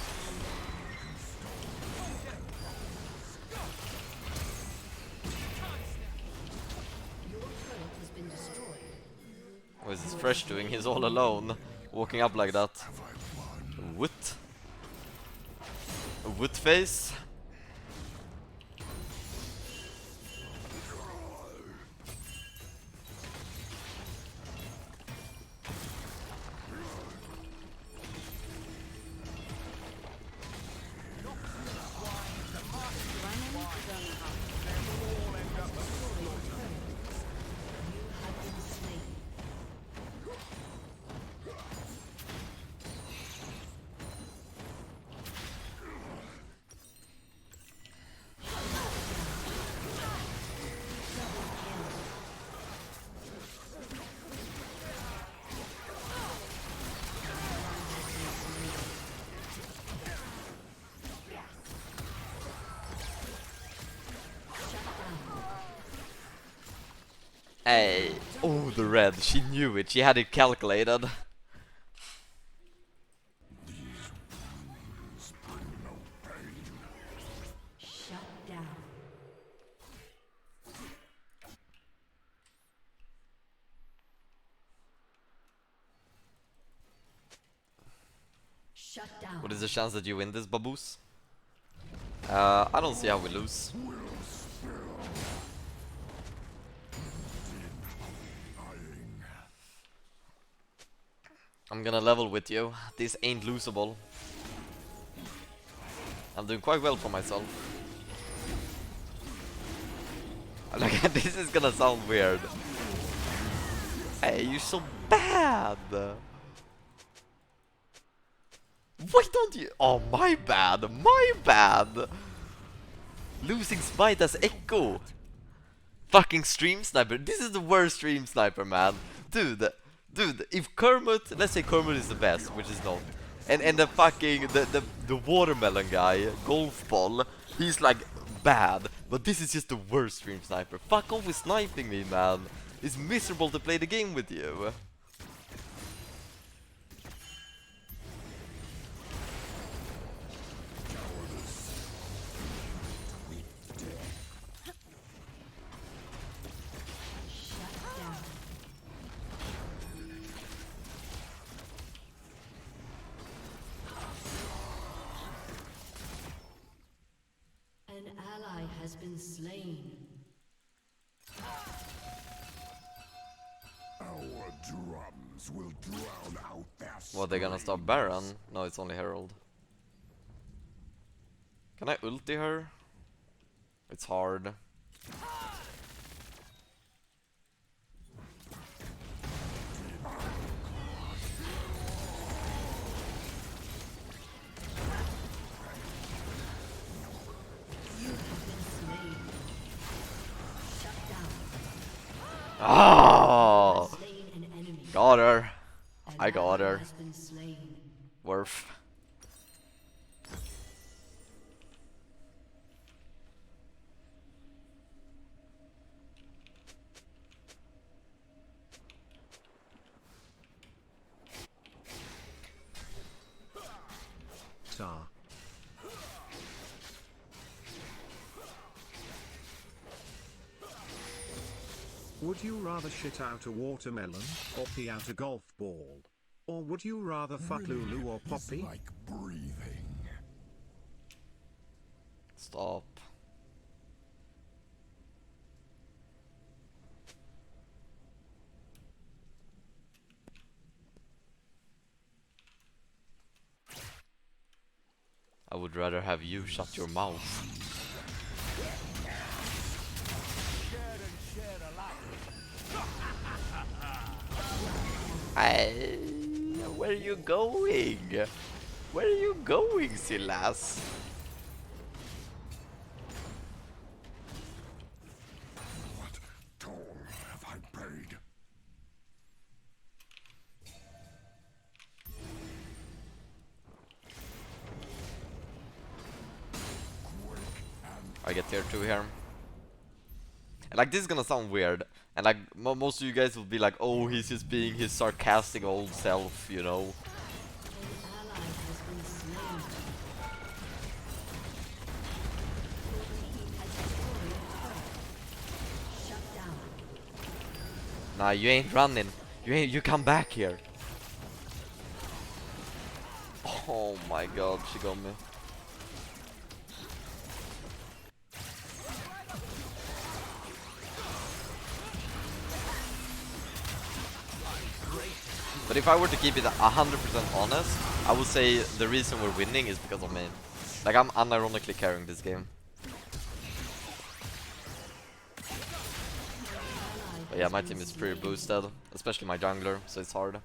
Your turret has been destroyed. What is this Fresh doing? He's all alone. Walking up like that. What? A wood face? You have been slain. Hey, oh, the red. She knew it. She had it calculated. Shut down. Shut down. What is the chance that you win this, Baboos? I don't see how we lose. I'm gonna level with you. This ain't losable. I'm doing quite well for myself. Like, this is gonna sound weird. Hey, you're so bad! Why don't you? Oh, my bad! My bad! Losing Smite as Echo! Fucking Stream Sniper. This is the worst Stream Sniper, man. Dude, if Kermit, let's say Kermit is the best, which is not, and the fucking, the watermelon guy, Golf Ball, he's like bad, but this is just the worst Stream Sniper. Fuck off with sniping me, man. It's miserable to play the game with you. An ally has been slain. Our drums will drown out their What, they're gonna stop Baron? No, it's only Herald. Can I ulti her? It's hard. Oh! Slain an enemy. Got her. An I got ally her. has been slain. Worth. Tar. Would you rather shit out a watermelon, or pee out a golf ball? Or would you rather fuck Lulu or It's Poppy? like breathing. Stop. I would rather have you shut your mouth. Hey, where are you going? Where are you going, Silas? What toll have I paid? I get tier 2 here. And like, this is gonna sound weird. And like, most of you guys will be like, oh, he's just being his sarcastic old self, you know. An ally has been slain. Your team has destroyed a turret. Shut down. Nah, you ain't running. You come back here. Oh my god, she got me. But if I were to keep it 100% honest, I would say the reason we're winning is because of me. Like, I'm unironically carrying this game. But yeah, my team is pretty boosted, especially my jungler, so it's hard.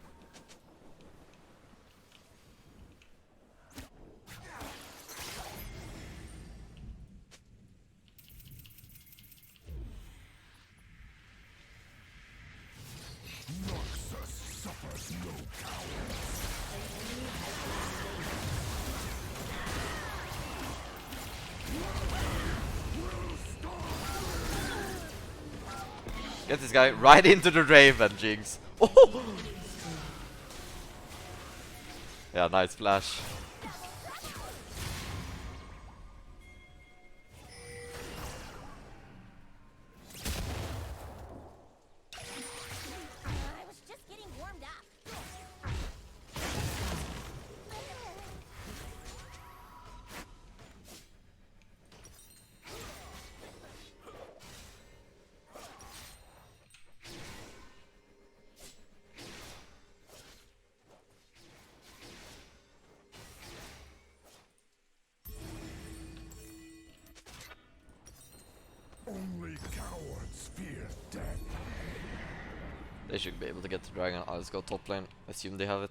Noxus suffers no cowards. Get this guy right into the Raven, Jinx. Oh! Yeah, nice flash. I was just getting warmed up. Only cowards fear death. They should be able to get the dragon. I'll just go top lane. Assume they have it.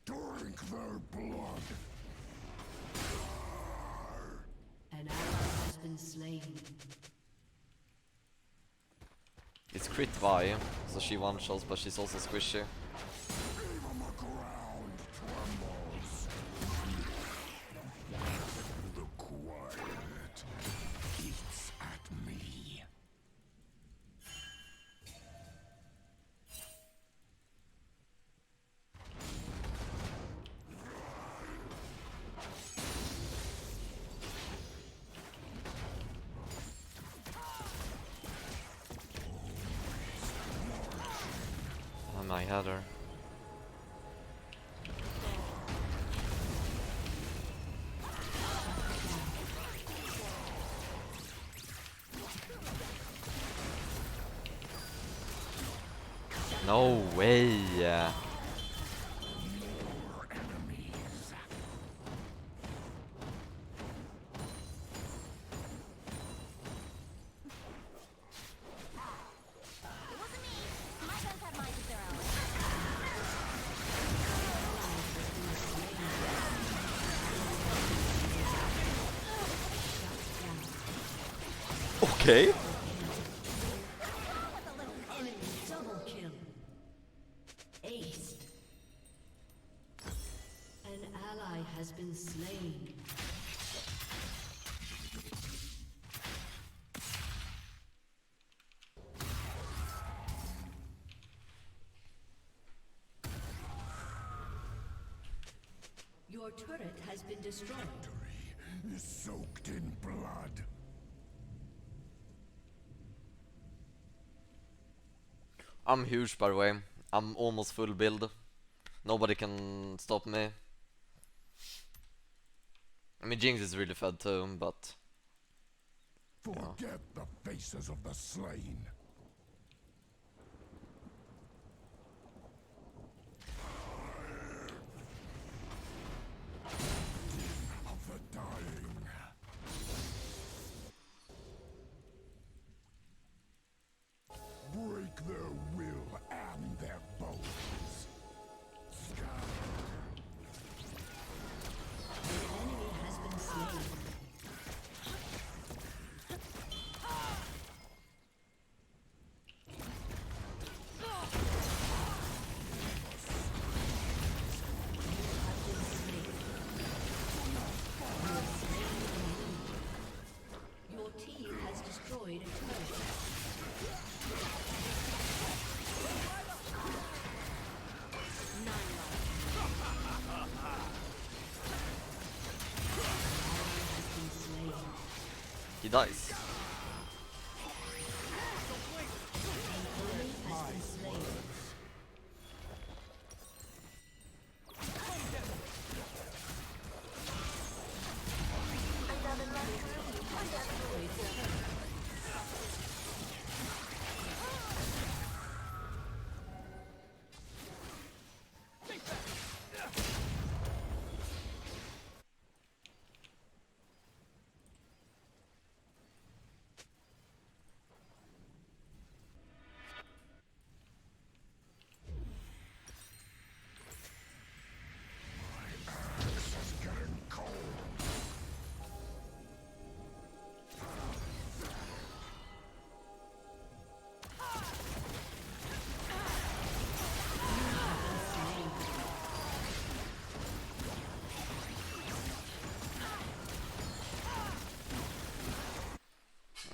Drink their blood. An ally has been slain. It's crit Vi, so she one-shots, but she's also squishy. Even the ground trembles. The quiet eats at me. And I had her. No way! It wasn't me. My guns have minds of their own. Okay! Enemy double kill. Aced. An ally has been slain. Your turret has been destroyed. Is soaked in blood. I'm huge, by the way. I'm almost full build. Nobody can stop me. I mean, Jinx is really fed too, but... Forget the faces of the slain. Of the dying. Break their will and their bones. An enemy has been slain. Your team has destroyed a turret. He dies.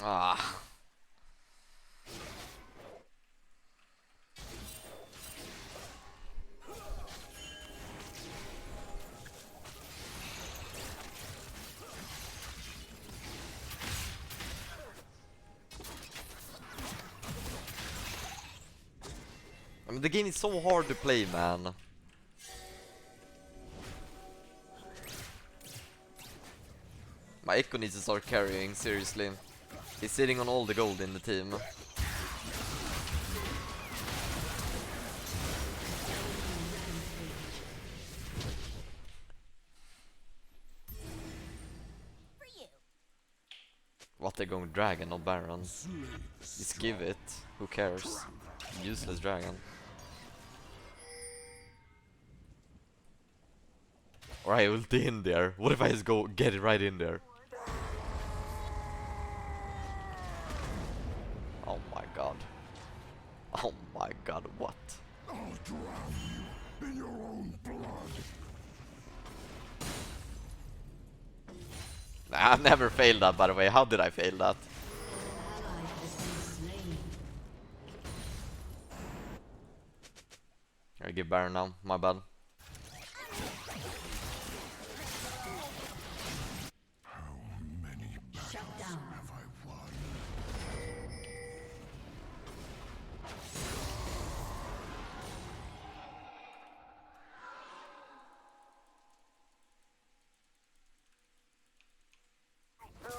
Ah. I mean, the game is so hard to play, man. My Echo needs to start carrying, seriously. He's sitting on all the gold in the team. What, they're going dragon, not baron? Just give it. Who cares? Useless dragon. Or I ulti in there. What if I just go get it right in there? Oh my god. Oh my god, what? I'll drown you in your own blood. Nah, I've never failed that, by the way. How did I fail that? Ally has been slain. I give baron now. My bad. How many Shut battles down. have I won?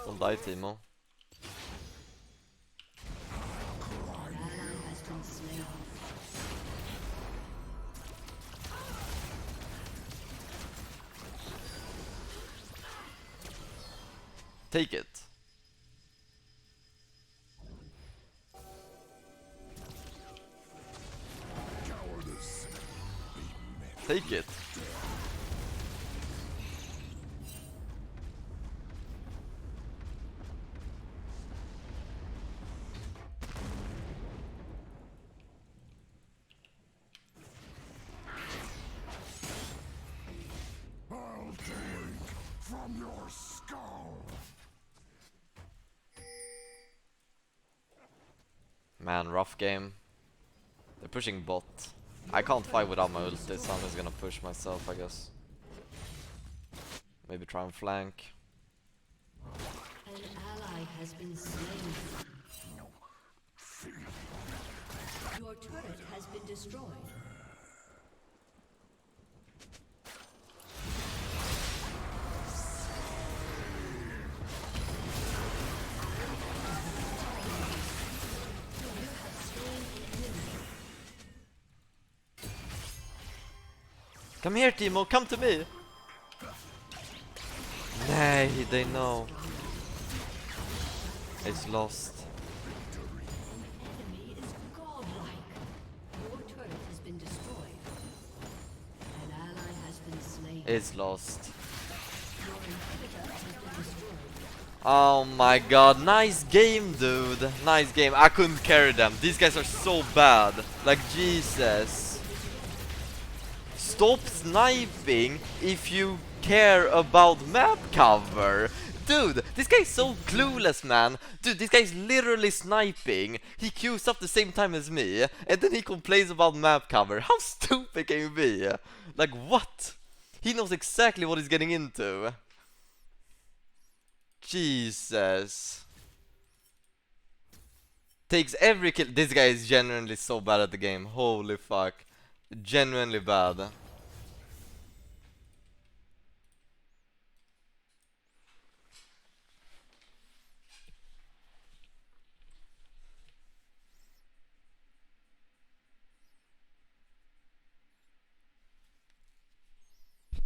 Don't die, Timo. Ally has been slain. Take it. Cowardice. Be met. Take it. I'll drink from your skull. Man, rough game. They're pushing bot. I can't fight without my ulti, so I'm just gonna push myself, I guess. Maybe try and flank. An ally has been slain. Your turret has been destroyed. Come here, Timo, come to me! Nay, they know. It's lost. Enemy is godlike. Your turret has been destroyed. An ally has been slain. It's lost. Your inhibitor has been destroyed. Oh my god, nice game, dude. Nice game. I couldn't carry them. These guys are so bad. Like, Jesus. Stop sniping if you care about map cover. Dude, this guy's so clueless, man. Dude, this guy's literally sniping. He queues up the same time as me, and then he complains about map cover. How stupid can you be? Like, what? He knows exactly what he's getting into. Jesus. Takes every kill. This guy is genuinely so bad at the game. Holy fuck. Genuinely bad.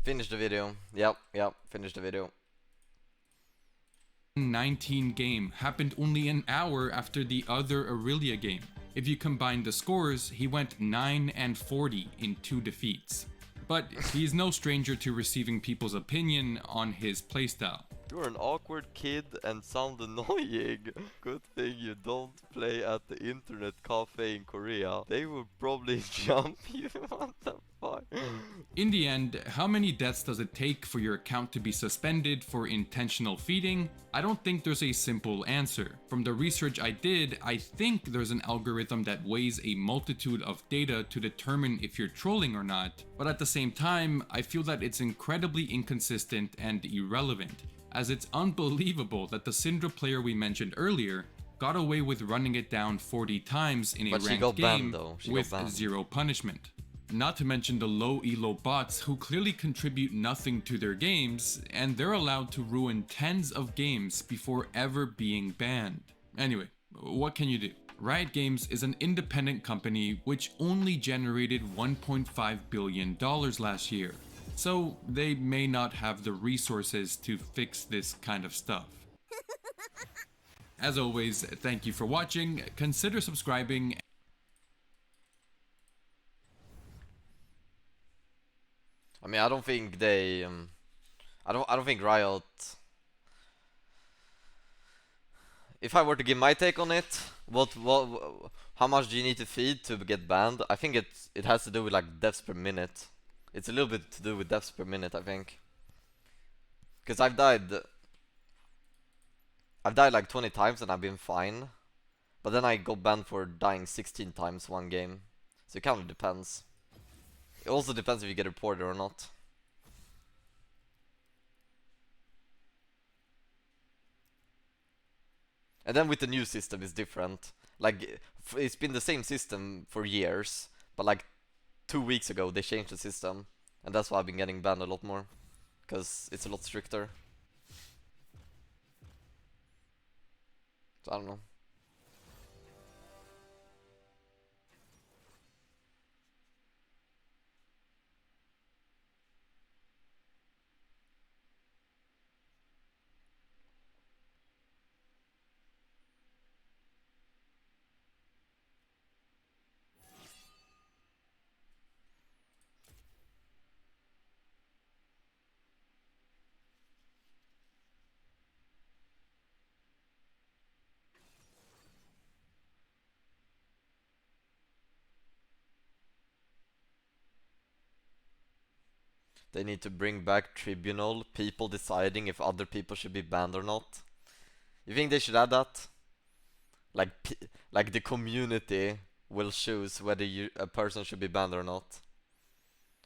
Finish the video. Yep, finish the video. 19 game happened only an hour after the other Aurelia game. If you combine the scores, he went 9 and 40 in 2 defeats. But he is no stranger to receiving people's opinion on his playstyle. You're an awkward kid and sound annoying. Good thing you don't play at the internet cafe in Korea. They would probably jump you. What the fuck? In the end, how many deaths does it take for your account to be suspended for intentional feeding? I don't think there's a simple answer. From the research I did, I think there's an algorithm that weighs a multitude of data to determine if you're trolling or not, but at the same time, I feel that it's incredibly inconsistent and irrelevant, as it's unbelievable that the Syndra player we mentioned earlier got away with running it down 40 times in a But she ranked got banned game though. She with got banned. zero punishment. Not to mention the low elo bots who clearly contribute nothing to their games, and they're allowed to ruin tens of games before ever being banned. Anyway, what can you do? Riot Games is an independent company which only generated $1.5 billion last year, so they may not have the resources to fix this kind of stuff. As always, thank you for watching, consider subscribing. I mean, I don't think they. I don't think Riot. If I were to give my take on it, how much do you need to feed to get banned? I think it has to do with like deaths per minute. It's a little bit to do with deaths per minute, I think. Because I've died like 20 times and I've been fine. But then I got banned for dying 16 times one game. So it kind of depends. It also depends if you get reported or not. And then with the new system it's different. Like it's been the same system for years, but like 2 weeks ago they changed the system, and that's why I've been getting banned a lot more, because it's a lot stricter. So I don't know. They need to bring back tribunal, people deciding if other people should be banned or not. You think they should add that? Like the community will choose whether a person should be banned or not.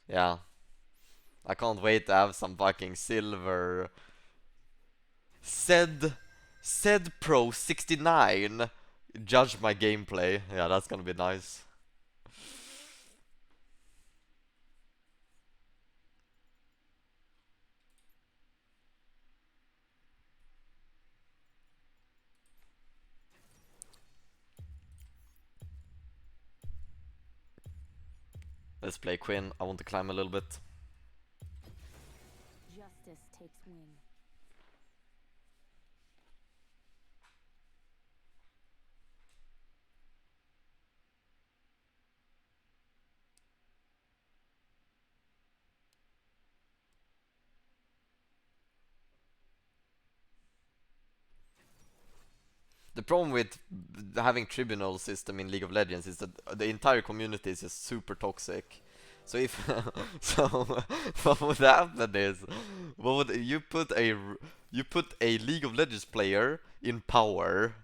Yeah. I can't wait to have some fucking silver said Pro 69 judge my gameplay. Yeah, that's gonna be nice. Let's play Quinn. I want to climb a little bit. Justice takes wing. The problem with having tribunal system in League of Legends is that the entire community is just super toxic. So if so, what would happen is, what would you put a League of Legends player in power?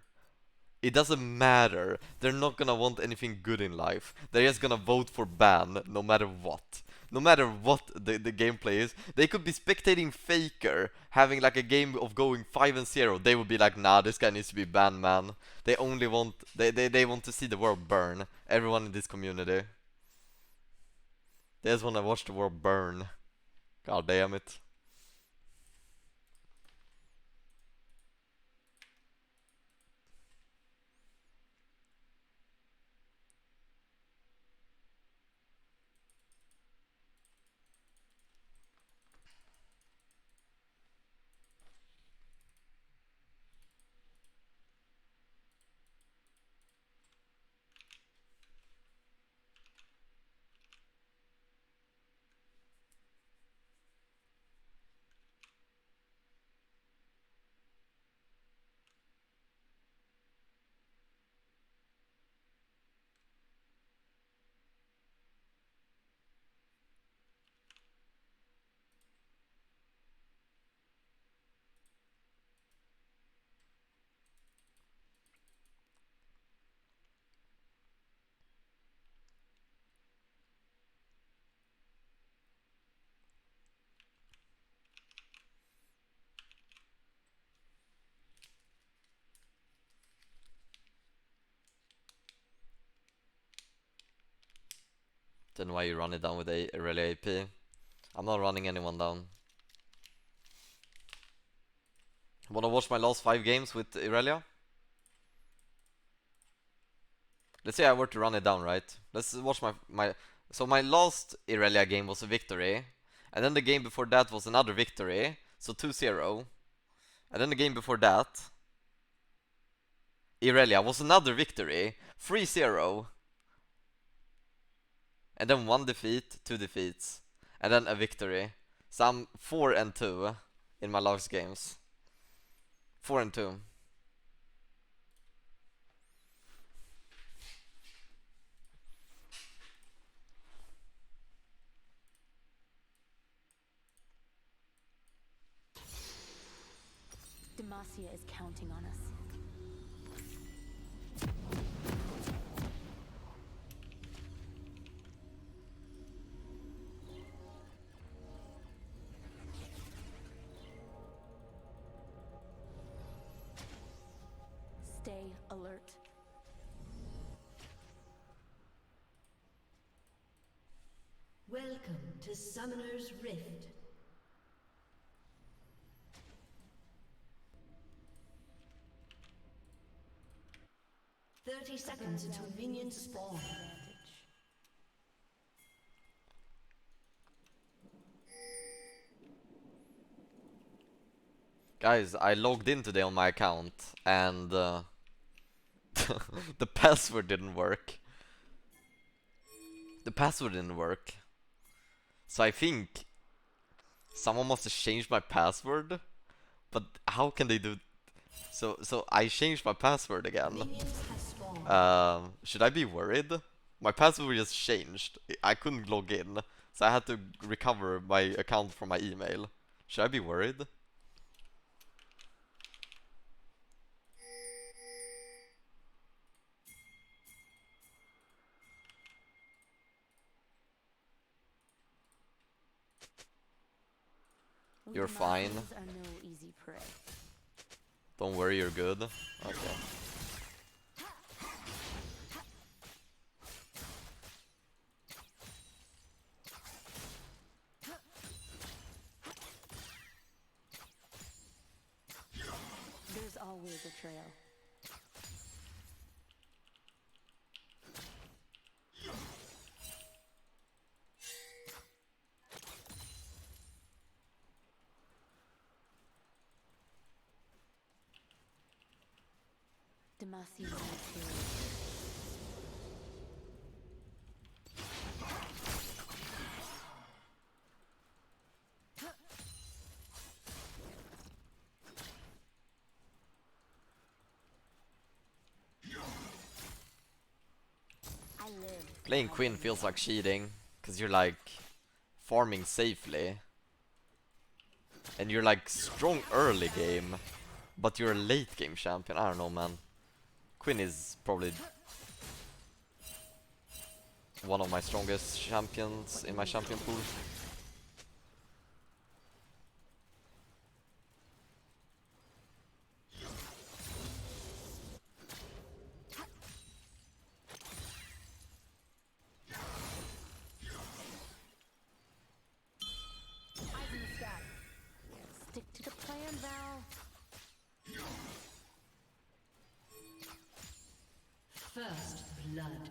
It doesn't matter. They're not gonna want anything good in life. They're just gonna vote for ban no matter what. No matter what the gameplay is. They could be spectating Faker having like a game of going 5-0. They would be like, nah, this guy needs to be banned, man. They only want they want to see the world burn. Everyone in this community. They just wanna watch the world burn. God damn it. Then why you run it down with a Irelia AP? I'm not running anyone down. Wanna watch my last 5 games with Irelia? Let's say I were to run it down, right? Let's watch so my last Irelia game was a victory, and then the game before that was another victory, so 2-0. And then the game before that, Irelia was another victory, 3-0. And then 1 defeat, 2 defeats, and then a victory. So I'm 4-2 in my last games. 4-2. Demacia is counting on us. Stay alert. Welcome to Summoner's Rift. "30 seconds until minions spawn." Guys, I logged in today on my account, and the password didn't work. The password didn't work. So I think someone must have changed my password. But how can they do? So I changed my password again. Minions have spawned. Should I be worried? My password just changed. I couldn't log in, so I had to recover my account from my email. Should I be worried? You're fine. Demacians are no easy prey. Don't worry, you're good. Okay. There's always a trail. Demacia's material. I live. Playing Quinn feels like cheating, cause you're like farming safely, and you're like strong early game, but you're a late game champion. I don't know, man. Quinn is probably one of my strongest champions in my champion pool. Eyes in the sky. Stick to the plan, Val. First blood.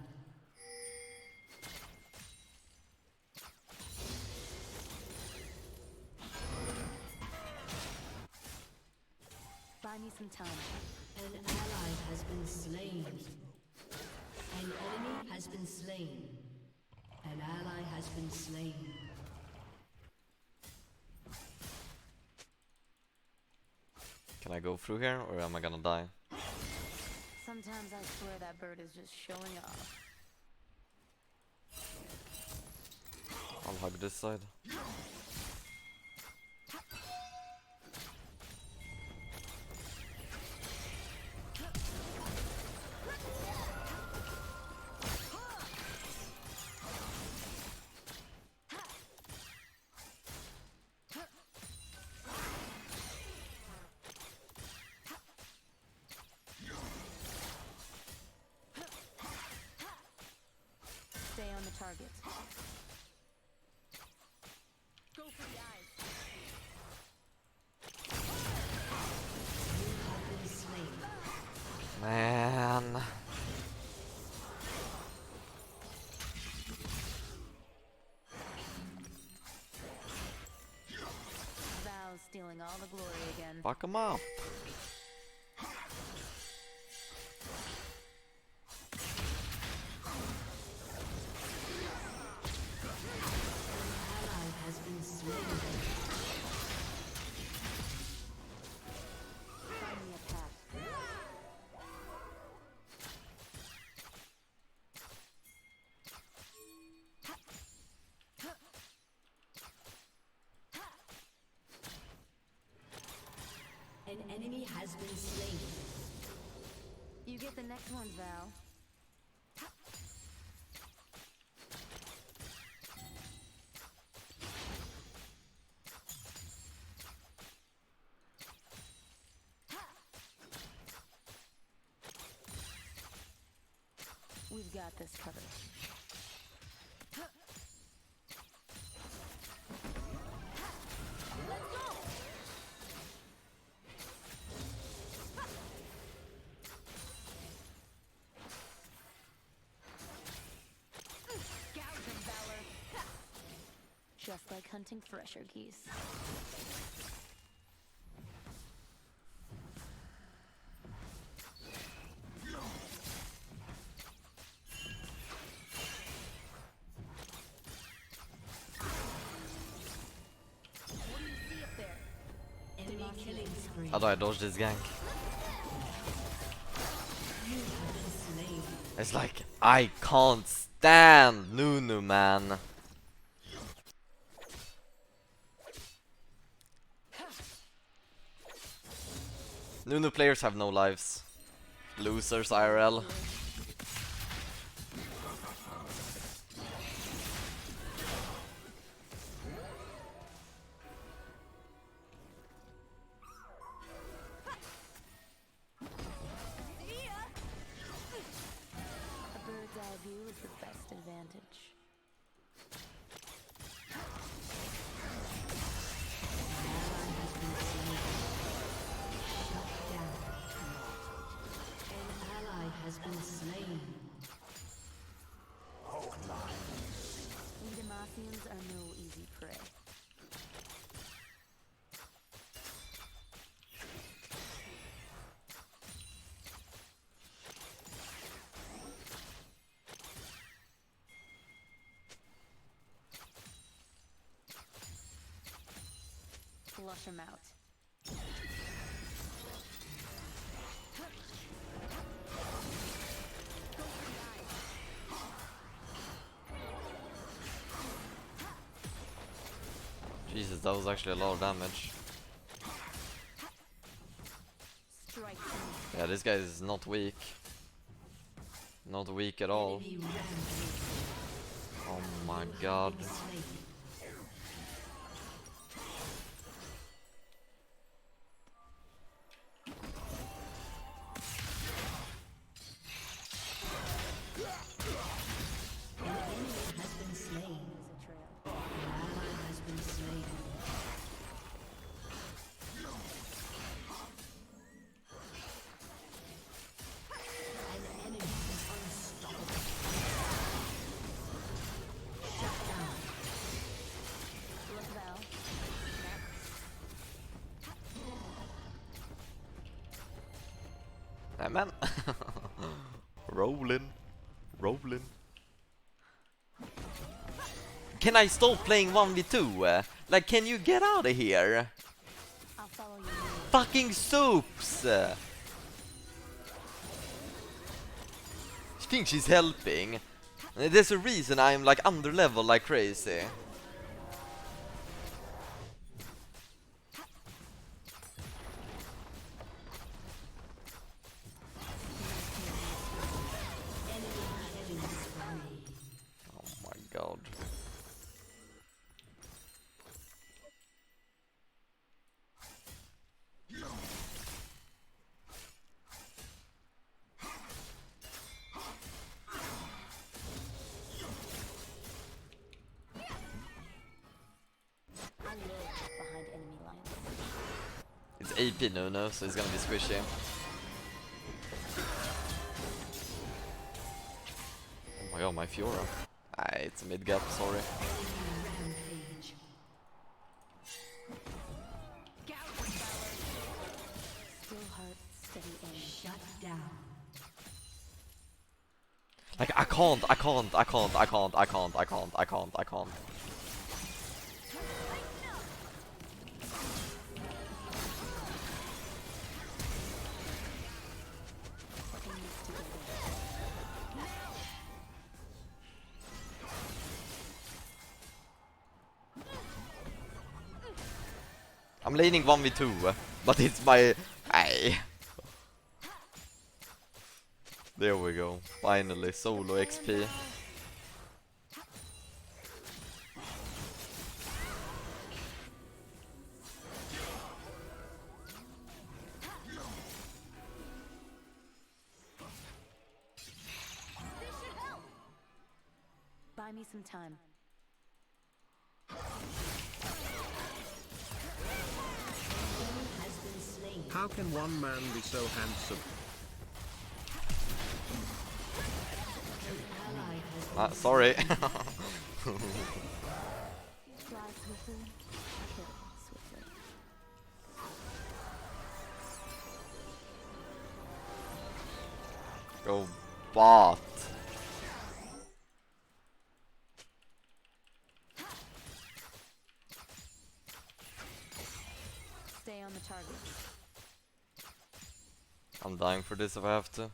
Buy me some time. An ally has been slain. An enemy has been slain. An ally has been slain. Can I go through here, or am I gonna die? Sometimes I swear that bird is just showing off. I'll hug this side. Stay on the target. Go for the eyes. Been slain. Man. Val's stealing all the glory again. Fuck him up. Ally has been slain. Find me a path. An enemy has been slain. You get the next one, Val. We've got this covered. Gouge 'em, Valor. Just like hunting fresher geese. What do you see up there? Enemy killing spree. How do I dodge this gank? You have been slain. It's like, I can't stand Nunu, man. Nunu players have no lives. Losers, IRL. A bird's eye view is the best advantage. Ally has been slain. Shut down. An ally has been slain. We Demacians are no easy prey. Flush 'em out. Jesus, that was actually a lot of damage. Strike me. Yeah, this guy is not weak. Not weak at all. Enemy rampage. Oh my god. Been slain. An enemy has been slain. There's a trail. An ally has been slain. An enemy is unstoppable. Shut down. Look, Val. Hey, man. Rolling. Rolling. Can I stop playing 1v2? Like, can you get out of here? I'll follow you. Fucking soups! She thinks she's helping. There's a reason I'm like under level like crazy. Oh my god. AP Nuno, so it's gonna be squishy. Oh my god, my Fiora. It's a mid gap, sorry. Rampage. Still heart, steady aim. Shut down. Like, I can't. I'm laning 1v2, but it's my... Aye. There we go. Finally, solo XP. Buy me some time. Has been slain. How can one man be so handsome? Ally has been Sorry. Fly swiftly, kill swiftly. Go bot. Stay on the target. I'm dying for this if I have to.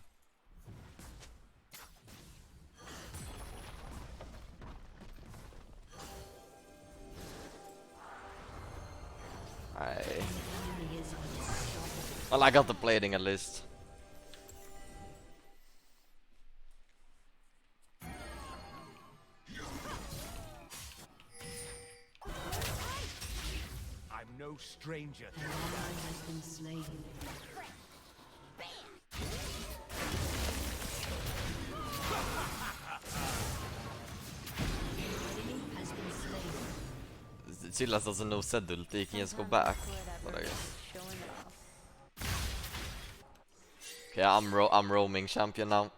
Well, I got the plating at least. I'm no stranger. An ally has been slain. Enemy has been slain. Silas doesn't know Zed ult, he can just go back. But I guess. Showing off. Okay, I'm roaming champion now.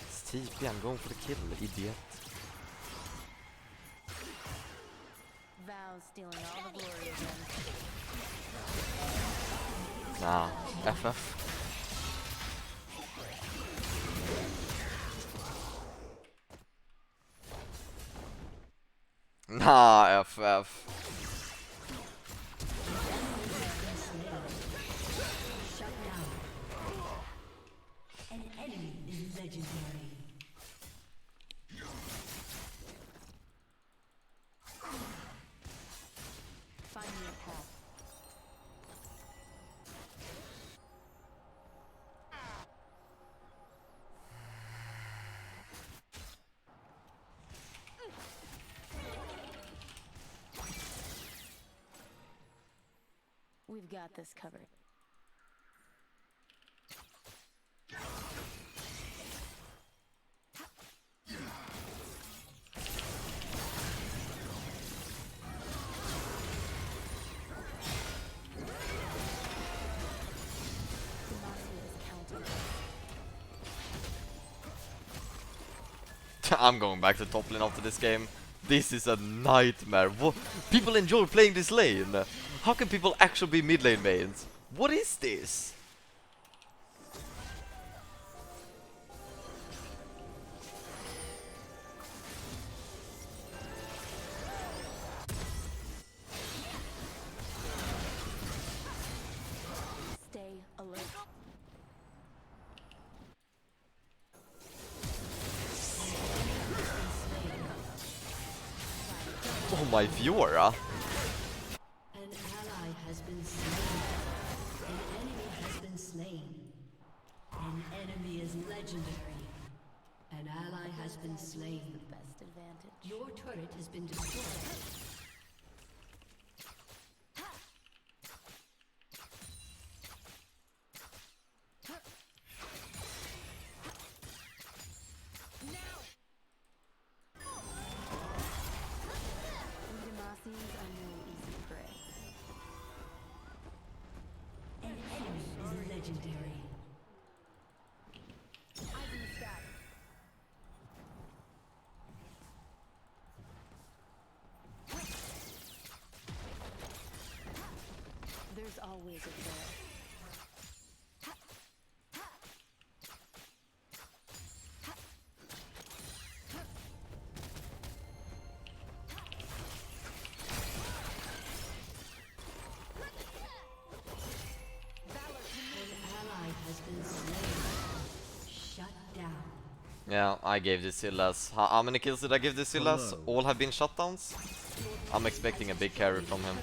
It's TP, I'm going for the kill, idiot. Val stealing all the glory again. Nah, FF. Nah, FF. Shut down. An enemy is legendary. Find me a path. We've got this covered. Demacia is counting. I'm going back to top lane after this game. This is a nightmare. People enjoy playing this lane. How can people actually be mid lane mains? What is this? Stay alert. Oh my Fiora. An ally has been slain. An enemy has been slain. An enemy is legendary. An ally has been slain. Best advantage. Your turret has been destroyed. always a joy. Yeah, I gave this Silas. How many kills did I give this Silas? Hello. All have been shutdowns? I'm expecting a big carry from him.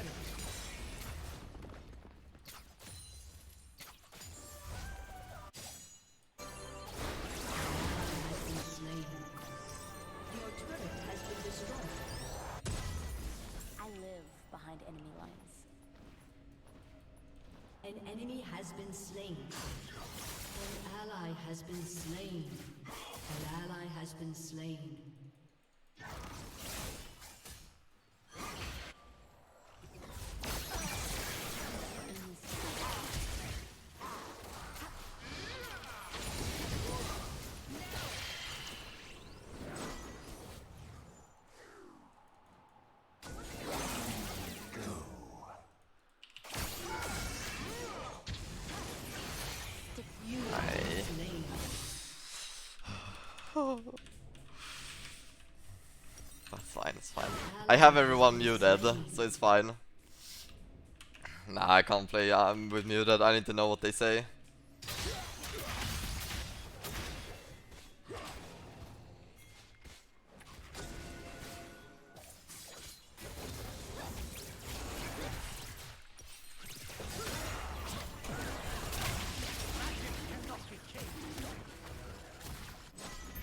I live behind enemy lines. An enemy has been slain. An ally has been slain. An ally has been slain. That's fine, it's fine. I have everyone muted, so it's fine. Nah, I can't play. I'm with muted. I need to know what they say.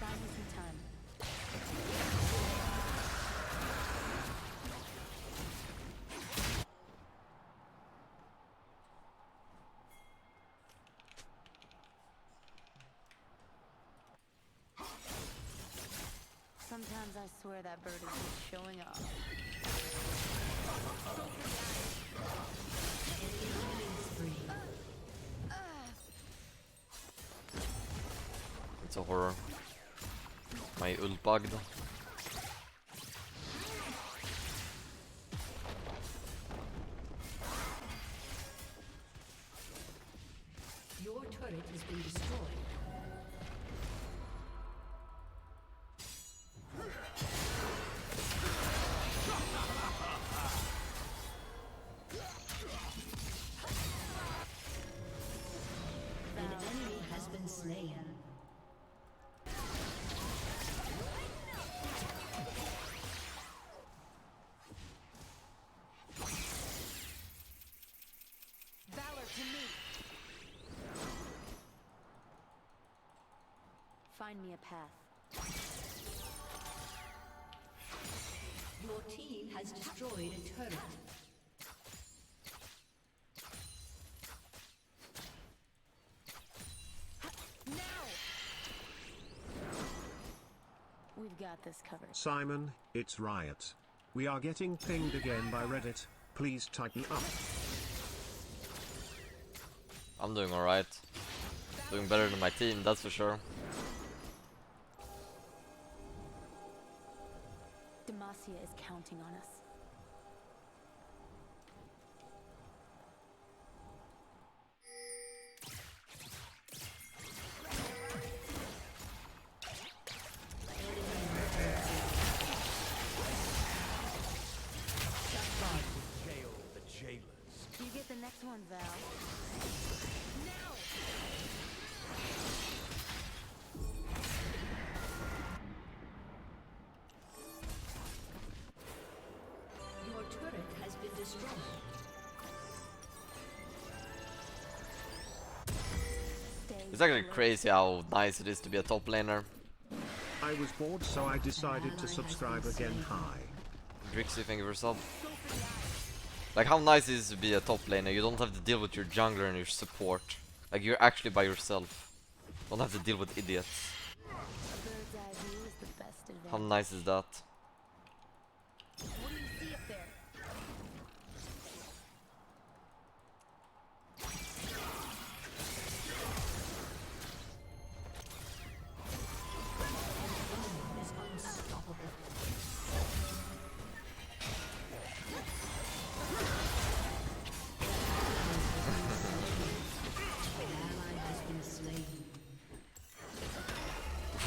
Buy me some time. Sometimes I swear that bird is just showing off. It's a horror. My ult bugged. Your turret has been destroyed. An enemy has been slain. Valor to me. Find me a path. Your team has destroyed a turret. Now! We've got this covered. Simon, it's Riot. We are getting pinged again by Reddit. Please tighten up. I'm doing alright. Doing better than my team, that's for sure. Demacia is counting on us. You get the next one, Val. Now! Your turret has been destroyed. Stay It's actually close. crazy how nice it is to be a top laner. I was bored, so I decided to subscribe again. Hi. Drixie, thank you for sub. Like, how nice it is to be a top laner. You don't have to deal with your jungler and your support. Like, you're actually by yourself. Don't have to deal with idiots. A bird's eye view is the best advantage. How nice is that? What do you see up there? Is unstoppable.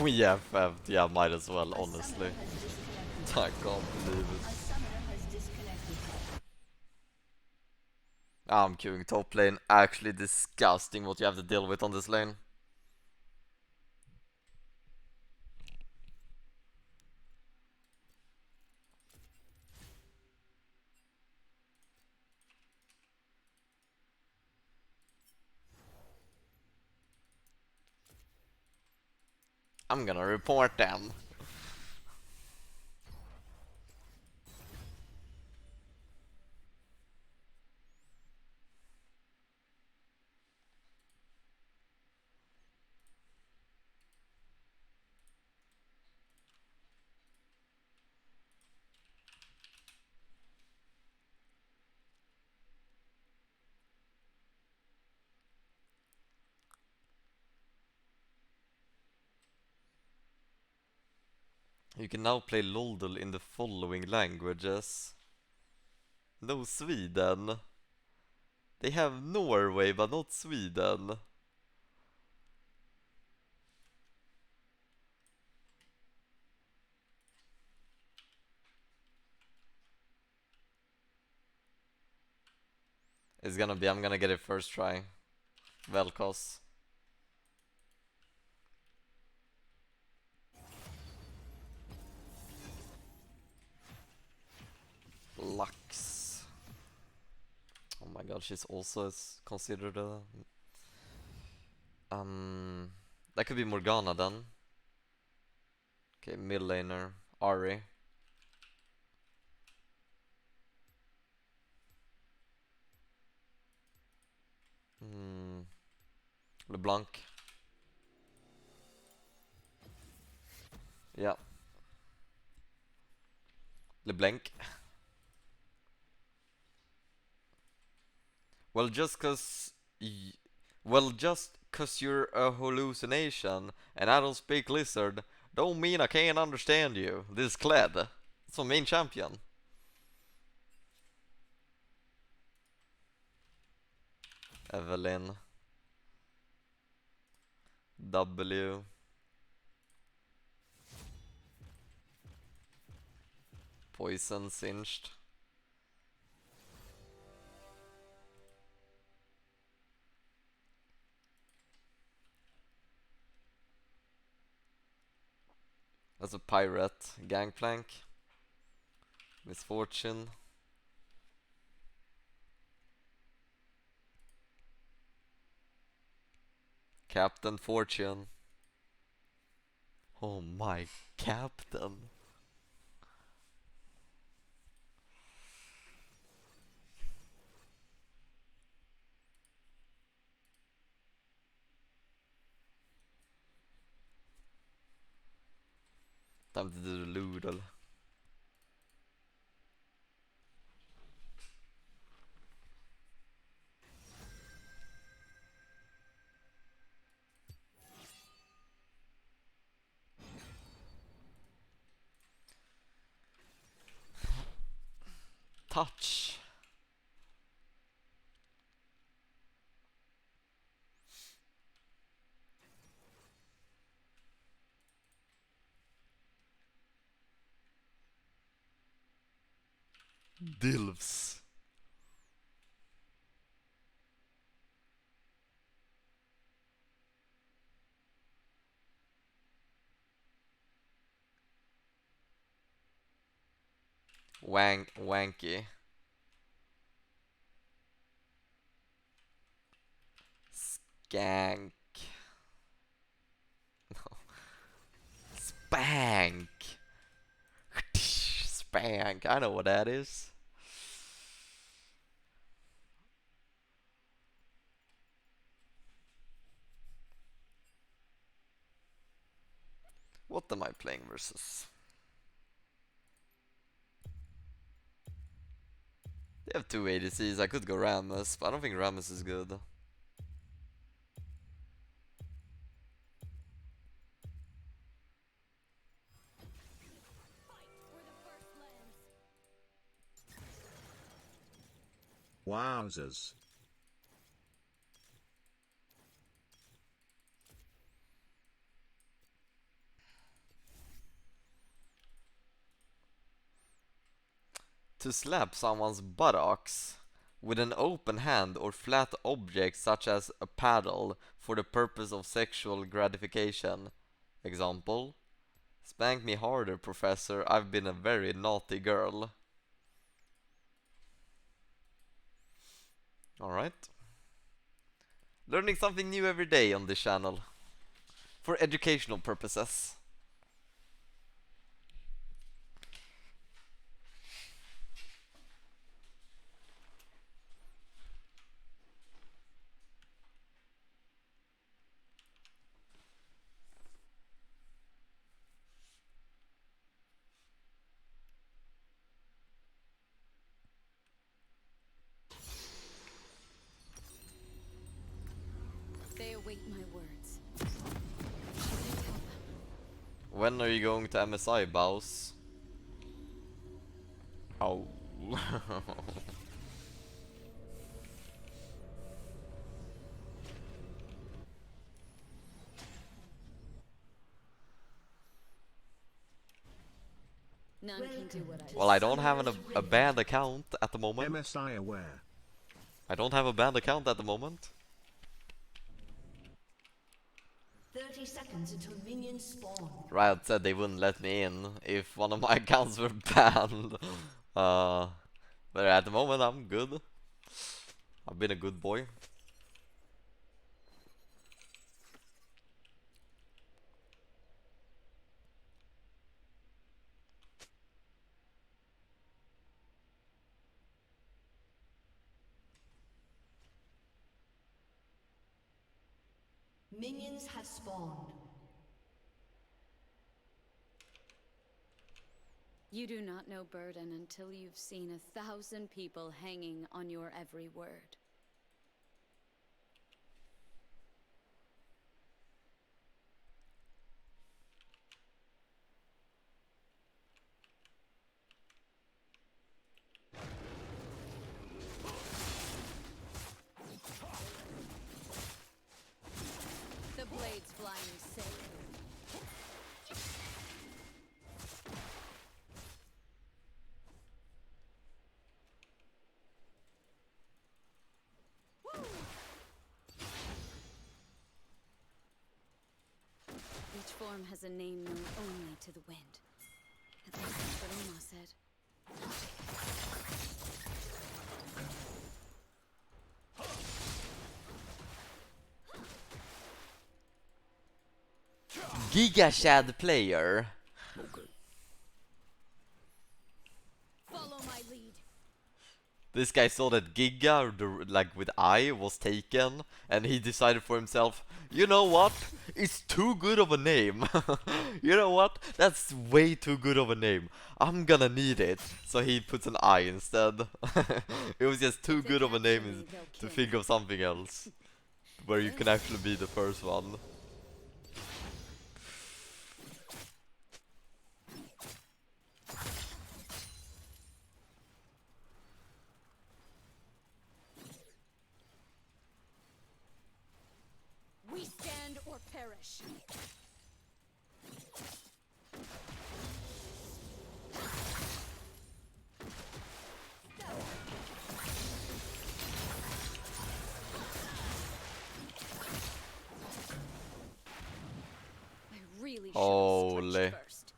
We FF'd, yeah, might as well, A honestly. summoner has disconnected. I can't believe A it. summoner has disconnected. I'm queuing top lane. Actually disgusting what you have to deal with on this lane. I'm gonna report them. You can now play Loldel in the following languages. No Sweden. They have Norway but not Sweden. It's gonna be, I'm gonna get it first try. Velkos. Lux. Oh my god, she's also considered a... That could be Morgana then. Okay, mid laner. Ari. LeBlanc. Yeah. LeBlanc. Well, just cause... Well, just cause you're a hallucination and I don't speak lizard, don't mean I can't understand you. This is Kled. It's my main champion. Evelyn. W. Poison Singed. That's a pirate. Gangplank. Misfortune. Captain Fortune. Oh my captain. Time to do the Loodle. Touch. Dilfs. Wanky. Skank. Spank. Spank. I know what that is. What am I playing versus? They have two ADCs. I could go Rammus, but I don't think Rammus is good. Wowzers. To slap someone's buttocks with an open hand or flat object such as a paddle for the purpose of sexual gratification. Example: spank me harder, professor, I've been a very naughty girl. Alright. Learning something new every day on this channel. For educational purposes. They await my words. When are you going to MSI, Baus? Oh. None can do what I Well, I don't have a banned account at the moment. MSI aware. I don't have a banned account at the moment. 30 seconds until minions spawn. Riot said they wouldn't let me in if one of my accounts were banned. But at the moment I'm good. I've been a good boy. Minions have spawned. You do not know burden until you've seen 1,000 people hanging on your every word. The blades fly me safe. Each form has a name known only to the wind. At least that's what Uma said. Giga Shad player. Follow my lead. This guy saw that Giga, like with I, was taken, and he decided for himself, you know what? It's too good of a name. You know what? That's way too good of a name. I'm gonna need it. So he puts an I instead. It was just too good of a name to think of something else. Where you can actually be the first one. We stand or perish. I really should have Holy. stretched first.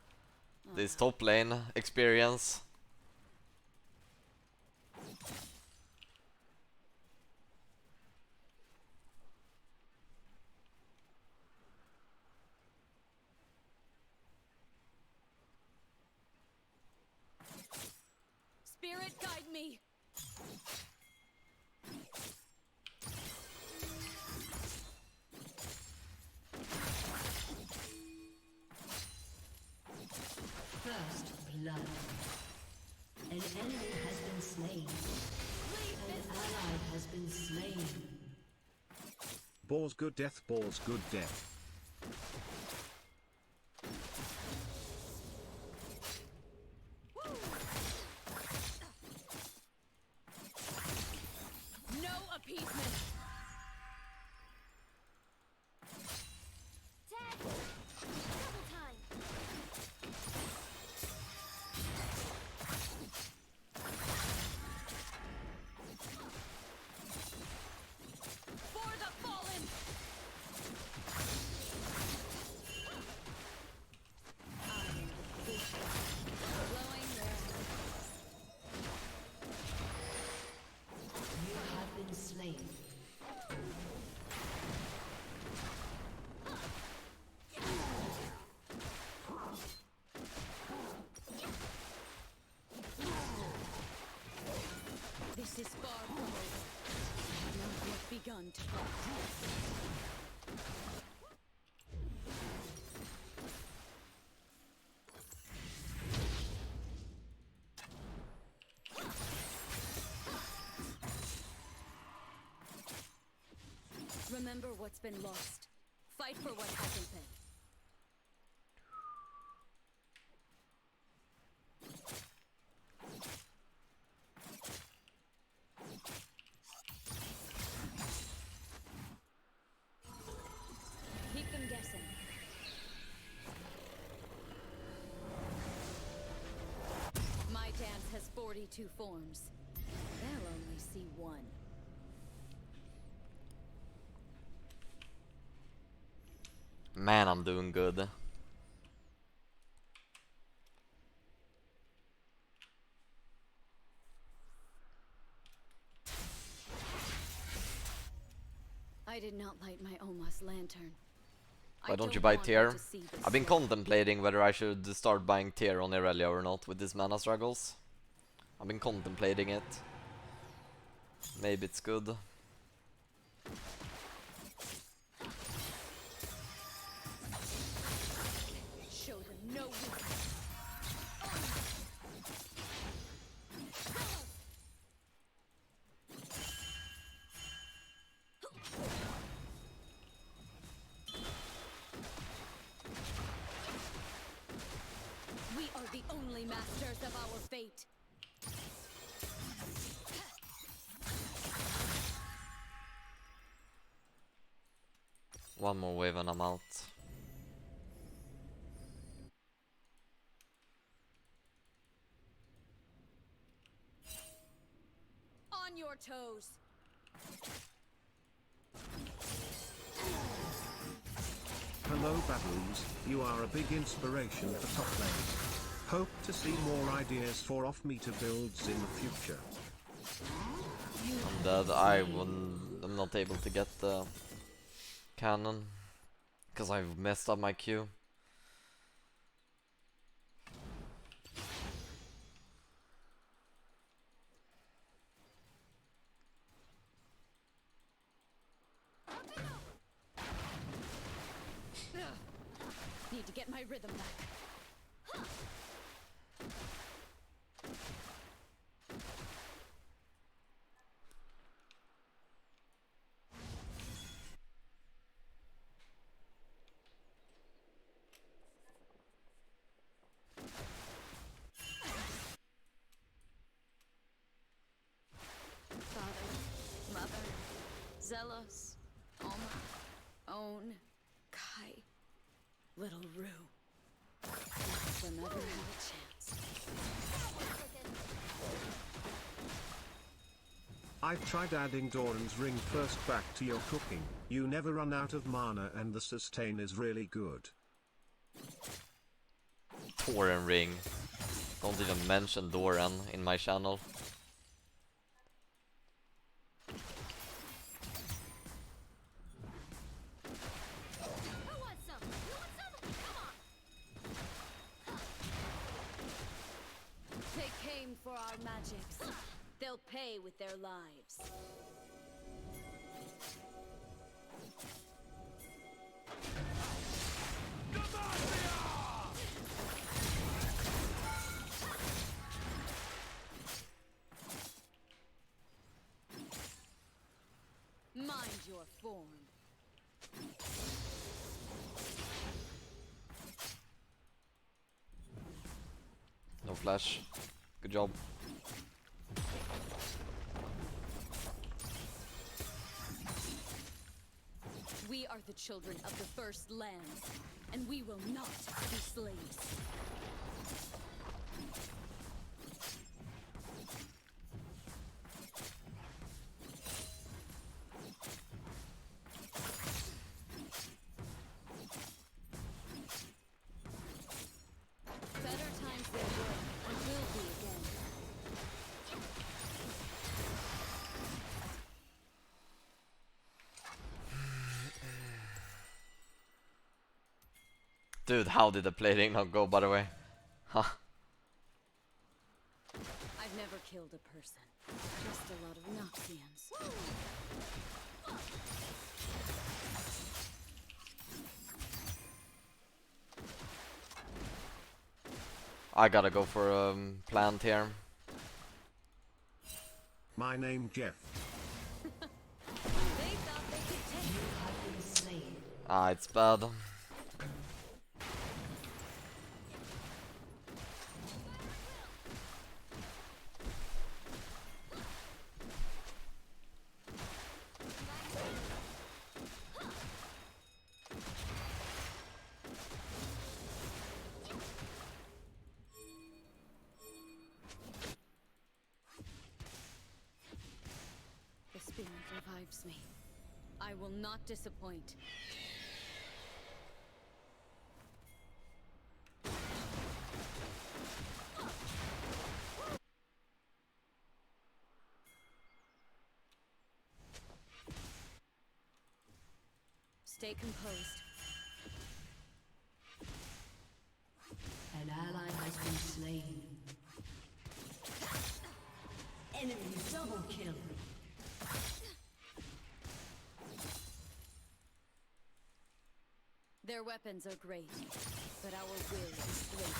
This top lane experience. Spirit guide me. First blood. An enemy has been slain. An ally has been slain. Balls good death, balls good death. No appeasement. Tag. Double time. Remember what's been lost. Fight for what hasn't been. Keep them guessing. My dance has 42 forms. They'll only see one. Man, I'm doing good. I did not light my Oma's lantern. Why don't you buy tier? I've been contemplating whether I should start buying tier on Irelia or not with these mana struggles. I've been contemplating it. Maybe it's good. Show them no weakness. We are the only masters of our fate. One more wave and I'm out. On your toes. Hello baboons, you are a big inspiration for top lane. Hope to see more ideas for off-meter builds in the future. I'm dead. I'm not able to get the cannon because I've messed up my Q. Need to get my rhythm back. Father, mother, Zelos, Oma, Own, Kai, little Rue. Let them ever have a chance. I've tried adding Doran's ring first back to your cooking. You never run out of mana and the sustain is really good. Doran ring. Don't even mention Doran in my channel. Who wants some? Who wants some? Come on! They came for our magics. They'll pay with their lives. Mind your form. No flash. Good job. We are the children of the first lands, and we will not be slaves. Better times there were, and will be again. Dude, how did the plating not go, by the way? Huh. I've never killed a person. Just a lot of Noxians. I gotta go for plant here. My name Jeff. They thought they could take You have been slain. Ah, it's bad. The spirit revives me. I will not disappoint. Stay composed. An ally has been slain. Enemy double kill. Their weapons are great, but our will is great.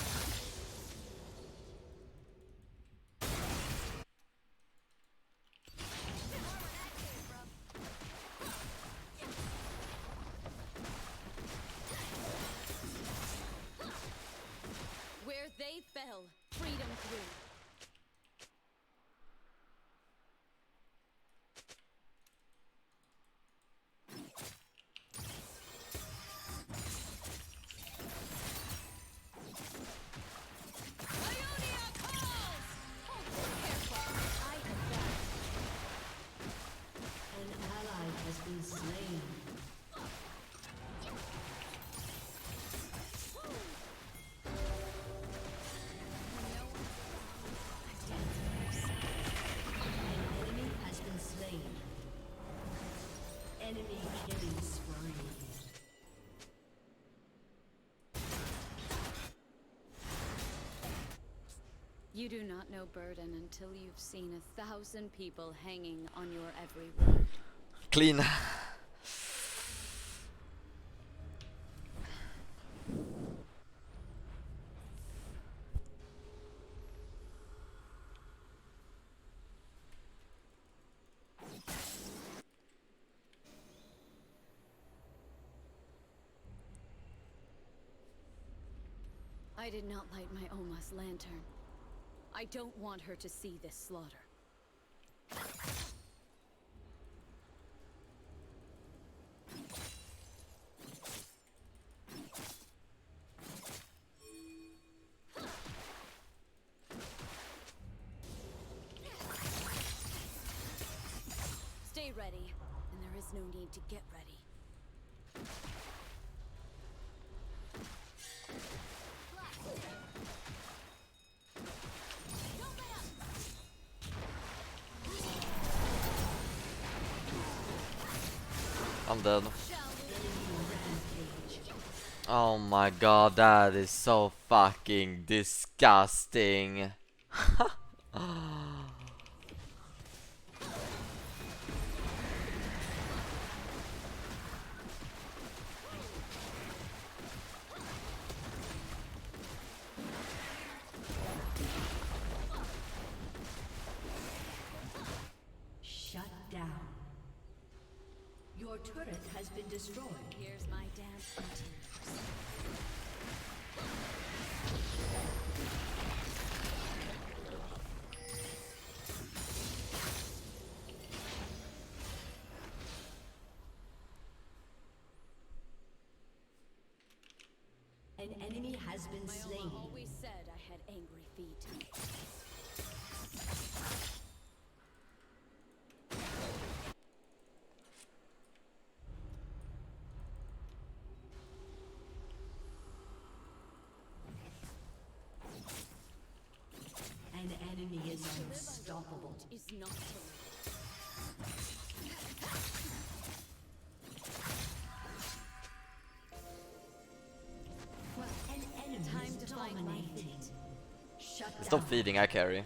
Where they fell, freedom grew. Ionia calls! Careful, I have that. An ally has been slain. An enemy has been slain. Enemy killing spree. You do not know burden until you've seen 1,000 people hanging on your every word. Clean. I did not light my Oma's lantern. I don't want her to see this slaughter. Stay ready, and there is no need to get ready. I'm dead. Oh my god, that is so fucking disgusting. Shut down. Your turret has been destroyed. Here's my dance materials. An enemy has been My slain. Oma always said I had angry feet. An enemy is unstoppable. Is not to live. An enemy Time is to find my dominating. feet. Shut down. Stop feeding, I carry.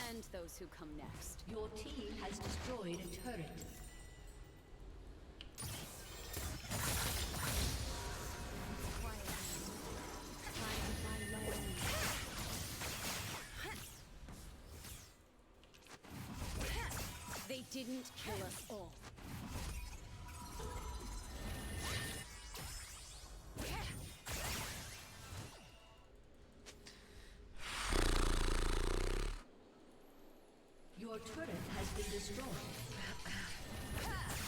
And those who come next. Your team has destroyed a turret. They didn't kill us all. Your turret has been destroyed.